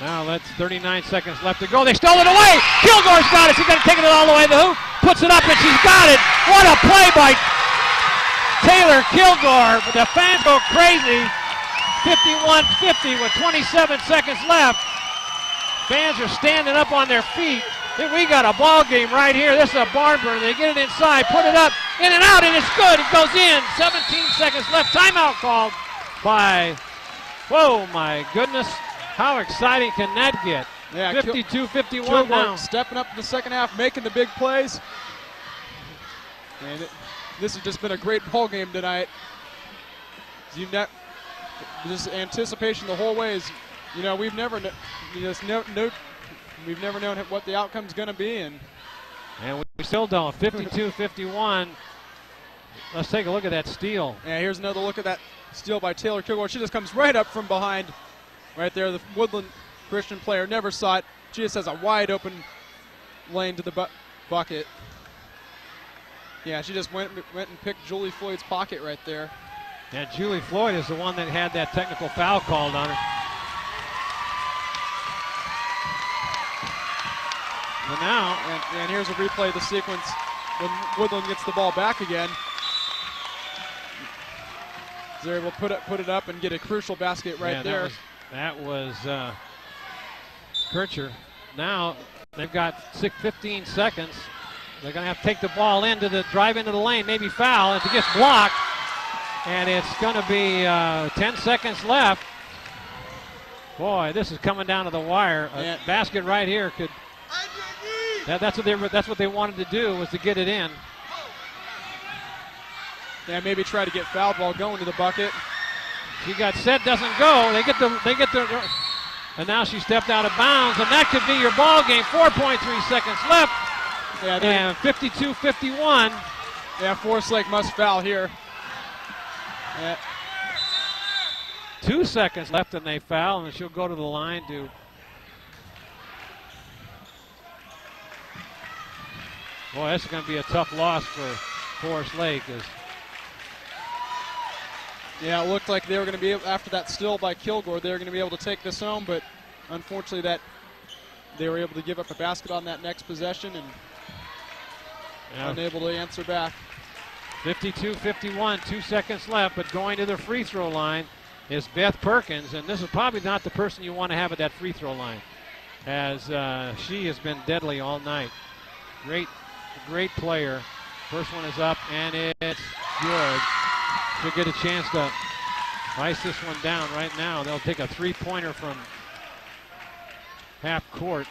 Now that's 39 seconds left to go. They stole it away. Kilgore's got it. She's going to take it all the way to the hoop. Puts it up and she's got it. What a play by Taylor Kilgore. The fans go crazy. 51-50 with 27 seconds left. Fans are standing up on their feet. We got a ball game right here. This is a barn burner. They get it inside, put it up, in and out, and it's good. It goes in. 17 seconds left. Timeout called by, whoa, my goodness. How exciting can that get? Yeah, 52-51 now. Stepping up in the second half, making the big plays. And this has just been a great ball game tonight. Just anticipation the whole way is, we've never known what the outcome's going to be, and we still don't. 52-51. Let's take a look at that steal. Yeah, here's another look at that steal by Taylor Kilgore. She just comes right up from behind, right there. The Woodland Christian player never saw it. She just has a wide open lane to the bucket. Yeah, she just went and picked Julie Floyd's pocket right there. Yeah, Julie Floyd is the one that had that technical foul called on her. But now, and here's a replay of the sequence when Woodland gets the ball back again. They're able to put it up and get a crucial basket right there. That was Kircher. Now they've got 15 seconds. They're going to have to take the ball drive into the lane, maybe foul. If it gets blocked, and it's going to be 10 seconds left. Boy, this is coming down to the wire. A basket right here could. That's what they wanted to do, was to get it in. Yeah, maybe try to get foul ball going to the bucket. She got set, doesn't go. They get the, and now she stepped out of bounds, and that could be your ball game. 4.3 seconds left. Yeah, and 52-51. Yeah, Forest Lake must foul here. Yeah. 2 seconds left, and they foul, and she'll go to the line to. Boy, this is going to be a tough loss for Forest Lake. Yeah, it looked like they were going to be able, after that steal by Kilgore, they were going to be able to take this home, but unfortunately they were able to give up a basket on that next possession and unable to answer back. 52-51, 2 seconds left, but going to the free throw line is Beth Perkins, and this is probably not the person you want to have at that free throw line, as she has been deadly all night. Great player. First one is up, and it's good. She'll get a chance to ice this one down right now. They'll take a three-pointer from half court.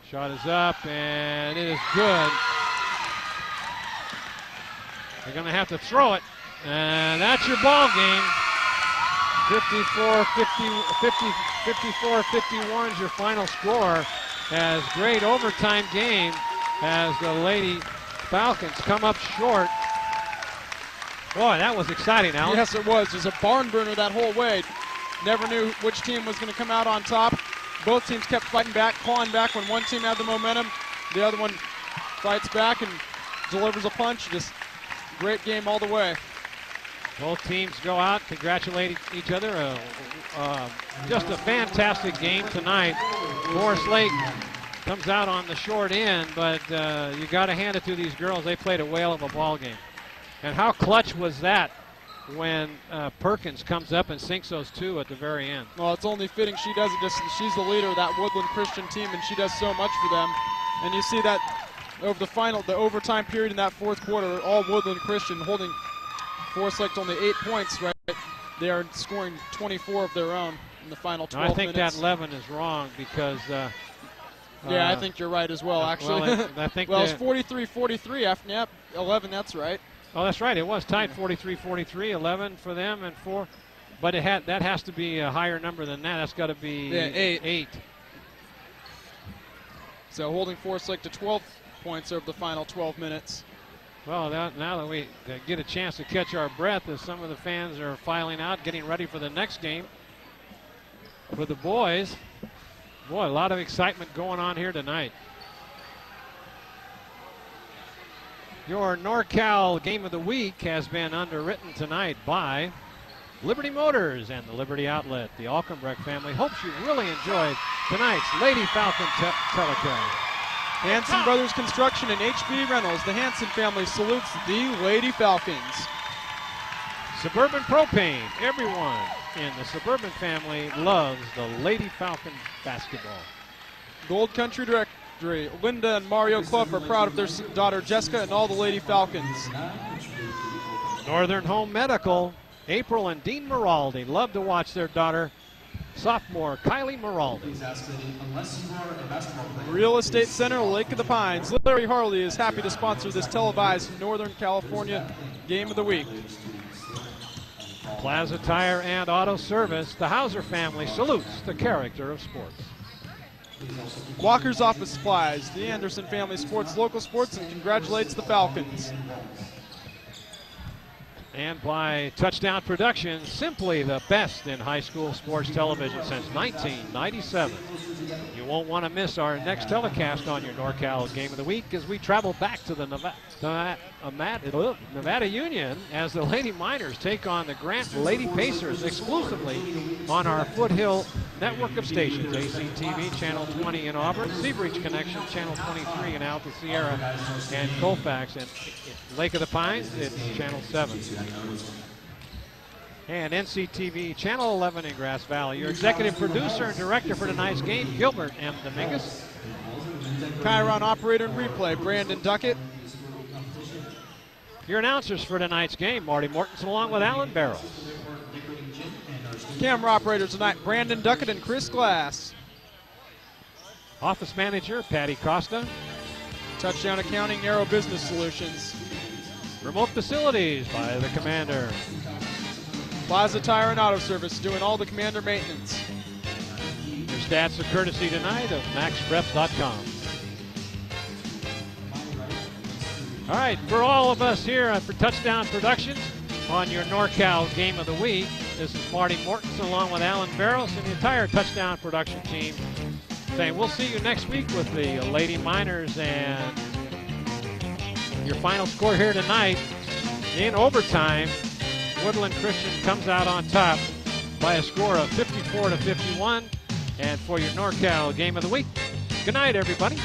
Shot is up, and it is good. They're going to have to throw it, and that's your ball game. 54-51 is your final score. As great overtime game as the Lady Falcons come up short. Boy, that was exciting, Allan. Yes, it was. It was a barn burner that whole way. Never knew which team was going to come out on top. Both teams kept fighting back, clawing back. When one team had the momentum, the other one fights back and delivers a punch. Just great game all the way. Both teams go out, congratulate each other. Just a fantastic game tonight. Forest Lake comes out on the short end, but you got to hand it to these girls. They played a whale of a ball game. And how clutch was that when Perkins comes up and sinks those two at the very end? Well, it's only fitting she does it. She's the leader of that Woodland Christian team, and she does so much for them. And you see that over the overtime period in that fourth quarter, all Woodland Christian holding Forest Lake to only 8 points, right? They are scoring 24 of their own in the final 12 minutes. I think that 11 is wrong because yeah, I think you're right as well, actually. Well, I think it's 43-43 after 11, that's right. Oh, that's right. It was tied 43-43, 11 for them and 4. But that has to be a higher number than that. That's got to be 8. So holding Forest Lake to 12 points over the final 12 minutes. Well, now that we get a chance to catch our breath as some of the fans are filing out, getting ready for the next game for the boys. Boy, a lot of excitement going on here tonight. Your NorCal Game of the Week has been underwritten tonight by Liberty Motors and the Liberty Outlet. The Alkenbrecht family hopes you really enjoyed tonight's Lady Falcon telecast. Hanson Brothers Construction and HB Reynolds. The Hanson family salutes the Lady Falcons. Suburban Propane. Everyone in the Suburban family loves the Lady Falcon basketball. Gold Country Directory. Linda and Mario Clough are proud of their daughter Jessica and all the Lady Falcons. Northern Home Medical. April and Dean Maraldi love to watch their daughter sophomore Kylie Moraldi. Please ask that unless you are a basketball player. Real Estate Center, Lake of the Pines. Larry Harley is happy to sponsor this televised Northern California Game of the Week. Plaza Tire and Auto Service, the Hauser family salutes the character of sports. Walker's Office Supplies, the Anderson family sports local sports, and congratulates the Falcons. And by Touchdown Productions, simply the best in high school sports television since 1997. You won't want to miss our next telecast on your NorCal Game of the Week as we travel back to the Nevada Union as the Lady Miners take on the Grant Lady Pacers exclusively on our Foothill network of stations. ACTV Channel 20 in Auburn, Seabreach Connection Channel 23 in Alta Sierra and Colfax, and Lake of the Pines, it's Channel 7. And NCTV Channel 11 in Grass Valley. Your executive producer and director for tonight's game, Gilbert M. Dominguez. Chiron operator and replay, Brandon Duckett. Your announcers for tonight's game, Marty Mortensen along with Allan, Barros. Camera operators tonight, Brandon Duckett and Chris Glass. Office manager, Patty Costa. Touchdown Accounting, Arrow Business Solutions. Remote facilities by the commander. Plaza Tire and Auto Service doing all the commander maintenance. Your stats are courtesy tonight of MaxPreps.com. All right, for all of us here for Touchdown Productions on your NorCal Game of the Week, this is Marty Mortensen along with Allan Barros and the entire Touchdown Production team saying we'll see you next week with the Lady Miners, and your final score here tonight in overtime. Woodland Christian comes out on top by a score of 54-51. And for your NorCal Game of the Week, good night, everybody.